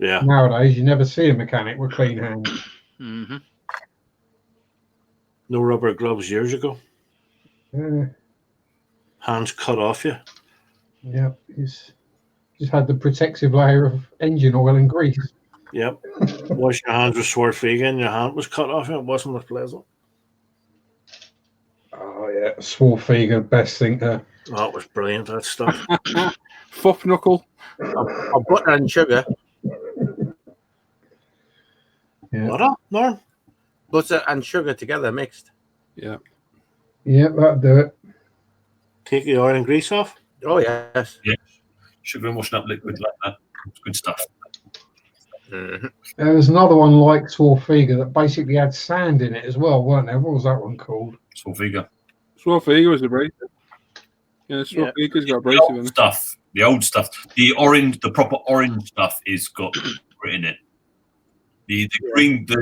Yeah. Nowadays, you never see a mechanic with clean hands. Mm-hmm. No rubber gloves years ago. Yeah, Hands cut off you. yeah. He's just had the protective layer of engine oil and grease. Yep. Wash your hands with Swartfiga and your hand was cut off you. It wasn't as pleasant. Oh yeah, Swartfiga, best thing to. Oh, it was brilliant, that stuff. Fuff knuckle. I'll butter and sugar. Yeah. What up, Norm? Butter and sugar together mixed. Yeah. Yeah, that'll do it. Take the oil and grease off? Oh, yes. Yeah. Sugar and washing up liquid like that. It's good stuff. There was another one like Swartfiga that basically had sand in it as well, weren't there? What was that one called? Swartfiga. Swartfiga was abrasive. Yeah, Swartfiga's got abrasive in it. The old stuff. The orange, the proper orange stuff is got grit in it. The green, the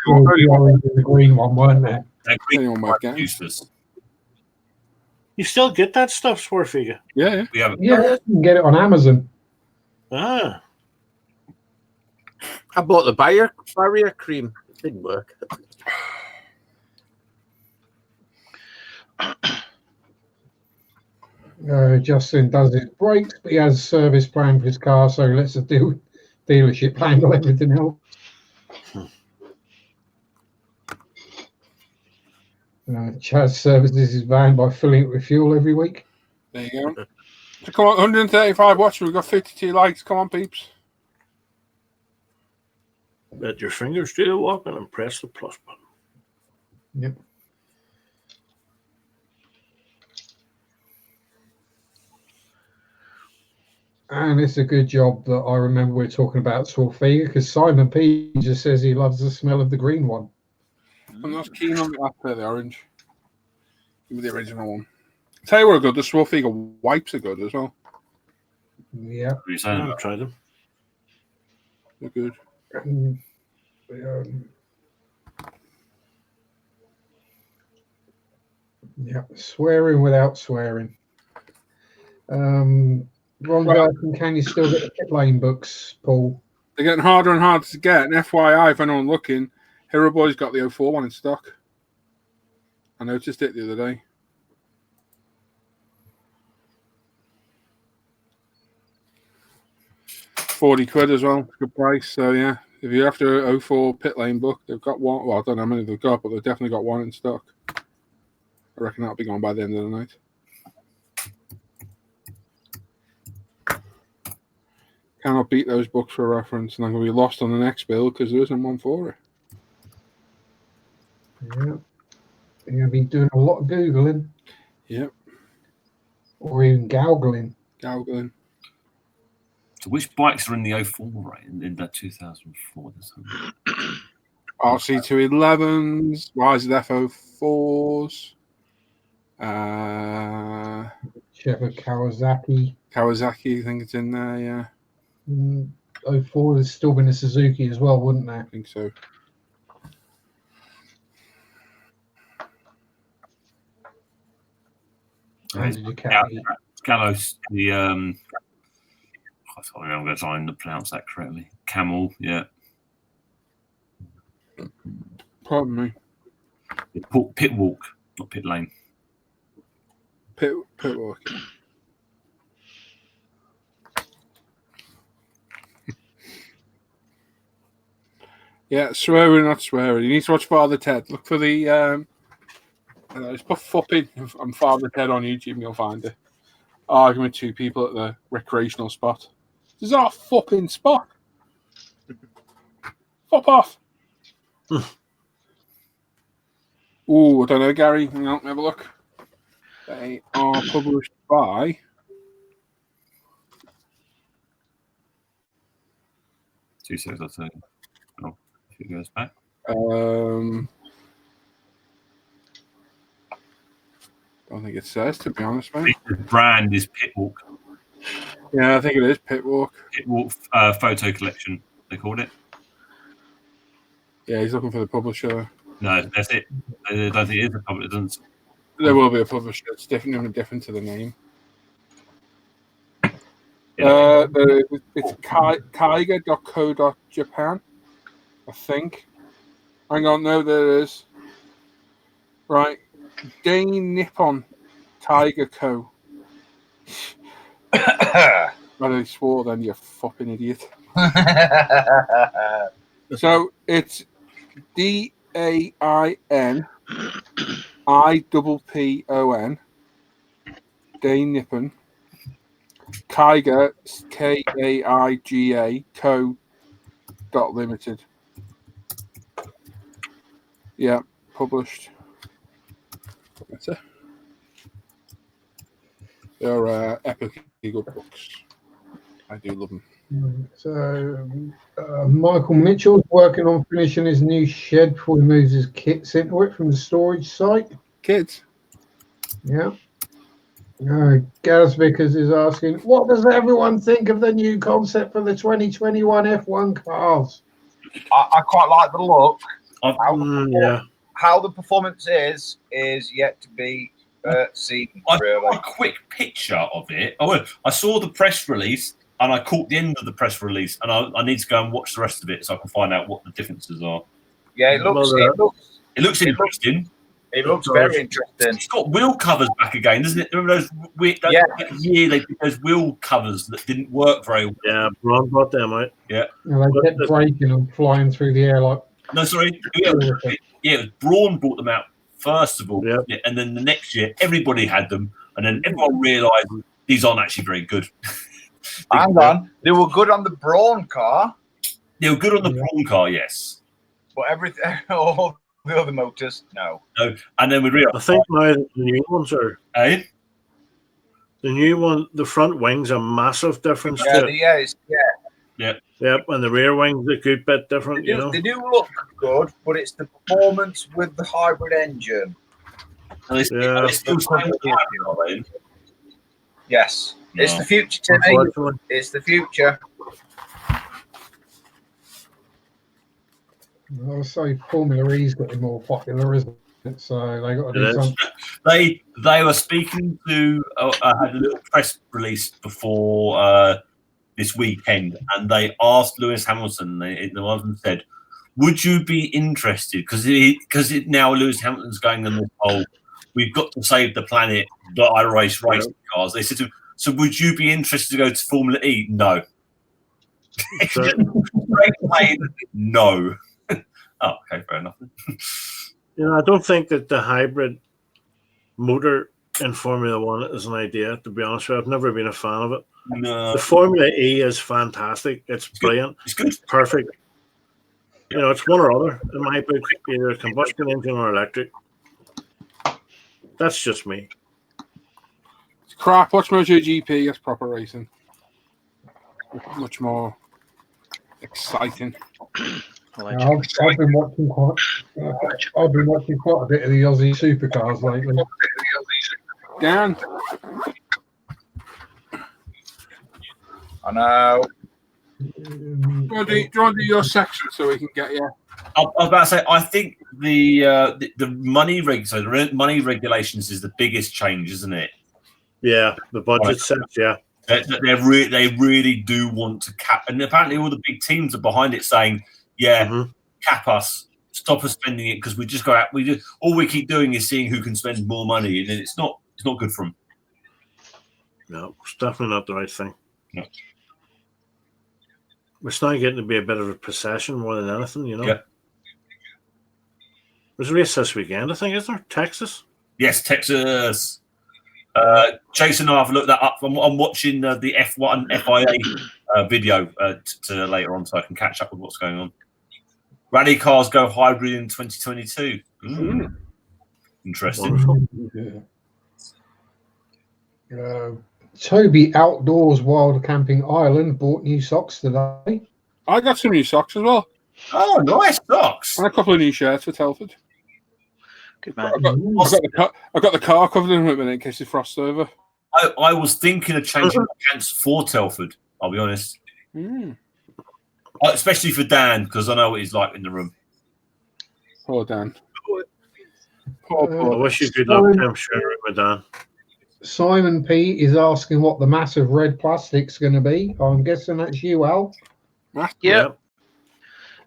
orange and the green one, weren't there? green Anyone might get it. useless. You still get that stuff, Swartfiga? Yeah. We have Yeah, you can get it on Amazon. Ah. I bought the barrier cream. It didn't work. Justin does his brakes, but he has a service plan for his car, so he lets the dealership handle everything else. Chaz services his van by filling it with fuel every week. There you go. So come on, 135 watts. We've got 52 likes. Come on, peeps. Let your fingers do the walking and press the plus button. Yep. And it's a good job that I remember we're talking about Swartfiga because Simon P just says he loves the smell of the green one. I'm not keen on the orange. Give me the original one. Tell you what are good. The Swartfiga wipes are good as well. Yeah. I've tried them. They're good. Yeah, swearing without swearing. Ron Dalton, can you still get the pit lane books, Paul? They're getting harder and harder to get. And FYI, if anyone looking, Hero Boy's got the 04 one in stock. I noticed it the other day. £40 as well. Good price. So, yeah, if you're after an 04 pit lane book, they've got one. Well, I don't know how many they've got, but they've definitely got one in stock. I reckon that'll be gone by the end of the night. Cannot beat those books for reference, and I'm going to be lost on the next bill because there isn't one for it. Yeah. You're going to be doing a lot of Googling. Yep. Or even googling. Googling. So which bikes are in the 04 right in that 2004? RC211s, YZF04s, Chevy Kawasaki. Kawasaki, I think it's in there, yeah. 04, there's still been a Suzuki as well, wouldn't there? I think so. Gallows, the I'm going to try and pronounce that correctly. Camel, yeah. Pardon me. Pit walk, not pit lane. Pit walk. Yeah, swearing, not swearing. You need to watch Father Ted. Look for the just put Fupping and Father Ted on YouTube and you'll find it. Arguing with two people at the recreational spot. This is our fupping spot. Fop off. Ooh, I don't know, Gary. Hang on, have a look. They are published by. Two seconds, I'll tell you. Oh, if it goes back. Don't think it says, to be honest, mate. The brand is Pitwalk. Yeah, I think it is Pitwalk. Pitwalk photo collection, they called it. Yeah, he's looking for the publisher. No, that's it. I don't think it is a publisher. It doesn't. There will be a publisher. It's different to the name. Yeah. It's Kaiga.co.japan, I think. Hang on, no, there it is. Right. Dane Nippon Tiger Co. Well, I swore then, you fucking idiot. So it's DAINIPPON Dane Nippon Kaiga KAIGA Co. .limited. Yeah, published. That's it. They're epically good books. I do love them. So Michael Mitchell's working on finishing his new shed before he moves his kits into it from the storage site. Kids. Yeah. Gaz Vickers is asking, what does everyone think of the new concept for the 2021 F1 cars? I quite like the look. Yeah. How the performance is yet to be seen. I Really, saw a quick picture of it. I saw the press release and I caught the end of the press release, and I need to go and watch the rest of it so I can find out what the differences are. yeah, it looks interesting. It looks very interesting. It's got wheel covers back again, doesn't it? Remember those? That year they did those wheel covers that didn't work very well. Yeah, Ron bought them out. Yeah. And they kept breaking and flying through the air like. No, sorry. It was Braun brought them out first of all, yeah. And then the next year everybody had them, and then everyone realised these aren't actually very good. Hang on, they were good on the Braun car. They were good on the Braun car, yes. But everything, all the other motors, no. No, and then we realised. I think now the new ones are. Eh? The new one, the front wings are massive difference. Yeah, Yep, and the rear wings are a good bit different. They do look good, but it's the performance with the hybrid engine. Are they still saying Yes, no. It's the future, Timmy. It's the future. I'll say Formula E's getting more popular, isn't it? So they got to do something. They were speaking to. I had a little press release before this weekend, and they asked Lewis Hamilton. One of them said, "Would you be interested?" Because now Lewis Hamilton's going on this whole, "We've got to save the planet." I race racing cars. They said to him, "So would you be interested to go to Formula E?" No. Straight away, no. Oh, okay, fair enough. I don't think that the hybrid motor in Formula One is an idea, to be honest with you. I've never been a fan of it. No. The Formula E is fantastic. It's brilliant. It's good. It's perfect. It's one or other in my book, either a combustion engine or electric. That's just me. It's crap. Watch MotoGP. That's proper racing. Much more exciting. I've been watching quite a bit of the Aussie supercars lately. Dan, I know. do you want to do your section so we can get you? I was about to say, I think the money money regulations is the biggest change, isn't it? Yeah, the budget sets. Yeah, they really do want to cap, and apparently all the big teams are behind it, saying, "Yeah, cap us stop us spending it because we just go out. All we keep doing is seeing who can spend more money, and it's not good for them. No, it's definitely not the right thing. No. It's now getting to be a bit of a procession more than anything, you know. Yeah. There's a race this weekend, I think, is there? Texas? Yes, Texas. Jason and I have looked that up. I'm watching the F1 FIA video to later on, so I can catch up with what's going on. Rally cars go hybrid in 2022. Interesting. Toby Outdoors Wild Camping Ireland bought new socks today. I got some new socks as well. Oh, nice socks. And a couple of new shirts for Telford. Good man. I got the car covered in it in case it frosts over. I was thinking of changing my pants for Telford, I'll be honest. Especially for Dan, because I know what he's like in the room. Poor Dan. I wish you good luck, I'm sure, with Dan. Simon P is asking what the massive red plastic's going to be. I'm guessing that's you, Al. Yep.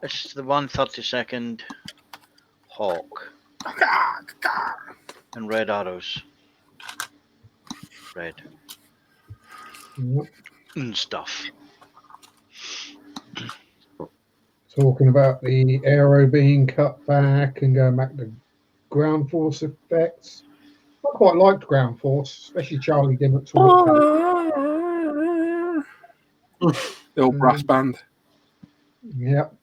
It's the 132nd Hawk. And red arrows. Red. Yep. And stuff. Talking about the aero being cut back and going back to ground force effects. I quite liked ground force, especially Charlie Dimmock's work. The old brass band. Yep.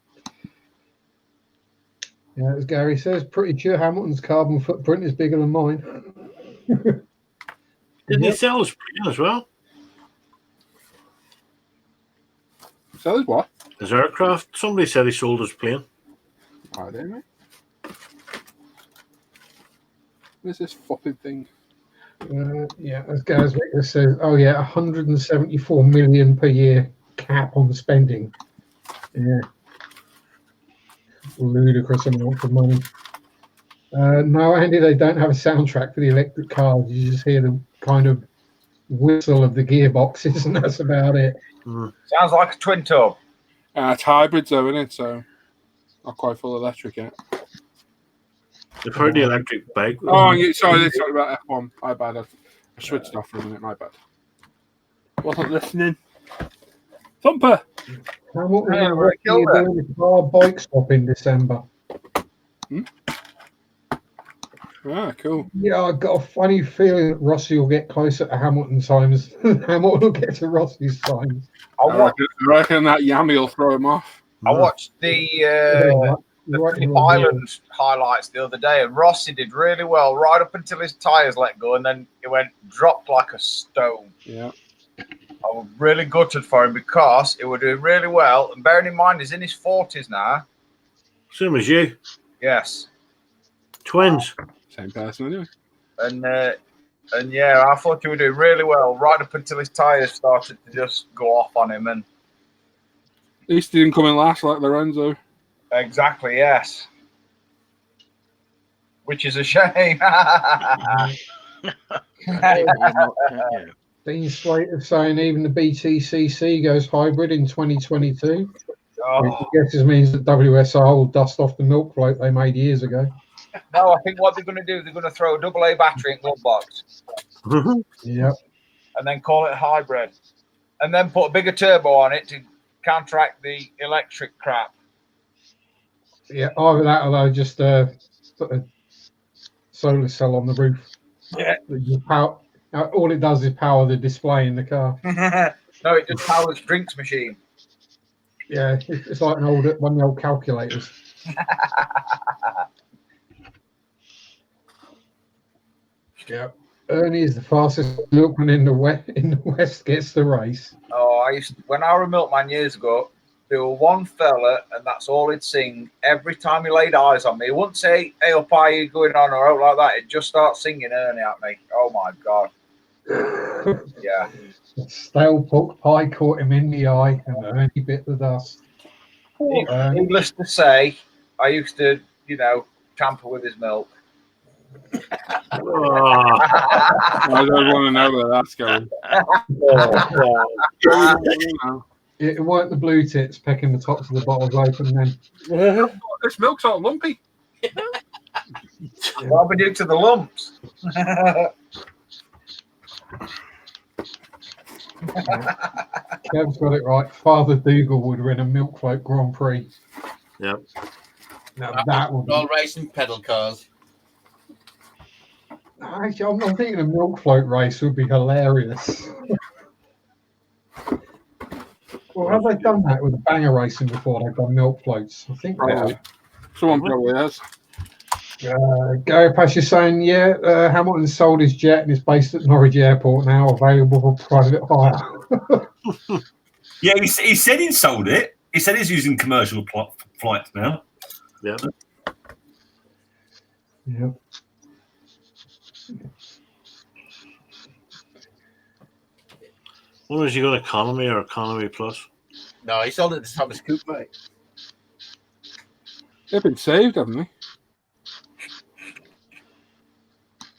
Yeah, as Gary says, pretty sure Hamilton's carbon footprint is bigger than mine. Didn't he sell his plane as well? So there's what? His aircraft? Somebody said he sold his plane. Oh, didn't we? Where's this fucking thing? Yeah, as Gaz Victor says, oh yeah, 174 million per year cap on spending. Yeah. Ludicrous amount of money. No, Andy, they don't have a soundtrack for the electric cars. You just hear the kind of whistle of the gearboxes, and that's about it. Sounds like a twin tub. It's hybrids, though, isn't it? So not quite full electric yet. They've heard the electric bike. Oh, sorry, they're talking about F1. My bad. I switched off for a minute. My bad. Wasn't listening. Thumper. Hamilton are doing a car bike swap in December. Ah, cool. Yeah, I've got a funny feeling that Rossi will get closer to Hamilton times. Hamilton will get to Rossi's times. I reckon that Yami will throw him off. I watched the Phillip Island highlights the other day, and Rossi did really well right up until his tyres let go, and then it went dropped like a stone. Yeah. I was really gutted for him because it was doing really well, and bearing in mind he's in his 40s now. Same as you. Yes. Twins. Same person anyway. And yeah, I thought he was doing really well right up until his tyres started to just go off on him. And at least he didn't come in last like Lorenzo. Exactly, yes. Which is a shame. Dean Slater saying even the BTCC goes hybrid in 2022. Which I guess means that WSR will dust off the milk float they made years ago. No, I think what they're going to do, they're going to throw a AA battery in glove box. Yep. And then call it hybrid. And then put a bigger turbo on it to counteract the electric crap. Yeah, either that or they'll just put a solar cell on the roof. Yeah. All it does is power the display in the car. No, it just powers drinks machine. Yeah, it's like one of the old calculators. Yeah. Ernie is the fastest milkman in the West gets the race. Oh, when I was a milkman years ago, there was one fella, and that's all he'd sing every time he laid eyes on me. He wouldn't say, "Hey, up, are you going on?" or out like that. He'd just start singing Ernie at me. Oh my god. Yeah. Stale pork pie caught him in the eye, and Ernie bit the dust. Needless to say, I used to, tamper with his milk. I don't want to know where that's going. It weren't the blue tits pecking the tops of the bottles open then. This milk's all lumpy. What we do to the lumps? Kev's got it right. Father Dougal would win a milk float Grand Prix. Yep. Now that would be... all racing pedal cars. Actually, I'm thinking a milk float race would be hilarious. Well, have they done that with banger racing before? They've done milk floats. I think they have. Someone probably has. Gary Pash is saying, Hamilton sold his jet and is based at Norwich Airport now, available for private hire. Yeah, he said he sold it. He said he's using commercial flights now. Yeah. Yep. When was he got economy or economy plus? No, he sold it to Thomas Cook, mate. They've been saved, haven't they?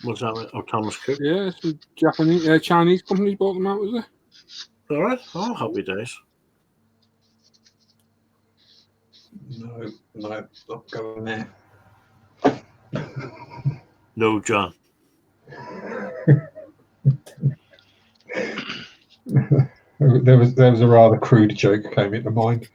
What's that? Oh, Thomas Cook. Yeah, some Japanese, Chinese companies bought them out, was there? All right. Oh, happy days. No, not going there. No, John. There was a rather crude joke that came into mind.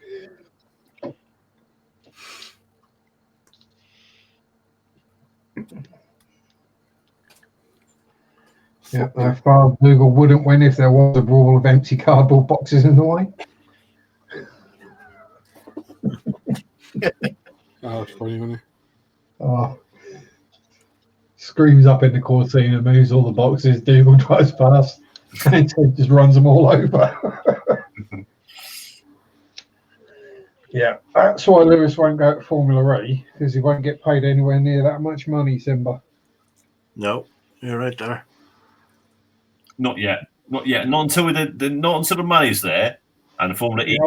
Yeah, Father Dougal wouldn't win if there was a brawl of empty cardboard boxes in the way. Oh, it's funny, wasn't it? Oh. Screams up in the quarantine and moves all the boxes. Dougal drives past and Ted just runs them all over. Yeah, that's why Lewis won't go to Formula E, because he won't get paid anywhere near that much money, Simba. No, you're right there. Not yet. Not yet. Not until not until the money's there and the Formula E.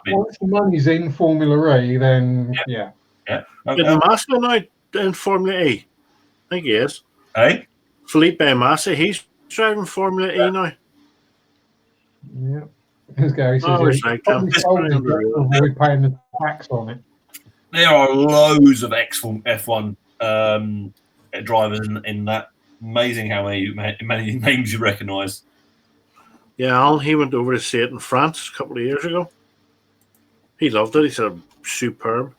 Once the money's in Formula E, then yeah. Yeah. Did the Massa now in Formula E? I think he is. Hey? Felipe Massa, he's driving Formula E now. Yeah. As Gary says, probably sold it to avoid paying the tax on it. There are loads of F1 drivers in that. Amazing how many names you recognise. Yeah, Alan, he went over to see it in France a couple of years ago. He loved it. He said, superb.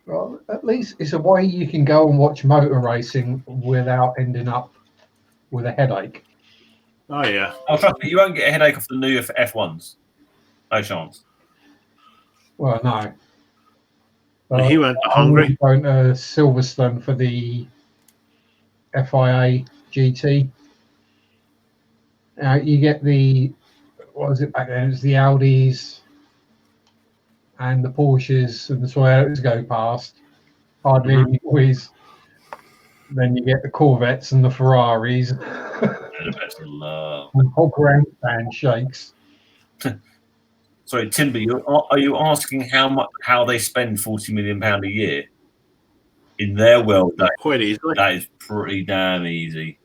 Well, at least it's a way you can go and watch motor racing without ending up with a headache. Oh, yeah. Oh, trust me, you won't get a headache off the new F1s. No chance. Well, no. He went to Hungary. Going to Silverstone for the FIA GT. You get what was it back then? It was the Audis and the Porsches and the Toyotas go past. Hardly any noise. Then you get the Corvettes and the Ferraris. And hog around and shakes. Sorry, Timber, are you asking how they spend £40 million a year? In their world, quite easily. That is pretty damn easy.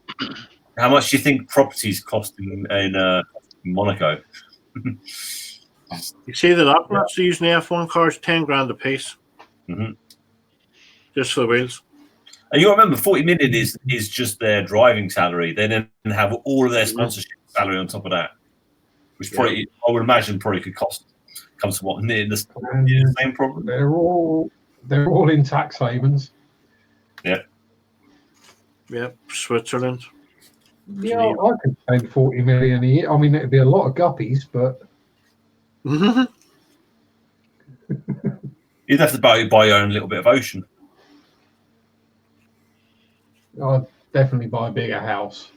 How much do you think properties cost in Monaco? You see that uplifts using the F1 cars, 10 grand a piece. Mm-hmm. Just for the wheels. And you remember, 40 million is just their driving salary. They then have all of their sponsorship salary on top of that, which probably I would imagine probably could come to what near the same problem. They're all in tax havens. Yeah. Yeah, Switzerland. Yeah, I could spend 40 million a year. I mean, it'd be a lot of guppies, but you'd have to buy your own little bit of ocean. I'd definitely buy a bigger house.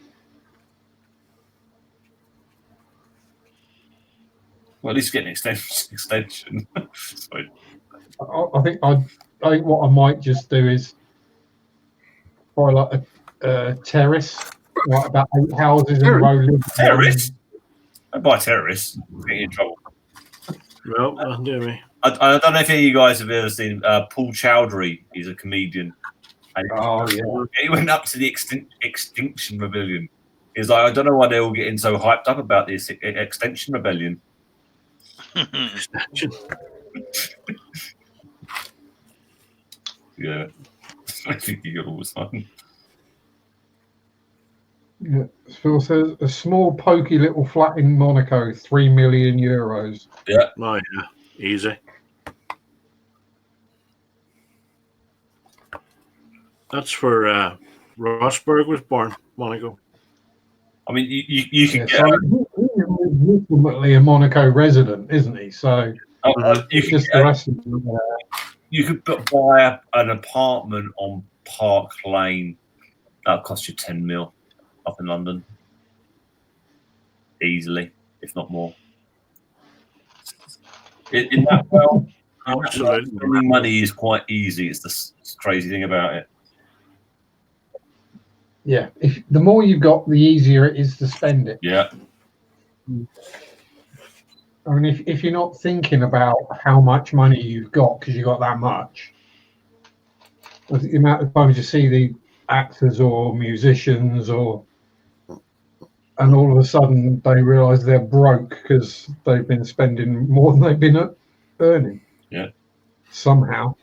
Well, at least get an extension. Sorry. I think what I might just do is buy like a terrace, like about 8 houses in a row. Terrace? Don't buy a terrace. Get in trouble. Well, that'll do me. I don't know if any of you guys have ever seen Paul Chowdhury. He's a comedian. Oh, yeah. He went up to the Extinction Rebellion. He's like, I don't know why they're all getting so hyped up about this Extinction Rebellion. Yeah. I think you got all the time. Yeah. Phil says a small, pokey little flat in Monaco, €3 million. Yeah. Oh, yeah. Easy. That's where Rosberg was born, Monaco. I mean, you can get. So he's ultimately a Monaco resident, isn't he? So You can just the rest of them. You could buy an apartment on Park Lane. That'll cost you 10 mil up in London. Easily, if not more. In that world, Absolutely. spending money is quite easy. It's the crazy thing about it. Yeah, the more you've got, the easier it is to spend it. Yeah. I mean, if you're not thinking about how much money you've got because you've got that much, the amount of times you see the actors or musicians and all of a sudden they realise they're broke because they've been spending more than they've been earning. Yeah. Somehow.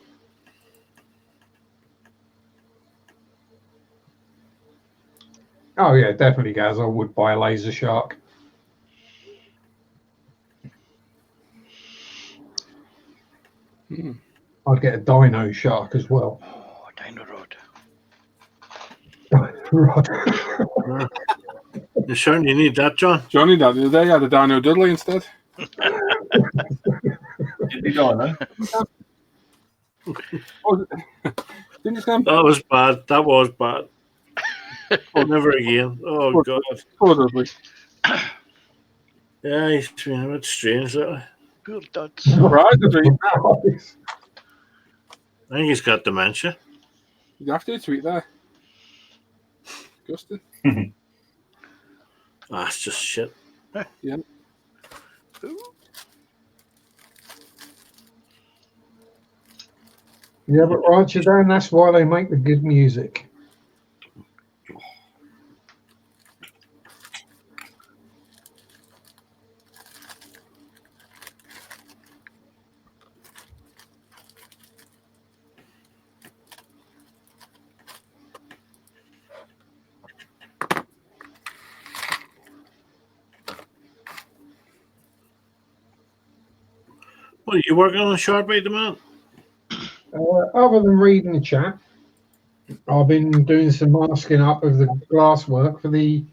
Oh yeah, definitely, Gaz. I would buy a laser shark. I'd get a dino shark as well. Oh, Dino Rod. Right. You certainly need that, John. Johnny, that the other day, had a Dino Dudley instead. Did he die, Didn't you say? That was bad. That was bad. Oh, never again. Oh, God. Poor Dudley. Yeah, he's been a bit strange, lately. Poor duds. Right, I think he's got dementia. you have to tweet there. Disgusting. That's just shit. Yeah. Yeah, but right, you down. That's why they make the good music. What are you working on Sharpie at the moment? Other than reading the chat, I've been doing some masking up of the glass work for the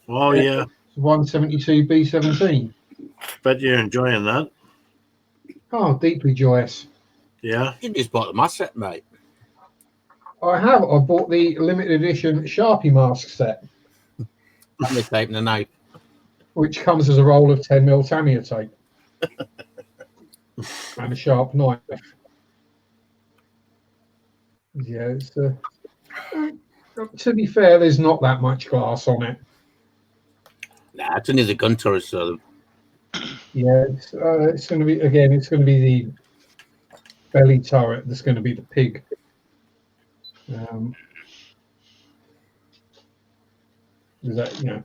172 B17. Bet you're enjoying that. Oh, deeply joyous. Yeah. You just bought the mask set, mate. I have. I bought the limited edition Sharpie mask set, And the tape and the knife. which comes as a roll of 10mm Tamiya tape and a sharp knife. Yeah, it's to be fair, there's not that much glass on it. Nah, it's only the gun turret, so Yeah, it's going to be, again, it's going to be the belly turret that's going to be the pig. Is that,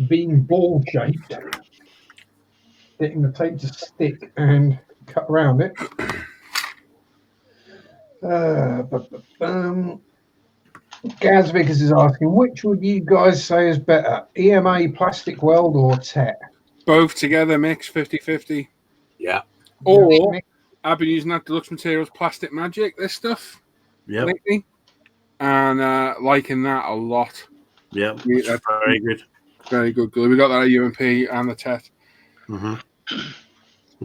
being ball shaped, getting the tape to stick and cut around it. Gaz Vickers is asking, which would you guys say is better, EMA plastic weld or TET? Both together, mix 50-50. yeah. Or I've been using that Deluxe Materials Plastic Magic, this stuff, lately, and liking that a lot. Yeah, that's very good. Very good glue. We got that at UMP and the TET. The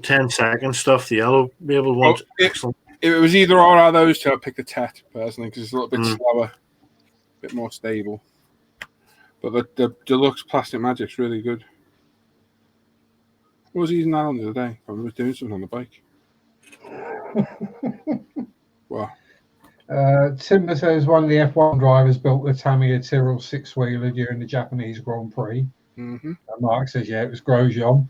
10-second stuff, the yellow label ones, excellent. If it was either or out of those two, I'd pick the TET personally because it's a little bit slower, a bit more stable. But the Deluxe Plastic Magic's really good. I was using that on the other day. I was doing something on the bike. Wow. Timber says one of the F1 drivers built the Tamiya Tyrrell six-wheeler during the Japanese Grand Prix. Mark says, yeah, it was Grosjean.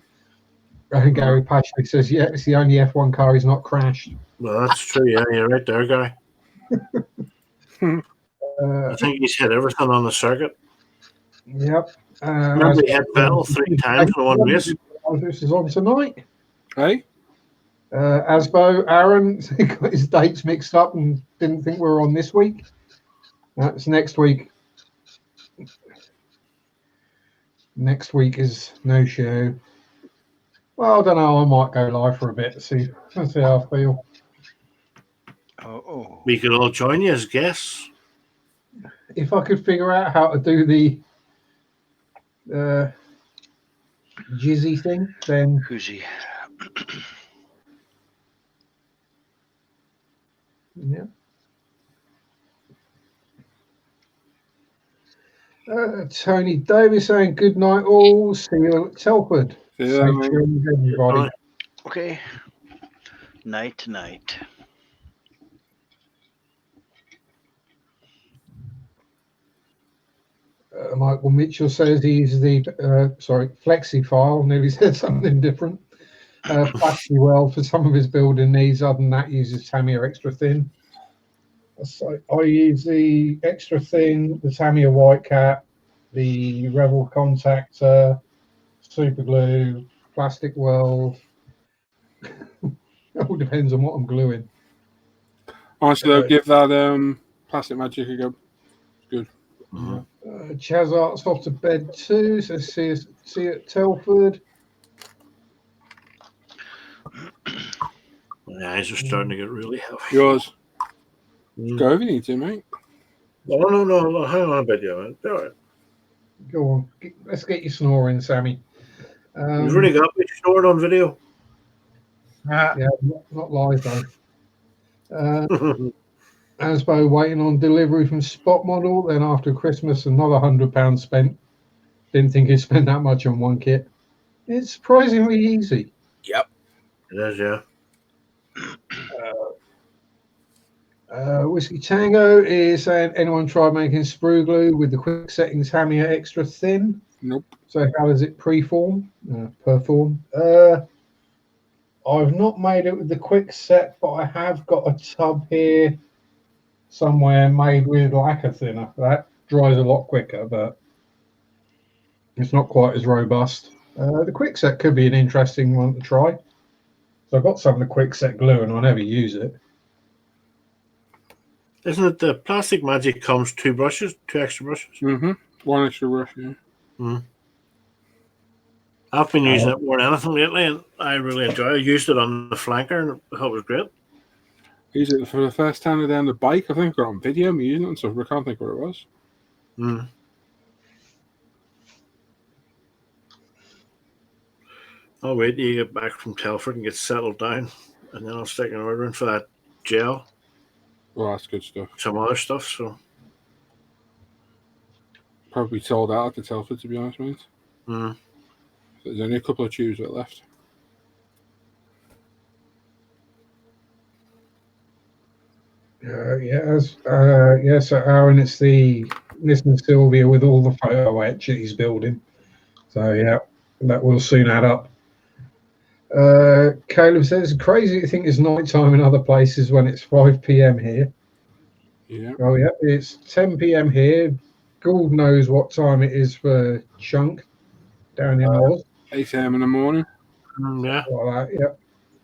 Gary Patrick says, yeah, it's the only F1 car he's not crashed. Well, that's true. Yeah, you're right there, guy. I think he's hit everything on the circuit. Yep. Remember, he hit Vettel 3 times in one race. This is on tonight. Hey? Asbo, Aaron got his dates mixed up and didn't think we were on this week. That's next week. Next week is no show. Well, I don't know. I might go live for a bit. See how I feel. Oh. We could all join you as guests. If I could figure out how to do the jizzy thing, then Who's-y? yeah. Tony Davis saying good night all. See you at Telford. See Safe you, mate. journeys, everybody. Okay. Night. Michael Mitchell says he's the flexi file. Nearly said something different. Flexi well for some of his building needs. Other than that, uses Tamiya extra thin. So I use the extra thin, the Tamiya white cap, the Revel contactor, super glue, plastic weld. It all depends on what I'm gluing. Honestly, though, give that Plastic Magic a go. Good. Chaz Art's off to bed too. So see you at Telford. My eyes are starting to get really heavy. Yours. Go if you need to, mate. No. Hang on a bit, yeah. All right. Go on. Let's get you snoring, Sammy. You've really got me snoring on video. Yeah, not live though. Asbo waiting on delivery from Spot Model. Then after Christmas, another £100 spent. Didn't think he'd spend that much on one kit. It's surprisingly easy. Yep. It is, yeah. Whiskey Tango is saying, anyone tried making sprue glue with the quick settings Tamiya extra thin? Nope. So how does it perform? I've not made it with the quick set, but I have got a tub here somewhere made with lacquer thinner. That dries a lot quicker, but it's not quite as robust. The quick set could be an interesting one to try. So I've got some of the quick set glue and I never use it. Isn't it the Plastic Magic comes two extra brushes? Mm-hmm. One extra brush, yeah. I've been using it more than anything lately, and I really enjoy it. I used it on the flanker, and I thought it was great. I used it for the first time on the bike. I think I got on video me using it and stuff, but I can't think what it was. I'll wait till you get back from Telford and get settled down, and then I'll stick an order in for that gel. Well, that's good stuff. Some other stuff, so. Probably sold out at the Telford, to be honest, mate. There's only a couple of tubes left. So Aaron, it's the Nissan Sylvia with all the photo etch that he's building. So yeah, that will soon add up. Caleb says, crazy to think it's night time in other places when it's 5 p.m. here. Yeah. Oh yeah, it's 10 p.m. here. Gould knows what time it is for Chunk down in Oz. 8 a.m. in the morning. Yeah. Like that, yep.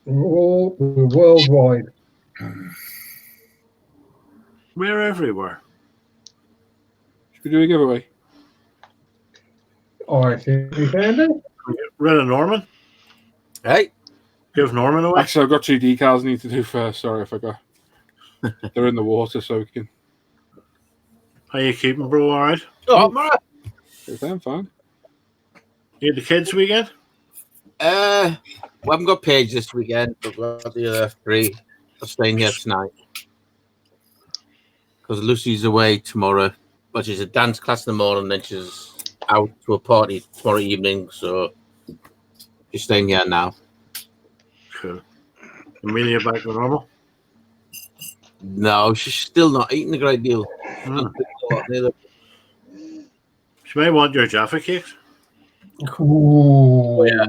We're worldwide. We're everywhere. Should we do a giveaway? I think we can do. Rid of Norman. Hey. Give Norman away. Actually, I've got 2 decals I need to do first. Sorry, I forgot. They're in the water soaking. How you keeping, bro? All right? Oh, I'm all right. I'm fine. You had the kids weekend? We haven't got Paige this weekend, but we've got the other 3 are staying here tonight. Because Lucy's away tomorrow. But she's a dance class in the morning, then she's out to a party tomorrow evening, so she's staying here now. Cool. Amelia back to normal? No, she's still not eating a great deal. She may want your Jaffa cakes. Ooh. Yeah.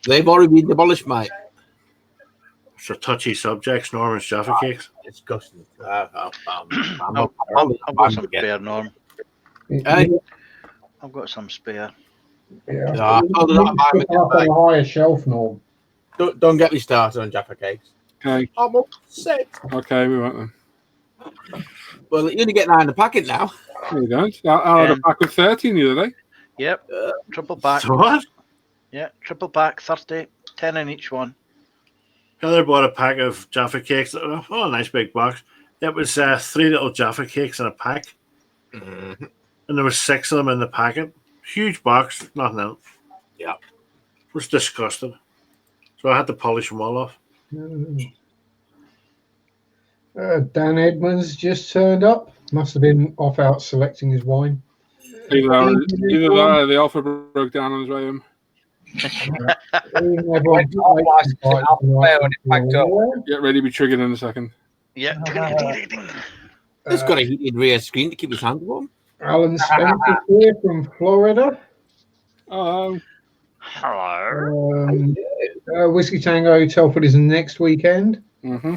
They've already been demolished, mate. It's a touchy subject, Norman's Jaffa cakes. Disgusting. I've got some spare, Norm. Hey. I've got some spare. Yeah. I told her that Up on a higher shelf, Norm. Don't get me started on Jaffa cakes. Okay. I'm upset. Okay, we won't then. Well, you only get 9 in the packet now. No, you don't. I had a pack of 13 the other day. Yep. Triple pack. So what? Yeah, triple pack, 30, 10 in each one. Heather bought a pack of Jaffa cakes. Oh, a nice big box. It was 3 little Jaffa cakes in a pack. Mm-hmm. And there were 6 of them in the packet. Huge box, nothing else. Yeah. It was disgusting. So I had to polish them all off. Dan Edmonds just turned up. Must have been off out selecting his wine. Either that or the offer broke down on his way home. Get ready to be triggered in a second. Yeah. It's got a heated rear screen to keep his hand warm. Alan Spencer here from Florida. Oh. Hello. Whiskey Tango Telford is next weekend. Mm-hmm.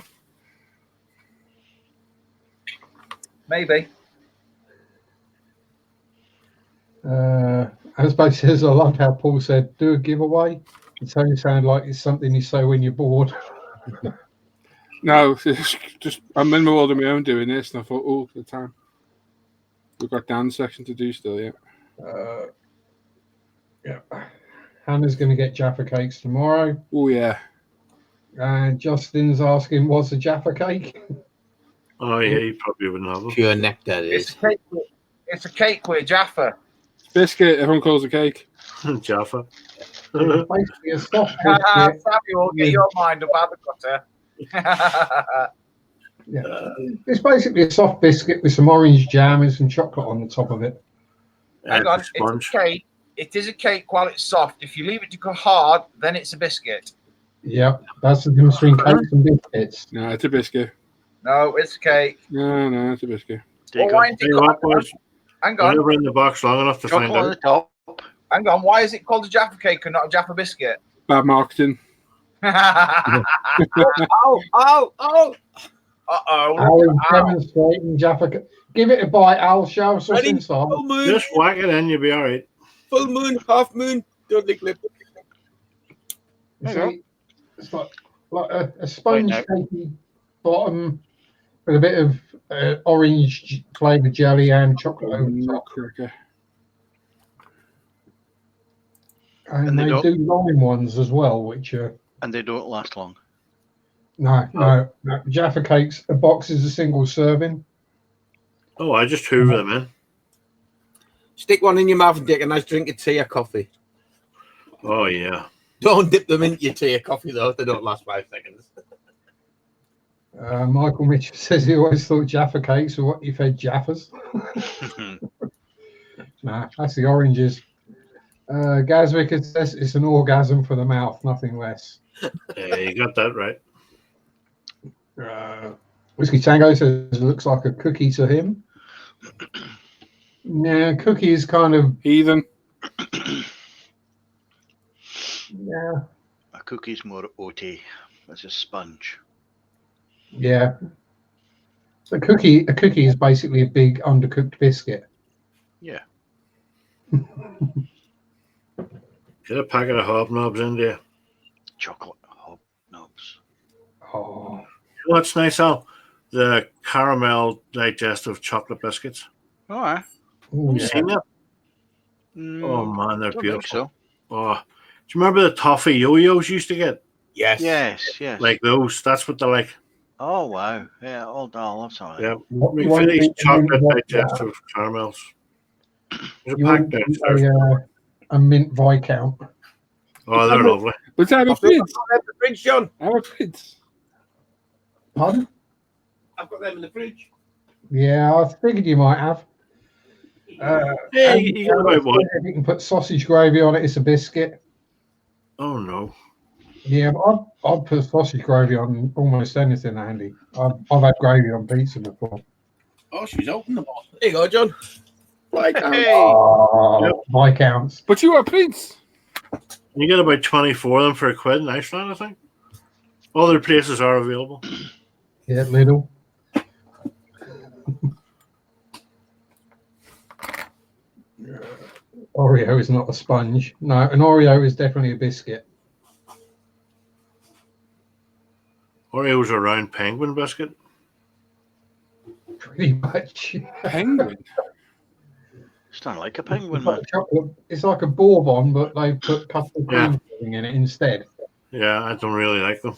Maybe. I suppose says, I loved how Paul said, do a giveaway. It only sounds like it's something you say when you're bored. No, it's just I'm in the world of my own doing this, and I thought, oh, the time. We've got Dan's section to do still, yeah. Yeah. Hannah's going to get Jaffa cakes tomorrow. Oh, yeah. And Justin's asking, what's a Jaffa cake? Oh, yeah, you probably wouldn't have them. Pure nectar, it is. It's a cake with Jaffa. Biscuit, everyone calls a cake. Jaffa. It's basically a soft biscuit. Samuel, get your mind about the cutter. Yeah. It's basically a soft biscuit with some orange jam and some chocolate on the top of it. Hang on, it's a cake. It is a cake while it's soft. If you leave it to go hard, then it's a biscuit. Yeah, that's the difference between cakes and biscuits. No, it's a biscuit. No, it's a cake. No, it's a biscuit. Well, why isn't it called, hang on. Never in the box long enough to Chocolate find on the out. top. Hang on, why is it called a Jaffa cake and not a Jaffa biscuit? Bad marketing. Oh! Uh-oh. Alan's demonstrating Jaffa cake. Give it a bite, Al. Show us what's inside. Full moon, Just whack it in, you'll be all right. full moon, half moon, totally clip. See, it's like a sponge cakey bottom with a bit of orange flavoured jelly and chocolate over the top. Cracker. And they do lime ones as well, which are... And they don't last long. No. Jaffa cakes, a box is a single serving. Oh, I just hoover them in. Stick one in your mouth and take a nice drink of tea or coffee. Oh, yeah. Don't dip them into your tea or coffee, though. They don't last 5 seconds. Michael Mitchell says he always thought Jaffa cakes were what you fed Jaffas. Nah, that's the oranges. Gazvik says it's an orgasm for the mouth, nothing less. Yeah, you got that right. Whiskey Tango says it looks like a cookie to him. Yeah, cookie is kind of Heathen. yeah. A cookie's more oaty. It's a sponge. Yeah. A cookie is basically a big undercooked biscuit. Yeah. Get a packet of hobnobs in there. Chocolate hobnobs. Oh. You know what's nice, Al? The caramel digestive chocolate biscuits. Oh, yeah. Ooh, Have you yeah. seen them? Oh, man, they're beautiful. So. Oh, do you remember the toffee yo-yos you used to get? Yes. Yes. Like those. That's what they're like. Oh, wow. Yeah, old doll. That's all right. Yeah. What We you want finish to do chocolate is digestive caramels. There's a you pack want downstairs. a mint Viscount. Oh, they're lovely. But I'm a prince. I've got them in the fridge, John. I'm a prince. Pardon? I've got them in the fridge. Yeah, I figured you might have. Yeah, you get about one. If you can put sausage gravy on it, it's a biscuit. Oh, no. Yeah, but I'd put sausage gravy on almost anything, Andy. I've had gravy on pizza before. Oh, she's opened the bottle. Here you go, John. Viscounts. But you are a prince. You get about 24 of them for £1 in Iceland, I think. Other places are available. Yeah, little. Oreo is not a sponge. No, an Oreo is definitely a biscuit. Oreos are round penguin biscuit. Pretty much. Penguin. It's not like a penguin, It's like man. chocolate. It's like a bourbon, but they put custard Yeah. cream filling in it instead. Yeah, I don't really like them.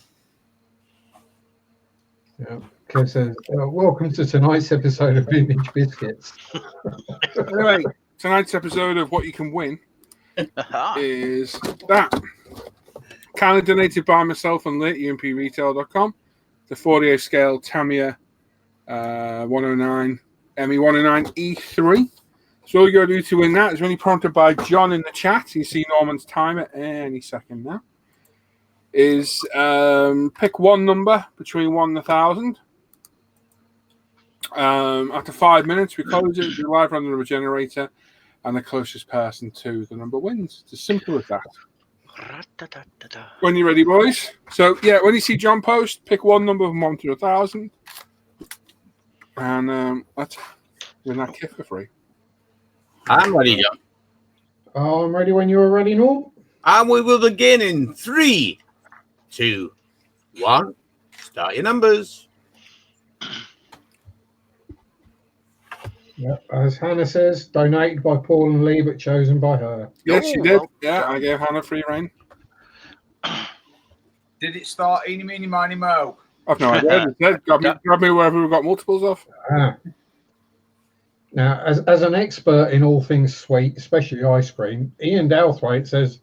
Yeah. Kev says, welcome to tonight's episode of Vintage Biscuits. Anyway, tonight's episode of What You Can Win is that. Kindly donated by myself and Lit, umpretail.com. The 48 scale Tamiya 109 ME 109 E3. So all you got to do to win that is really prompted by John in the chat. You see Norman's timer any second now. Is pick one number between 1 and 1,000. After 5 minutes, we close it. We live run the number generator, and the closest person to the number wins. It's as simple as that. When you're ready, boys. So yeah, when you see John post, pick one number from 1 to 1,000, and let's win that kit for free. I'm ready, John. I'm ready when you're ready, Norm. And we will begin in 3, 2, 1. Start your numbers. Yep. As Hannah says, donated by Paul and Lee, but chosen by her. Yes, you did. Yeah, I gave Hannah free reign. Did it start eeny, meeny, miny, mo? I've no idea. Grab me wherever we've got multiples of. Now, as an expert in all things sweet, especially ice cream, Ian Douthwaite says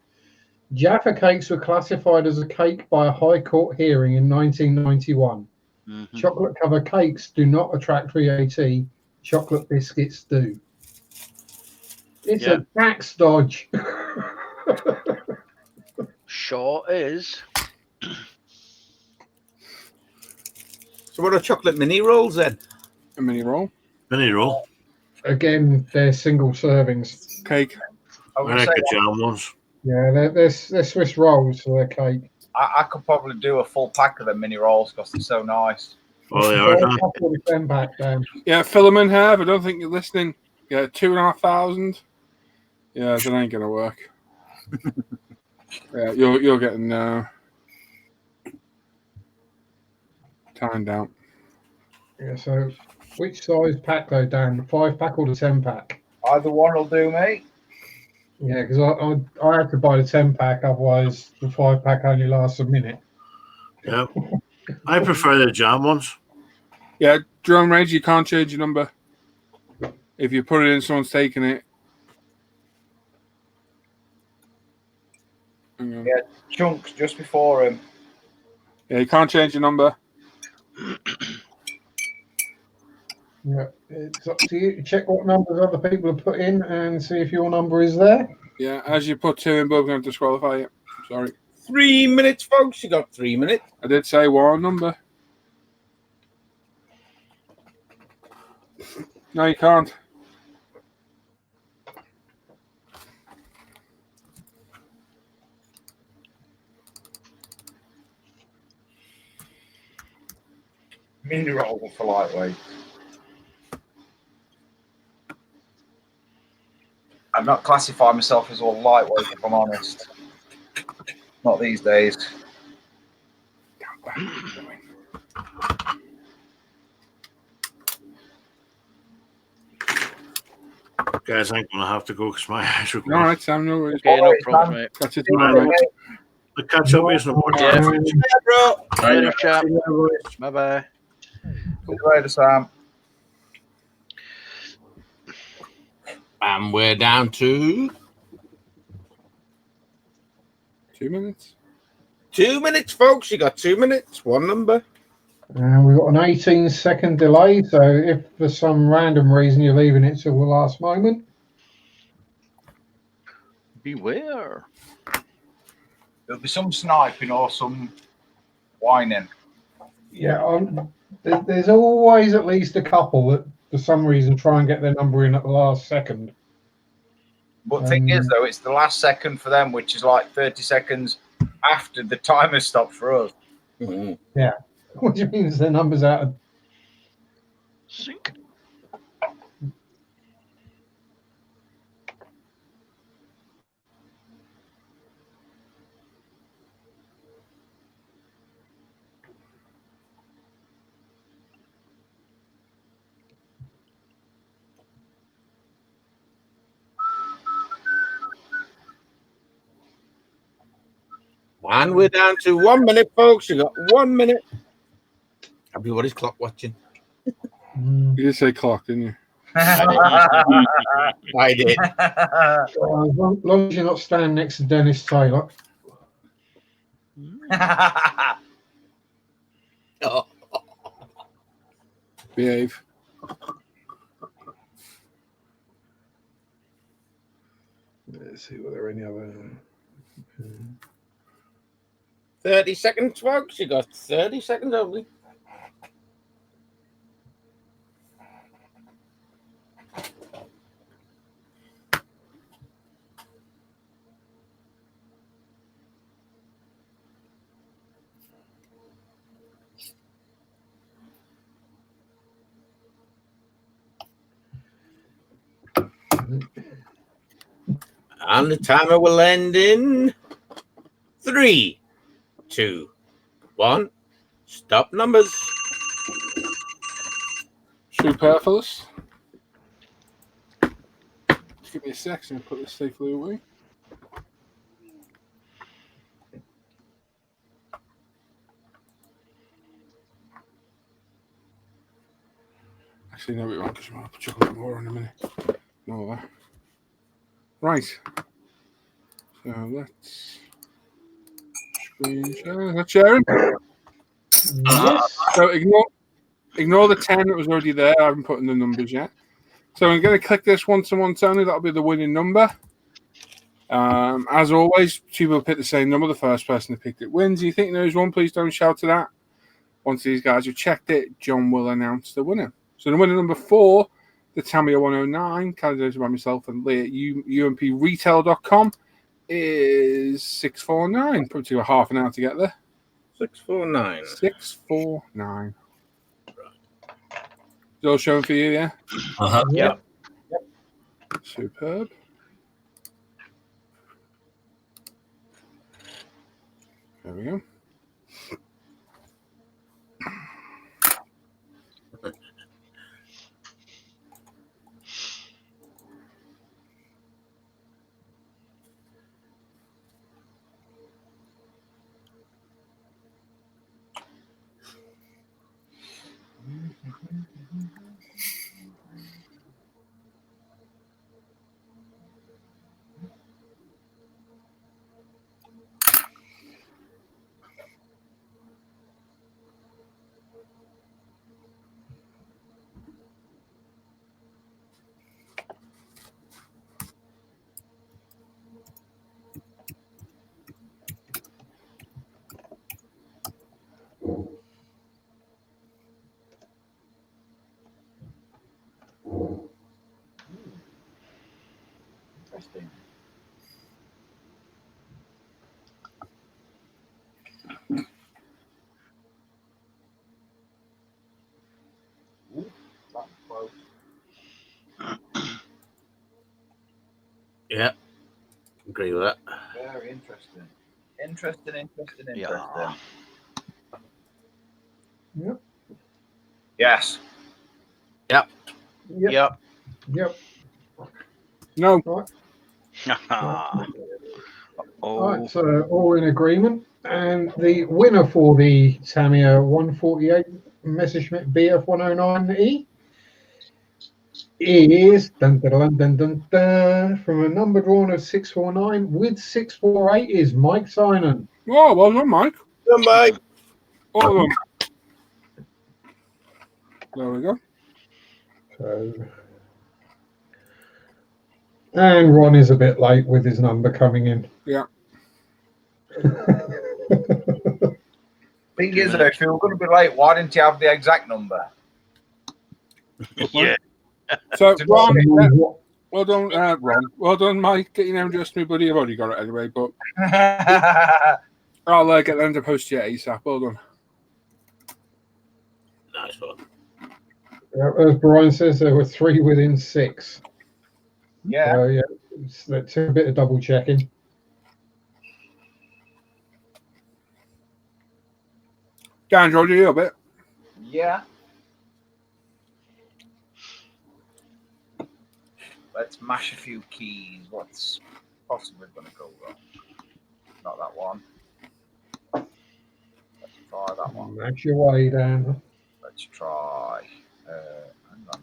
Jaffa cakes were classified as a cake by a High Court hearing in 1991. Mm-hmm. Chocolate covered cakes do not attract VAT. Chocolate biscuits do. It's a tax dodge. Sure is. So what are chocolate mini rolls then? A mini roll. Mini roll. Again, they're single servings. Cake. I I would like say the jam ones. Yeah, they're Swiss rolls, so they're cake. I could probably do a full pack of them mini rolls because they're so nice. Oh, they are. Huh? I'll put them back down. Yeah, Philemon have. I don't think you're listening. Yeah, 2,500. Yeah, that ain't gonna work. Yeah, you're getting timed out. Yeah, so which size pack though, Dan? The 5-pack or the 10-pack? Either one will do, mate. Yeah, because I had to buy the 10-pack, otherwise the 5-pack only lasts a minute. Yeah. I prefer the jam ones. Yeah, Drone Rage, you can't change your number. If you put it in, someone's taking it. Hang on. Yeah, Chunks just before him. Yeah, you can't change your number. Yeah, it's up to you to check what numbers other people have put in and see if your number is there. Yeah, as you put 2 in, but we're going to disqualify you. Sorry. 3 minutes, folks. You got 3 minutes. I did say one number. No, you can't. Mini roll for lightweight. I've not classified myself as all lightweight, if I'm honest. Not these days. Guys, I'm going to have to go because my eyes are All going. right, Sam, no worries. Okay, no problem, mate. That's it. The catch up isn't important. Yeah, bro. Later, chap. Bye-bye. See you later, Sam. And we're down to 2 minutes. 2 minutes, folks. You got 2 minutes. One number. We've got an 18-second delay, so if for some random reason you're leaving it till the last moment, Beware. There'll be some sniping or some whining. yeah, there's always at least a couple that for some reason try and get their number in at the last second. But the thing is, though, it's the last second for them, which is like 30 seconds after the timer stopped for us. Mm-hmm. Yeah, which means their number's out of Sync. And we're down to 1 minute, folks. You got 1 minute. Everybody's clock watching. You did say clock, didn't you? I did. As long as you're not standing next to Dennis Taylor. Oh. Behave. Let's see whether any other. 30 seconds, folks. You got 30 seconds only. And the timer will end in 3, 2, 1. Stop numbers. Superfluous. Just give me a second and put this safely away. Actually, no, we won't because we'll chuck a bit more in a minute. More there. Right. So let's screen share. Is that sharing? Yes. So ignore the 10 that was already there. I haven't put in the numbers yet. So I'm going to click this one-to-one, Tony. That'll be the winning number. As always, people pick the same number. The first person to pick it wins. If you think there's one, please don't shout to that. Once these guys have checked it, John will announce the winner. So the winner number 4, the Tamiya 109, calculated by myself and Lee at umpretail.com, is 649. Probably took a half an hour to get there. 649. 649. Is it all showing for you, yeah? Uh-huh. Yeah. Superb. There we go. Interesting. Ooh, that's close. Yeah. Agree with that. Very interesting. Interesting. Yeah. Yep. Yes. Yep. Yep. Yep. No. Right. Oh. All right, so all in agreement. And the winner for the Tamiya 148 Messerschmitt BF 109E is from a number drawn of 649 with 648 is Mike Sinan. Oh, well done, Mike. Goodbye. Well done. There we go. So, and Ron is a bit late with his number coming in. Yeah. Thing is, though, if you were going to be late, why didn't you have the exact number? Yeah. So, Ron, What- well done, Ron. Well done, Mike. Get your name addressed to me, buddy. I've already got it anyway, but I'll get them to post you ASAP. Well done. Nice one. As Brian says, there were 3 within 6. Yeah. So, yeah, let's do a bit of double checking. Dan, do you want to do a bit? Yeah. Let's mash a few keys. What's possibly going to go wrong? Not that one. Try that one. That's your way, Dan. Let's try. Hang on,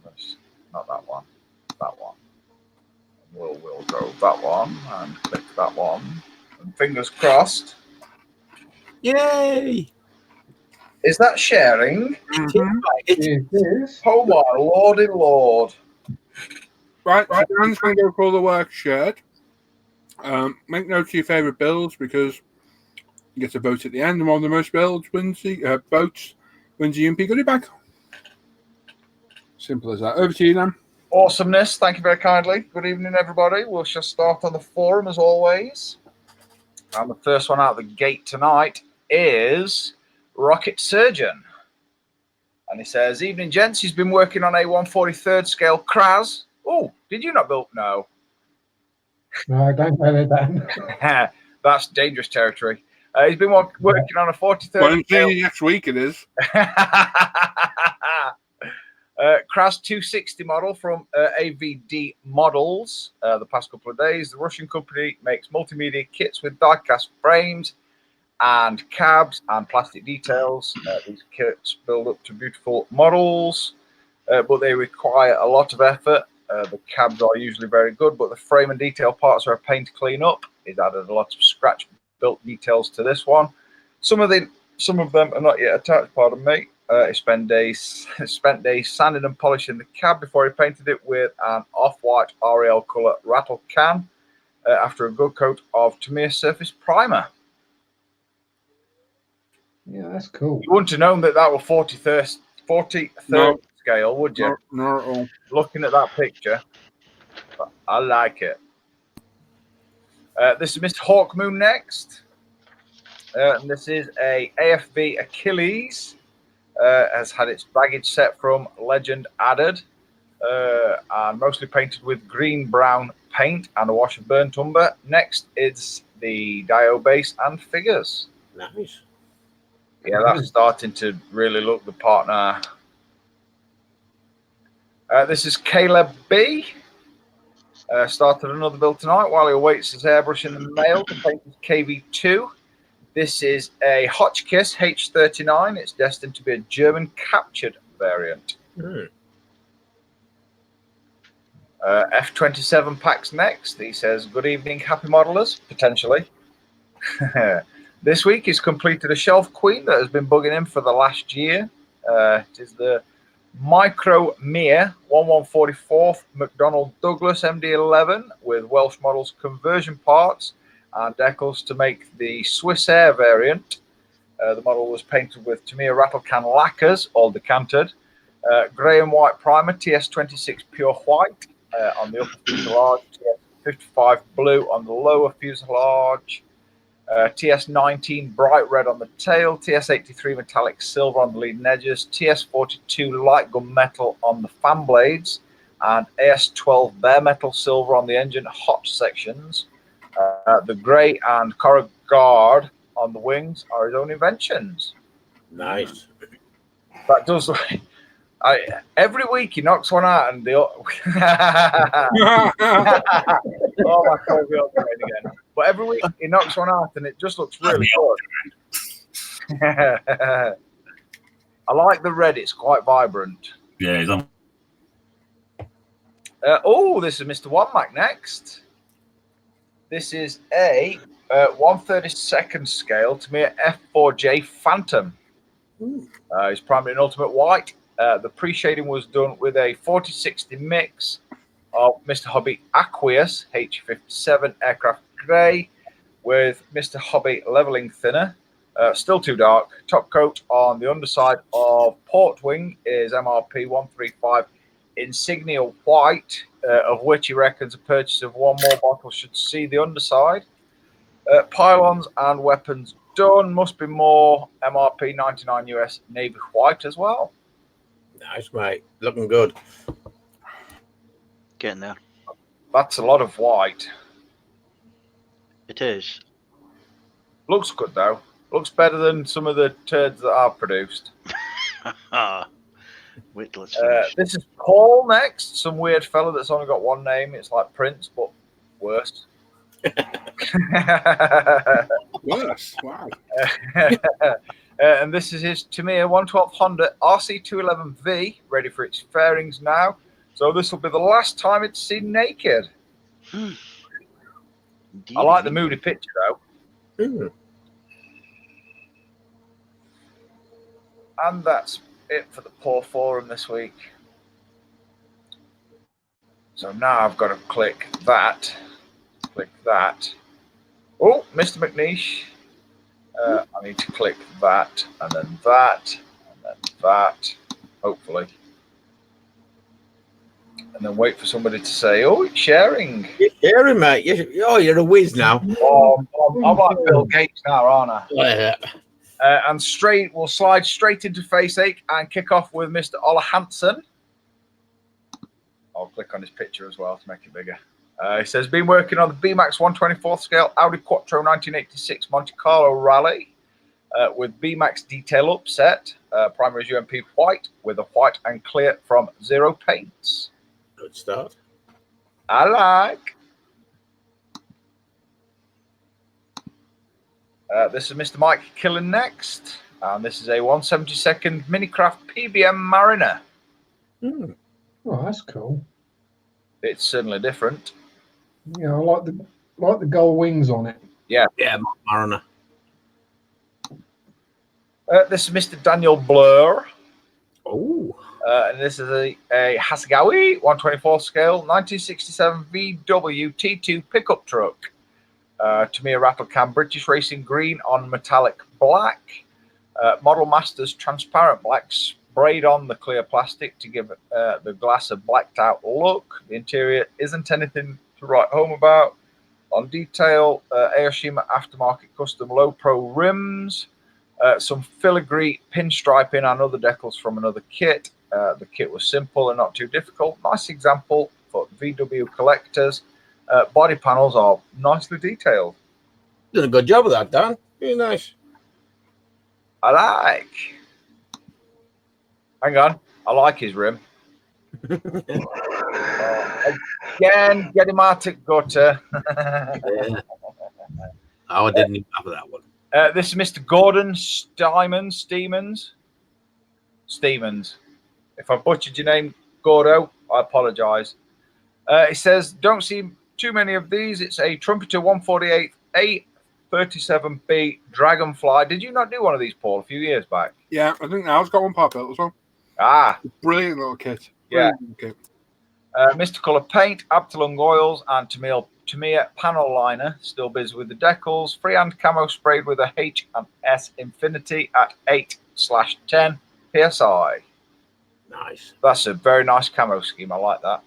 not that one. That one. We'll go that one and click that one. And fingers crossed. Yay! Is that sharing? Mhm. It is. Oh my lordy lord. Right, so Dan's going to go for all the work shirt. Make note of your favourite builds because you get a vote at the end. And one of the most builds wins the votes wins the UMP goodie bag. Simple as that. Over to you, Dan. Awesomeness. Thank you very kindly. Good evening, everybody. We'll just start on the forum as always. And the first one out of the gate tonight is Rocket Surgeon. And he says, evening, gents. He's been working on a 143rd scale Kraz. Oh, did you not build? No. No, don't tell it, Dan. That's dangerous territory. He's been working on a 43rd Well, I'm scale. saying next week it is. Kraz 260 model from AVD Models. The past couple of days, the Russian company makes multimedia kits with die-cast frames and cabs and plastic details. These kits build up to beautiful models, but they require a lot of effort. The cabs are usually very good, but the frame and detail parts are a pain to clean up. He's added a lot of scratch-built details to this one. Some of them are not yet attached, pardon me. He spent days sanding and polishing the cab before he painted it with an off-white REL colour rattle can after a good coat of Tamiya Surface Primer. Yeah, that's cool. You wouldn't have known that was 43rd No. scale, would you? Not at all. Looking at that picture, but I like it. This is Mr. Hawkmoon next. And this is a AFV Achilles. Has had its baggage set from Legend added. And mostly painted with green-brown paint and a wash of burnt umber. Next is the Dio base and figures. Nice. Yeah, that's starting to really look the part now. This is Caleb B. Started another build tonight while he awaits his airbrush in the mail to paint his KV2. This is a Hotchkiss H39. It's destined to be a German captured variant. F27 packs next. He says, good evening, happy modelers, potentially. This week he's completed a Shelf Queen that has been bugging him for the last year. It is the Micro Mir 1144th McDonnell Douglas MD11 with Welsh models conversion parts and decals to make the Swiss Air variant. The model was painted with Tamiya rattle can lacquers, all decanted. Grey and white primer, TS26 pure white on the upper fuselage, TS55 blue on the lower fuselage. TS19 bright red on the tail, TS83 metallic silver on the leading edges, TS42 light gunmetal on the fan blades, and AS12 bare metal silver on the engine hot sections. The grey and coral guard on the wings are his own inventions. Nice. That does. Every week he knocks one out, and oh my God, we're again. But every week he knocks one out, and it just looks really good. I like the red; it's quite vibrant. Yeah, he's on. This is Mr. Wanmac next. This is a 1/32 scale Tamiya F4J Phantom. It's primary and ultimate white. The pre-shading was done with a 40-60 mix of Mr. Hobby Aqueous H57 aircraft grey with Mr. Hobby leveling thinner. Still too dark. Top coat on the underside of port wing is MRP 135 Insignia white, of which he reckons a purchase of one more bottle should see the underside. Pylons and weapons done. Must be more MRP 99 US Navy white as well. Nice, mate. Looking good. Getting there. That's a lot of white. It is. Looks good, though. Looks better than some of the turds that I've produced. Wait till it's finished. This is Paul next. Some weird fella that's only got one name. It's like Prince, but worse. Worse. Wow. And this is his Tamiya 112 Honda RC211V, ready for its fairings now. So this will be the last time it's seen naked. Indeed, I like the moody picture, though. And that's it for the Poor Forum this week. So now I've got to click that. Click that. Oh, Mr. McNeish. I need to click that, and then that, and then that, hopefully. And then wait for somebody to say, oh, it's sharing. You're sharing, mate. You're a whiz now. Oh, I'm like Bill Gates now, aren't I? Yeah. And we'll slide straight into Face Ache and kick off with Mr. Ola Hansen. I'll click on his picture as well to make it bigger. He says, been working on the BMAX 124th scale Audi Quattro 1986 Monte Carlo Rally with BMAX detail upset, primaries UMP white with a white and clear from Zero Paints. Good start. I like. This is Mr. Mike Killen next. And this is a 172nd Minicraft PBM Mariner. Oh, that's cool. It's certainly different. Yeah, I like the gold wings on it. Yeah. Yeah, Mariner. This is Mr. Daniel Blur. Oh. And this is a Hasegawa 124 scale 1967 VW T2 pickup truck. Tamiya rattle cam British Racing green on metallic black. Model Masters transparent black sprayed on the clear plastic to give the glass a blacked out look. The interior isn't anything to write home about. On detail, Aoshima aftermarket custom low pro rims, some filigree pinstriping and other decals from another kit. The kit was simple and not too difficult. Nice example for VW collectors. Body panels are nicely detailed. Done a good job of that, Dan. Very nice. I like. Hang on. I like his rim. Again, get him out of gutter. Yeah. Oh, I didn't even have that one. This is Mr. Gordon Steemans. If I butchered your name, Gordo, I apologise. He says, don't see too many of these. It's a Trumpeter 148 A37B Dragonfly. Did you not do one of these, Paul, a few years back? Yeah, I think Al's got one part built as well. Ah. Brilliant little kit. Brilliant kit. Mr. Colour Paint, Abtalung Oils, and Tamiya Panel Liner. Still busy with the decals. Freehand camo sprayed with a H&S Infinity at 8/10 PSI. Nice. That's a very nice camo scheme. I like that.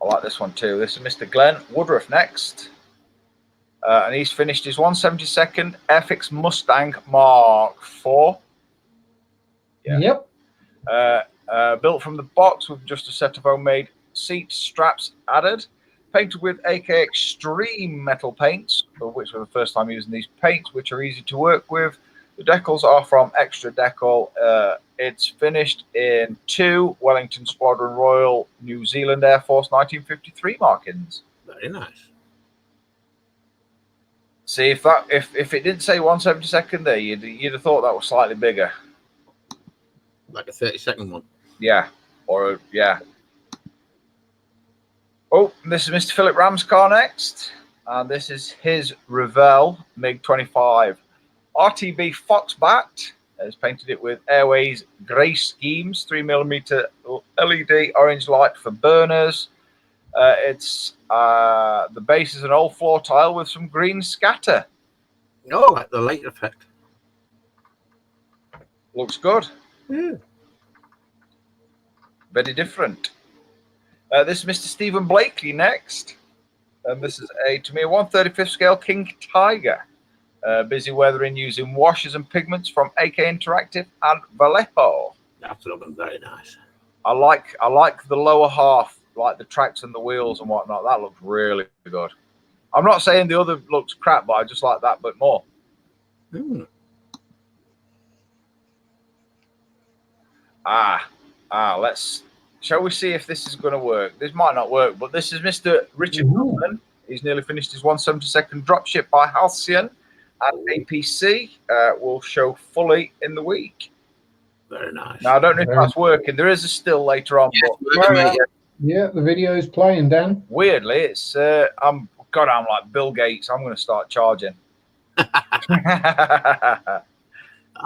I like this one too. This is Mr. Glenn Woodruff next. And he's finished his 172nd Airfix Mustang Mark IV. Yeah. Yep. Built from the box with just a set of homemade seat straps added. Painted with AK Extreme metal paints, which were the first time using these paints, which are easy to work with. The decals are from Extra Decal. It's finished in 2 Wellington Squadron Royal New Zealand Air Force 1953 markings. Very nice. See, if it didn't say 172nd there, you'd have thought that was slightly bigger. Like a 32nd one. Yeah. Yeah. Oh, this is Mr. Philip Ramscar next. And this is his Revell MiG-25. RTB Foxbat has painted it with Airways grey schemes, 3mm LED orange light for burners. The base is an old floor tile with some green scatter. Oh, like the light effect. Looks good. Yeah. Very different. This is Mr. Stephen Blakely next. And this is a Tamiya 135th scale King Tiger. Busy weathering using washes and pigments from AK Interactive and Vallejo. That's looking very nice. I like the lower half, like the tracks and the wheels and whatnot. That looks really good. I'm not saying the other looks crap, but I just like that bit more. Shall we see if this is going to work? This might not work, but this is Mr. Richard Woodman. He's nearly finished his 172nd dropship by Halcyon, and APC will show fully in the week. Very nice. Now, I don't know if that's working. There is a still later on. But yeah, the video's playing, Dan. weirdly, it's I'm like Bill Gates. I'm going to start charging. I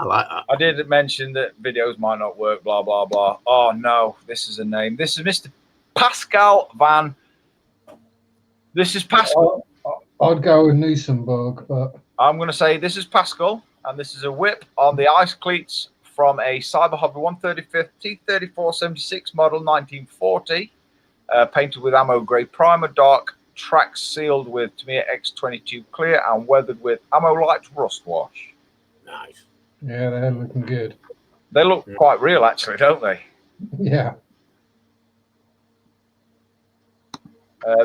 like that. I did mention that videos might not work, blah, blah, blah. Oh, no, this is a name. This is Mr. Pascal Van. This is Pascal. I'd go with Newsomberg, but... I'm going to say this is Pascal, and this is a whip on the ice cleats from a Cyber Hobby 135th T3476 model 1940, painted with ammo grey primer, dark tracks sealed with Tamiya X22 clear and weathered with ammo light rust wash. Nice. Yeah, they're looking good. They look quite real, actually, don't they? Yeah.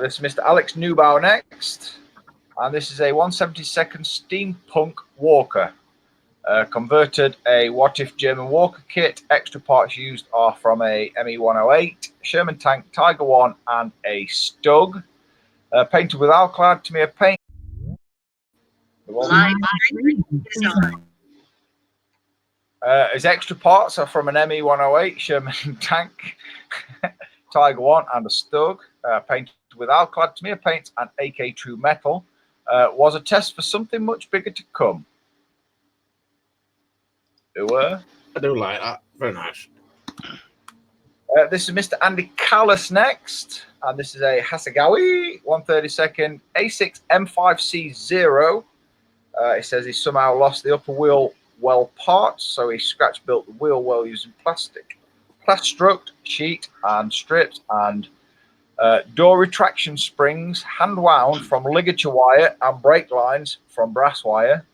This is Mr. Alex Neubauer next. And this is a 172nd Steampunk Walker. Converted a What If German Walker kit. Extra parts used are from a ME-108, Sherman tank, Tiger 1, and a Stug. Painted with Alclad Tamiya paint. His extra parts are from an ME-108, Sherman tank, Tiger 1, and a Stug. Painted with Alclad Tamiya paints and AK True Metal. Was a test for something much bigger to come. I do like that. Very nice. This is Mr. Andy Callis next. And this is a Hasegawa 132nd A6 M5C0. It says he somehow lost the upper wheel well parts, so he scratch built the wheel well using plastruct, sheet, and strips, and door retraction springs, hand wound from ligature wire, and brake lines from brass wire.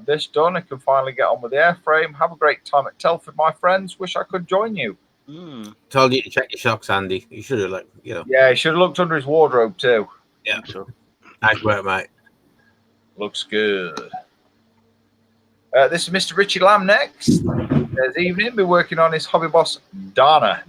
This done, I can finally get on with the airframe. Have a great time at Telford, my friends. Wish I could join you. Told you to check your shocks, Andy. You should have, Yeah, he should have looked under his wardrobe too. Yeah. Nice work, mate. Looks good. This is Mr. Richie Lamb next. This evening, be working on his hobby boss Dana.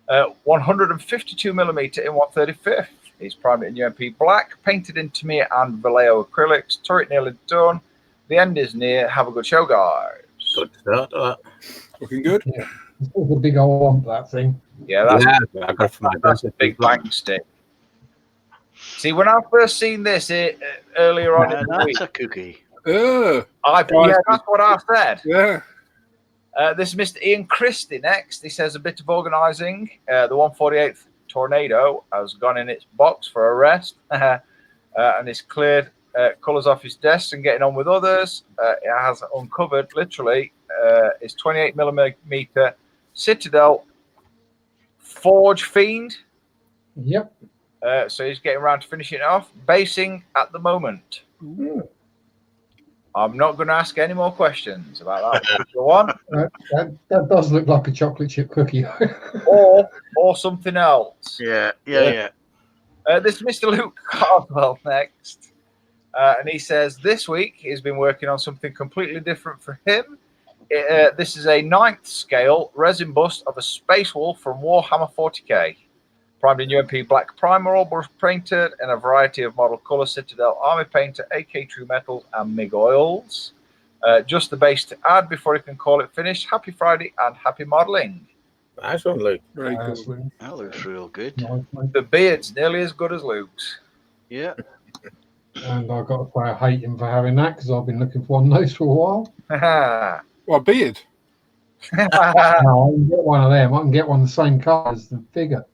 152mm in 135th. He's primed in UMP black, painted in Tamiya and Vallejo acrylics. Turret nearly done. The end is near. Have a good show, guys. Good start. Looking good. Yeah. It's a big old lump, that thing. Yeah, that's a big bang stick. See, when I first seen this earlier on in the that's week, a cookie. yeah, that's what I said. Yeah. This is Mr. Ian Christie next. He says a bit of organising. The 148th Tornado has gone in its box for a rest and it's cleared colours off his desk and getting on with others. It has uncovered, literally, his 28mm Citadel Forge Fiend. Yep. So he's getting around to finishing it off. Basing at the moment. I'm not going to ask any more questions about that. Go on. That does look like a chocolate chip cookie. or something else. Yeah. This is Mr. Luke Cardwell next. And he says this week he's been working on something completely different for him. This is a 9th scale resin bust of a Space Wolf from Warhammer 40k. Primed in UMP black primer, all brush painted in a variety of model colour, Citadel Army Painter, AK True Metals, and MIG oils. Just the base to add before he can call it finished. Happy Friday and happy modelling. Nice one, Luke. Very good. That looks real good. The beard's nearly as good as Luke's. Yeah. And I've got to say I hate him for having that because I've been looking for one of those for a while. Well, beard. No, I can get one of them. I can get one the same colour as the figure.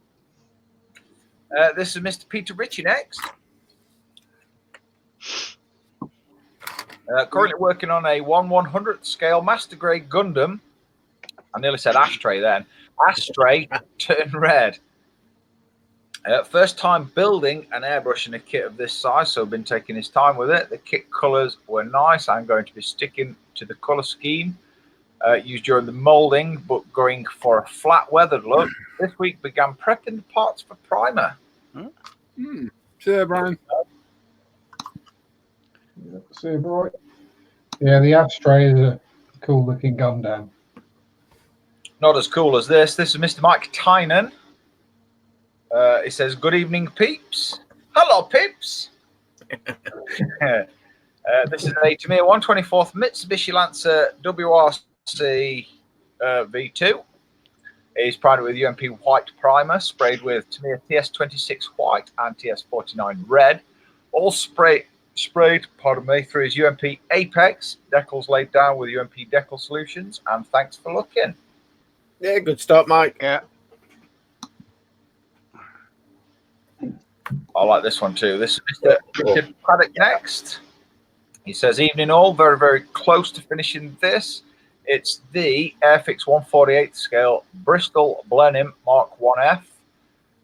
This is Mr. Peter Ritchie next. Currently working on a 1/100th scale Master Grade Gundam. I nearly said ashtray then. Ashtray turned red. First time building and airbrushing a kit of this size, so I've been taking his time with it. The kit colours were nice. I'm going to be sticking to the colour scheme used during the moulding, but going for a flat weathered look. This week began prepping the parts for primer. See you, Brian. See, boy. Yeah, the Ashtray is a cool looking Gundam. Not as cool as this. This is Mr. Mike Tynan. It says, good evening, peeps. Hello, peeps. This is a Tamiya 124th Mitsubishi Lancer WRC V2. It's primed with UMP white primer, sprayed with Tamiya TS26 white and TS49 red. All sprayed, through his UMP Apex. Decals laid down with UMP Decal Solutions. And thanks for looking. Yeah, good start, Mike. Yeah. I like this one too. This is Mr. Richard Paddock next. He says, evening all, very, very close to finishing this. It's the Airfix 148th scale Bristol Blenheim Mark 1F.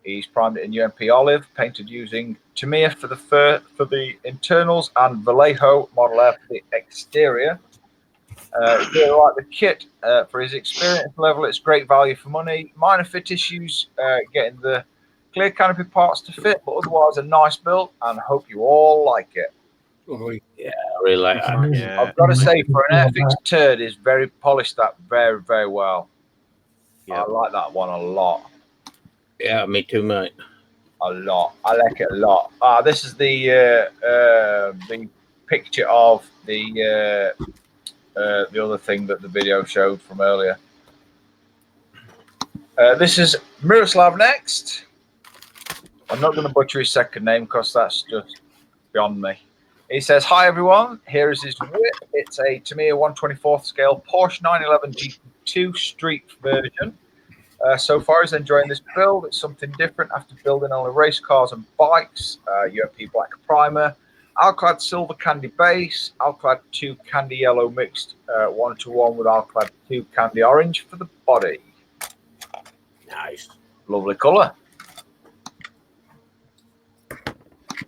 He's primed it in UMP olive, painted using Tamiya for the internals and Vallejo Model Air for the exterior. Really like the kit for his experience level. It's great value for money. Minor fit issues, getting the clear canopy parts to fit, but otherwise a nice build, and hope you all like it. Oh, yeah, I really like that. Yeah. I've got to say, for an Airfix turd, is very polished that very, very well. Yeah. I like that one a lot. Yeah, me too, mate. A lot. I like it a lot. This is the picture of the other thing that the video showed from earlier. This is Miroslav next. I'm not going to butcher his second name because that's just beyond me. He says, hi everyone, here is his whip. It's a Tamiya 124th scale Porsche 911 GT2 street version. So far he's enjoying this build. It's something different after building only race cars and bikes. UMP black primer, Alclad silver candy base, Alclad 2 candy yellow mixed 1-to-1 with Alclad 2 candy orange for the body. Nice. Lovely colour.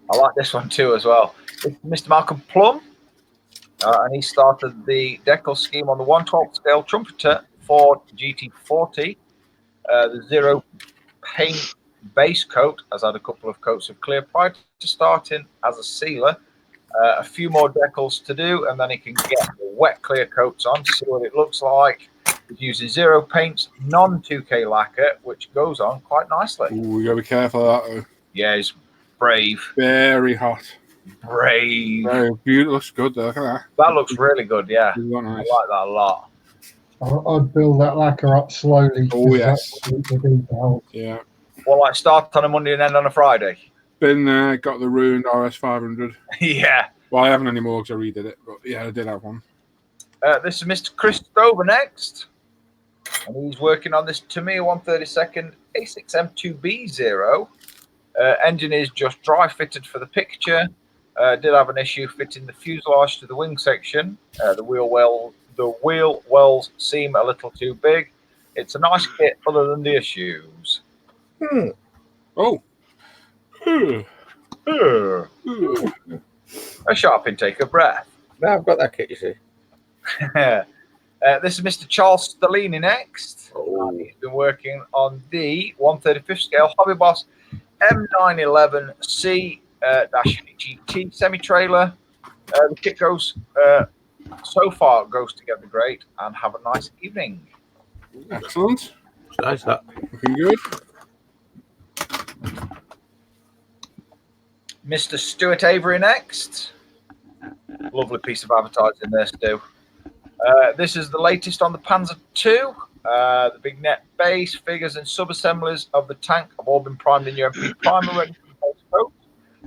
I like this one too as well. It's Mr. Malcolm Plum, and he started the decal scheme on the 1/12 scale Trumpeter Ford GT40. The zero paint base coat has had a couple of coats of clear prior to starting as a sealer. A few more decals to do, and then he can get the wet clear coats on to see what it looks like. He's using zero paints, non-2K lacquer, which goes on quite nicely. Ooh, you gotta be careful of that though. Yeah, he's brave. Very hot. Brave. Very beautiful. Looks good though. Look at that. That looks really good, yeah. Nice. I like that a lot. I'd build that lacquer up slowly. Oh, yes. Yeah. Well, like start on a Monday and end on a Friday. Been there, got the ruined RS500. Yeah. Well, I haven't anymore because I redid it, but yeah, I did have one. This is Mr. Chris Stover next. And he's working on this Tamiya 132nd A6M2B0. Engine is just dry fitted for the picture. Did have an issue fitting the fuselage to the wing section. The wheel wells seem a little too big. It's a nice kit other than the issues. Oh. A sharp intake of breath. No, I've got that kit, you see. This is Mr. Charles Stellini next. Oh. He's been working on the 135th scale Hobby Boss M911C GT semi-trailer. The kit goes so far goes together great, and have a nice evening. Excellent. It's nice that. Looking good. Mr. Stuart Avery next. Lovely piece of advertising there, Stu. This is the latest on the Panzer II. The big net base, figures, and sub-assemblies of the tank have all been primed in UMP primer ready for the base coat.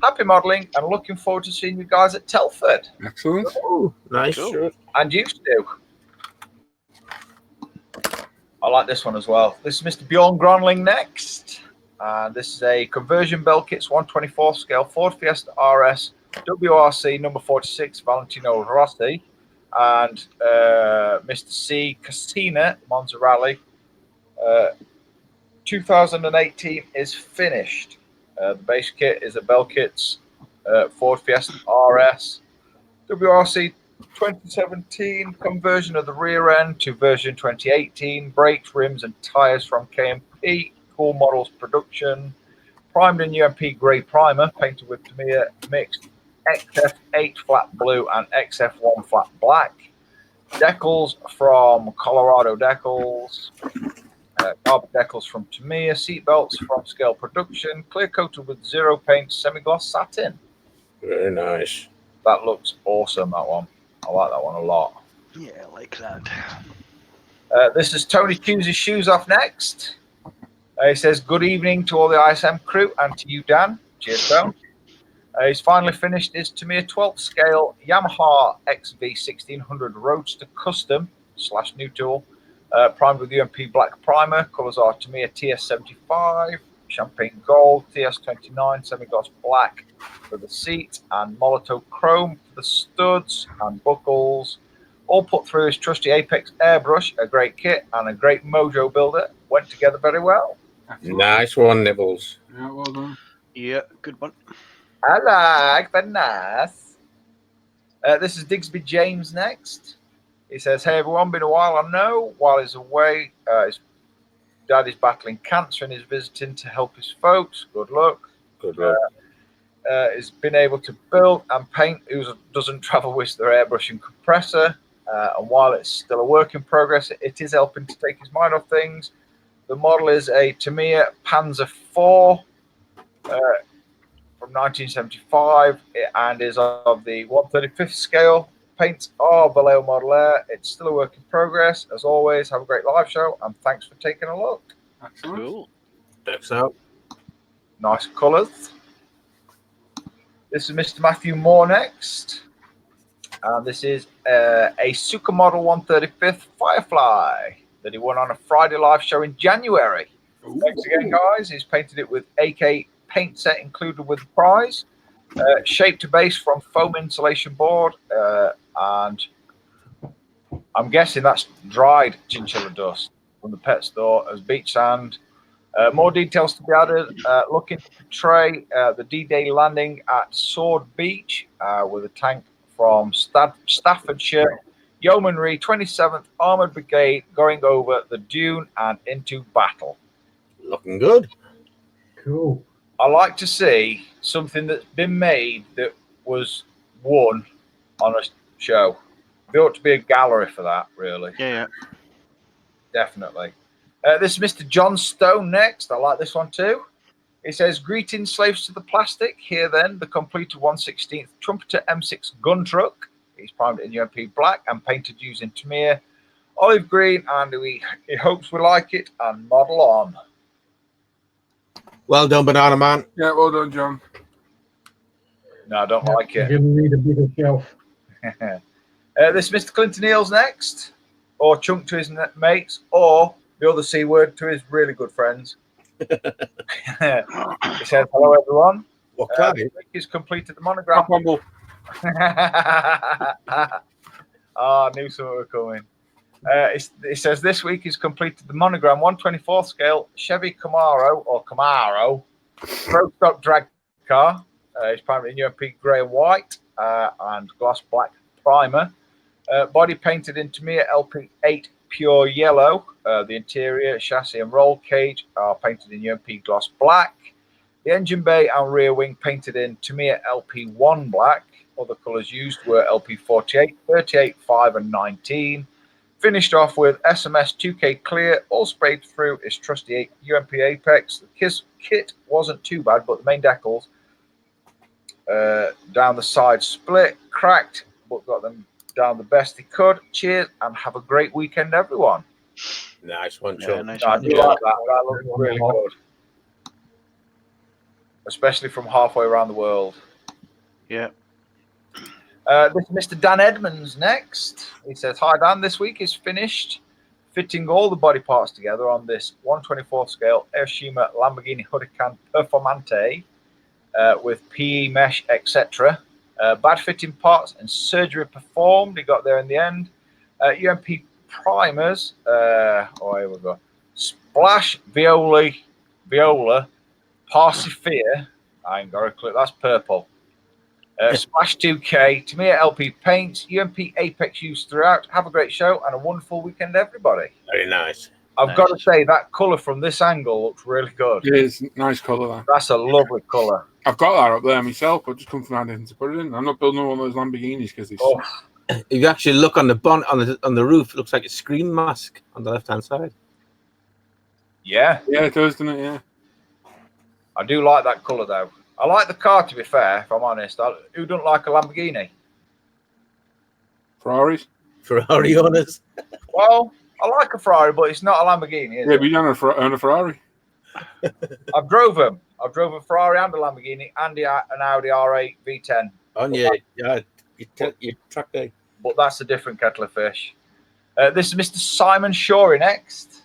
Happy modelling, and looking forward to seeing you guys at Telford. Excellent. Oh, nice. Cool. And you, Stu. I like this one as well. This is Mr. Bjorn Gronling next. This is a conversion bell kits 1/24 scale Ford Fiesta RS WRC number 46 Valentino Rossi and Mr. C Casina Monza Rally. 2018 is finished. The base kit is a bell kits Ford Fiesta RS WRC 2017 conversion of the rear end to version 2018. Brakes, rims, and tires from KMP. Cool Models production. Primed in UMP grey primer, painted with Tamiya mixed XF8 flat blue and XF1 flat black. Decals from Colorado Decals. Carbon decals from Tamiya, seatbelts from Scale Production, clear coated with zero paint, semi-gloss satin. Very nice. That looks awesome, that one. I like that one a lot. Yeah, I like that. This is Tony Tunes his shoes off next. He says, good evening to all the ISM crew and to you, Dan. Cheers, Tone. He's finally finished his Tamiya 12th scale Yamaha XV 1600 Roadster Custom / new tool, primed with UMP black primer. Colors are Tamiya TS75, Champagne Gold, TS29, semi-gloss black for the seat, and Molotov Chrome for the studs and buckles. All put through his trusty Apex airbrush, a great kit, and a great mojo builder. Went together very well. Nice one, Nibbles. Yeah, well done. Yeah, good one. I like the nice. This is Digsby James next. He says, hey everyone, been a while I know. While he's away, his dad is battling cancer and is visiting to help his folks. Good luck. Good luck. He's been able to build and paint who doesn't travel with their airbrush and compressor. And while it's still a work in progress, it is helping to take his mind off things. The model is a Tamiya Panzer IV from 1975 and is of the 1/35th scale. Paints are Vallejo Model Air. It's still a work in progress. As always, have a great live show and thanks for taking a look. Excellent. Cool. Checks out. Nice colours. This is Mr. Matthew Moore next. And this is a Suka Model 1/35th Firefly that he won on a Friday live show in January. Ooh. Thanks again, guys. He's painted it with AK paint set included with the prize. Shape to base from foam insulation board. And I'm guessing that's dried chinchilla dust from the pet store as beach sand. More details to be added. Looking to portray the D-Day landing at Sword Beach with a tank from Staffordshire Yeomanry 27th Armoured Brigade going over the dune and into battle. Looking good. Cool. I like to see something that's been made that was won on a show. There ought to be a gallery for that, really. Yeah. Definitely. This is Mr. John Stone next. I like this one too. He says, greetings, slaves to the plastic. Here then, the completed 1/16th Trumpeter M6 gun truck. He's primed in UMP black and painted using Tamiya olive green, and he hopes we like it and model on. Well done, Banana Man. Yeah, well done, John. No, I don't like You're it. going to need a bigger shelf. This is Mr. Clinton Eels next, or Chunk to his mates, or the other C word to his really good friends. He says, hello, everyone. What kind? He's completed the monogram. Humble. I knew something was coming. It says this week he's completed the monogram 1/24th scale Chevy Camaro Pro Stock drag car. It's primed in UMP grey and white and gloss black primer. Body painted in Tamiya LP8 pure yellow. The interior, chassis and roll cage are painted in UMP gloss black. The engine bay and rear wing painted in Tamiya LP1 black. Other colours used were LP48, 38, 5 and 19. Finished off with SMS 2K clear, all sprayed through his trusty UMP Apex. The kit wasn't too bad, but the main decals down the side split, cracked, but got them down the best he could. Cheers and have a great weekend, everyone. Nice one, Yeah, Chum. nice I one. do like that. That looks really good. Especially from halfway around the world. Yeah. This is Mr. Dan Edmonds next. He says, hi, Dan. This week is finished fitting all the body parts together on this 1/24th scale Hiroshima Lamborghini Huracan Performante with PE mesh, etc. Bad fitting parts and surgery performed. He got there in the end. UMP primers. Here we go. Splash Viola Parsifia. I ain't got a clue. That's purple. Splash 2K, Tamiya LP paints, UMP Apex used throughout. Have a great show and a wonderful weekend, everybody. Very nice. I've got to say that colour from this angle looks really good. It is nice colour, that. That's a lovely colour. I've got that up there myself. I've just come from having to put it in. I'm not building one of those Lamborghinis because it's. Oh, If you actually look on the bonnet on the roof, it looks like a screen mask on the left-hand side. Yeah. Yeah, it does, doesn't it? Yeah. I do like that colour, though. I like the car, to be fair, if I'm honest. Who doesn't like a Lamborghini? Ferraris? Ferrari owners. Well, I like a Ferrari, but it's not a Lamborghini, is Yeah, it? but you don't own a Ferrari. I've drove them. I've drove a Ferrari and a Lamborghini and an Audi R8 V10. On your truck day. But that's a different kettle of fish. This is Mr. Simon Shorey next.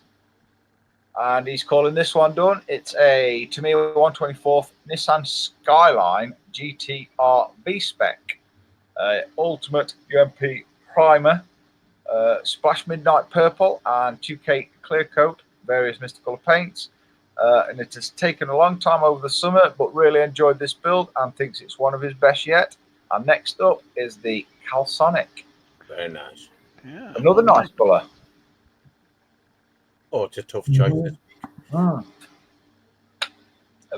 And he's calling this one done. It's a Tamiya 124th Nissan Skyline GTR V-Spec. Ultimate UMP primer. Splash Midnight Purple and 2K Clear Coat. Various mystical paints. And it has taken a long time over the summer, but really enjoyed this build and thinks it's one of his best yet. And next up is the Calsonic. Very nice. Yeah. Another nice colour. Oh, it's a tough choice. A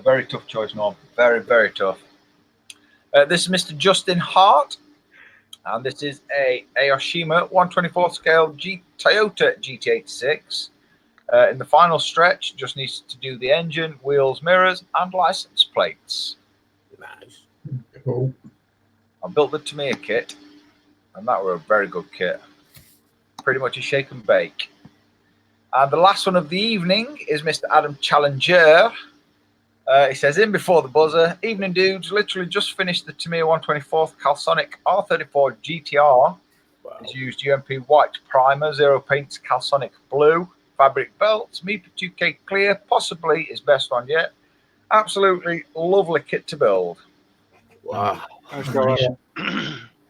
very tough choice, Norm. Very, very tough. This is Mr. Justin Hart. And this is a Aoshima 124th scale Toyota GT86. In the final stretch, just needs to do the engine, wheels, mirrors, and license plates. Nice. Cool. I built the Tamiya kit, and that were a very good kit. Pretty much a shake and bake. And the last one of the evening is Mr. Adam Challenger. He says, in before the buzzer, evening dudes, literally just finished the Tamiya 124th Calsonic R34 GTR. Wow. He's used UMP white primer, zero paints, Calsonic blue, fabric belts, MIPA 2K clear, possibly his best one yet. Absolutely lovely kit to build. Wow. Nice colour.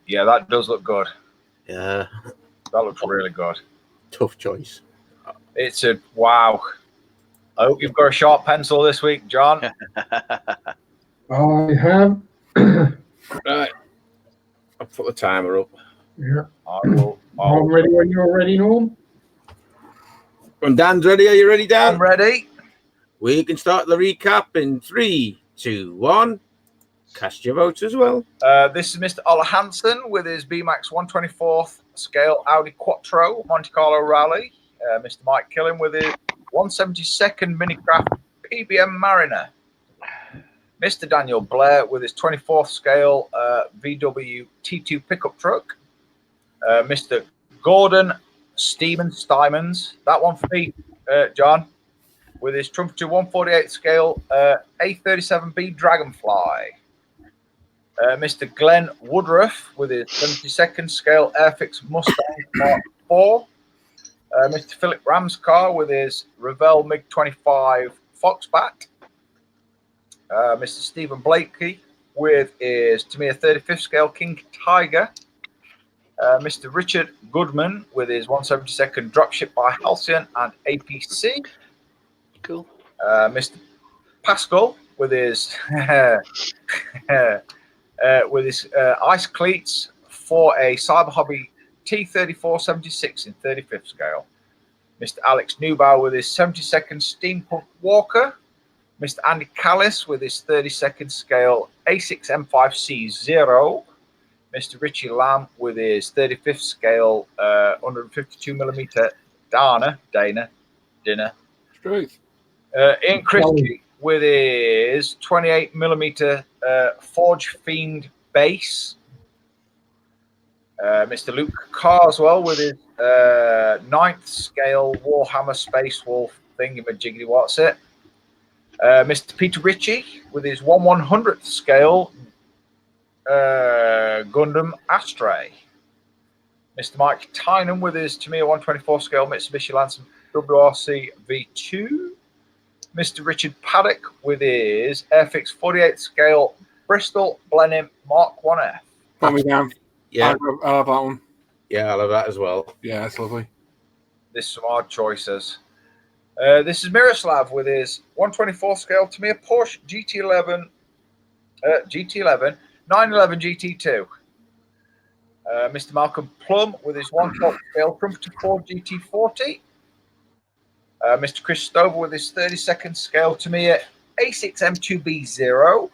Yeah, that does look good. Yeah. That looks really good. Tough choice. It's a wow. I hope you've got a sharp pencil this week, John. I have. Right. I'll put the timer up. Yeah. I'm I'm ready when you're ready, Norm. When Dan's ready, are you ready, Dan? ready. We can start the recap in 3, 2, 1. Cast your votes as well. This is Mr. Ola Hansen with his BMAX 124th scale Audi Quattro Monte Carlo Rally. Mr. Mike Killen with his 172nd Minicraft PBM Mariner. Mr. Daniel Blair with his 24th scale VW T2 pickup truck. Mr. Gordon Stymons, that one for me, John, with his Trumpeter 148 scale A37B Dragonfly. Mr. Glenn Woodruff with his 72nd scale Airfix Mustang Mark IV. Mr. Philip Ramscar with his Revell MiG-25 Foxbat. Mr. Stephen Blakey with his Tamiya 35th scale King Tiger. Mr. Richard Goodman with his 172nd Dropship by Halcyon and APC. Cool. Mr. Pascal with his ice cleats for a Cyber Hobby T3476 in 35th scale. Mr. Alex Neubauer with his 72nd Steampunk Walker. Mr. Andy Callis with his 32nd scale A6 M5C0. Mr. Richie Lamb with his 35th scale 152mm Dana. Straight. Ian Christie with his 28mm Forge Fiend base. Mr. Luke Carswell with his 9th scale Warhammer Space Wolf thingy-majiggity, what's it? Mr. Peter Ritchie with his 1/100th scale Gundam Astray. Mr. Mike Tynan with his Tamiya 124 scale Mitsubishi Lancer WRC V2. Mr. Richard Paddock with his Airfix 48 scale Bristol Blenheim Mark 1F. Put me down. Yeah. I'll have that one. Yeah, I love that as well. Yeah, that's lovely. This is some hard choices. This is Miroslav with his 124 scale Tamiya Porsche GT11 911 GT2. Mr. Malcolm Plum with his 1/12 scale Trumpeter Ford GT40. Mr. Chris Stover with his 32nd scale Tamiya A6 M2B0.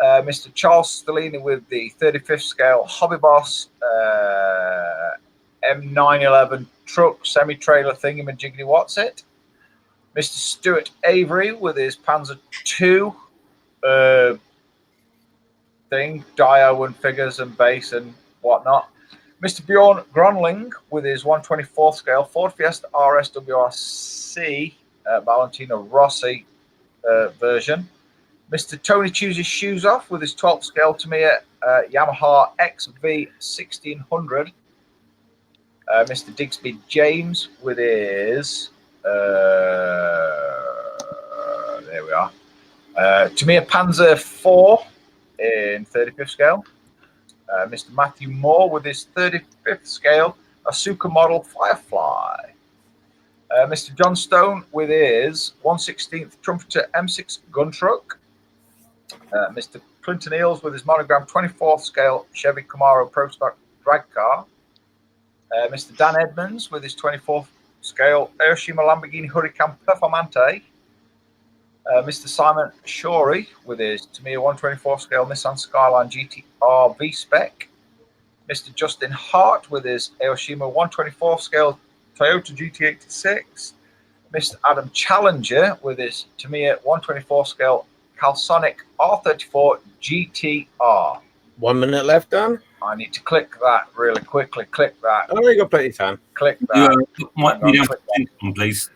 Mr. Charles Stellini with the 35th scale Hobby Boss M911 truck semi-trailer thingy-majiggity what's it. Mr. Stuart Avery with his Panzer II thing, Dio and figures and base and whatnot. Mr. Bjorn Gronling with his 124th scale Ford Fiesta RSWRC Valentino Rossi version. Mr. Tony Chews his shoes off with his 12th scale Tamiya Yamaha XV 1600. Mr. Digsby James with his there we are. Tamiya Panzer IV in 35th scale. Mr. Matthew Moore with his 35th scale Asuka model Firefly. Mr. John Stone with his 1/16th Trumpeter M6 gun truck. Mr. Clinton Eels with his monogram 24th scale Chevy Camaro Pro Stock drag car. Mr. Dan Edmonds with his 24th scale Hiroshima Lamborghini Huracan Performante. Mr. Simon Shorey with his Tamiya 124 scale Nissan Skyline GTR V-Spec. Mr. Justin Hart with his Hiroshima 124 scale Toyota GT86. Mr. Adam Challenger with his Tamiya 124 scale Calsonic R34 GTR. 1 minute left, Dan. I need to click that really quickly. Click that. Oh, you got plenty of time. Click that. Please.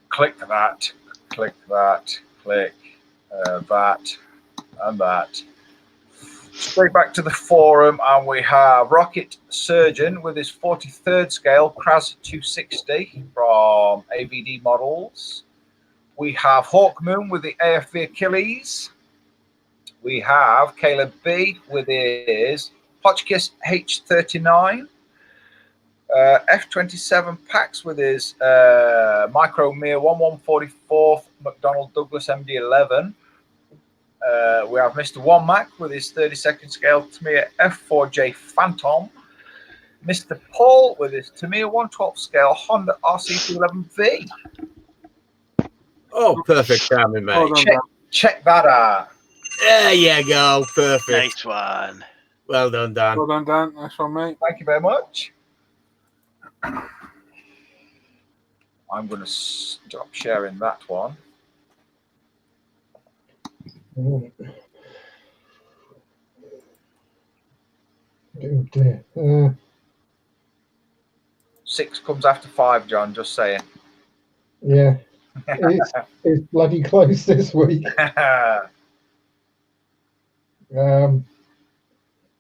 Click that. Click that. Click that. And that. Straight back to the forum, and we have Rocket Surgeon with his 43rd scale Kraz 260 from AVD Models. We have Hawk Moon with the AFV Achilles. We have Caleb B with his Hotchkiss H39. F27 Pax with his Micro Mir 1144th McDonnell Douglas MD11. We have Mr. One Mac with his 32nd scale Tamiya F4J Phantom. Mr. Paul with his Tamiya 112th scale Honda RC211V. Oh, perfect timing, mate. Check that out. There you go. Perfect. Nice one. Well done, Dan. Well done, Dan. Nice one, mate. Thank you very much. I'm going to stop sharing that one. Oh dear. 6 comes after 5, John, just saying. Yeah. It's bloody close this week.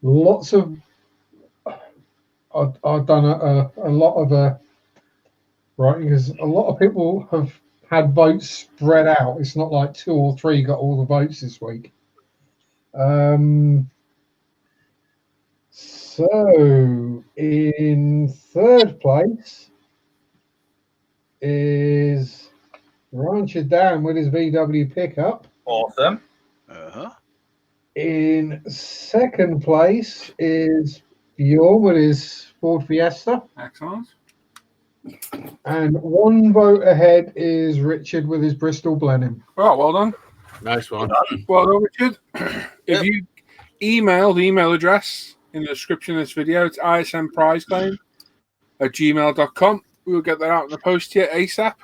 Lots of I've done a lot of writing because a lot of people have had votes spread out. It's not like 2 or 3 got all the votes this week. So in 3rd place is Rancher Dan with his VW pickup. Awesome. In 2nd place is Bjorn with his Ford Fiesta. Excellent. And 1 vote ahead is Richard with his Bristol Blenheim. Well, well done. Nice one. Well done, Richard. If you email the email address in the description of this video, it's ismprizeclaim@gmail.com. We'll get that out in the post here ASAP.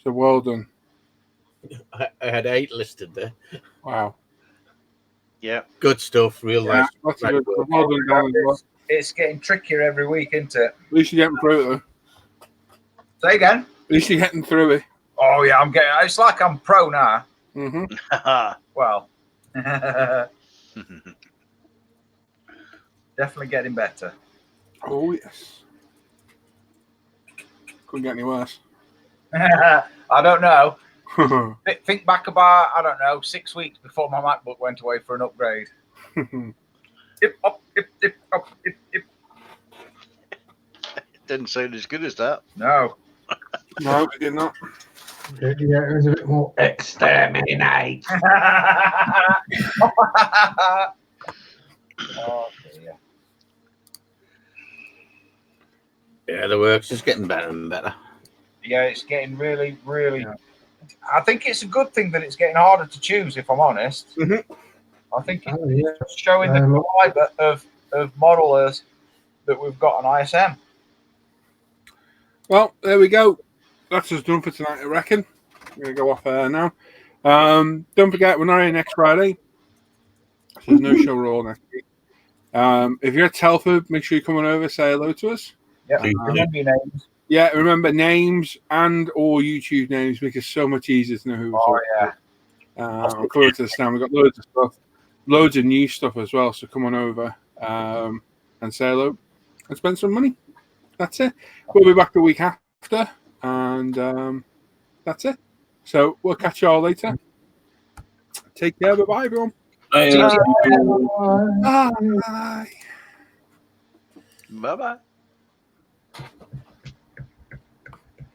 So well done. I had 8 listed there. Wow. Yeah. Good stuff. Real nice. That's a good one. Well done, Dan, as well. It's getting trickier every week, isn't it? At least you're getting through it, though. Say again. At least you're getting through it. Oh, yeah, I'm getting... It's like I'm pro now. Mm-hmm. Well. Definitely getting better. Oh, yes. Couldn't get any worse. I don't know. Think back about, I don't know, 6 weeks before my MacBook went away for an upgrade. Hip, up, hip, up, hip. Didn't sound as good as that. No. No, it did not. Yeah, it was a bit more exterminate. Oh, dear. Yeah, the work's just getting better and better. Yeah, it's getting really, really... I think it's a good thing that it's getting harder to choose, if I'm honest. Mm-hmm. I think it's showing the climate of modelers that we've got on ISM. Well, there we go. that's us done for tonight, I reckon. I'm going to go off air now. Don't forget, we're not here next Friday. So there's no show roll next week. If you're at Telford, make sure you come on over, say hello to us. Yeah, remember your names. Yeah, remember names and or YouTube names make it so much easier to know who we're yeah. I'm coming to this now. We've got loads of stuff, loads of new stuff as well. So come on over and say hello and spend some money. That's it. We'll be back the week after, and that's it. So we'll catch you all later. Take care. Bye-bye, everyone. Bye. Bye. Bye-bye.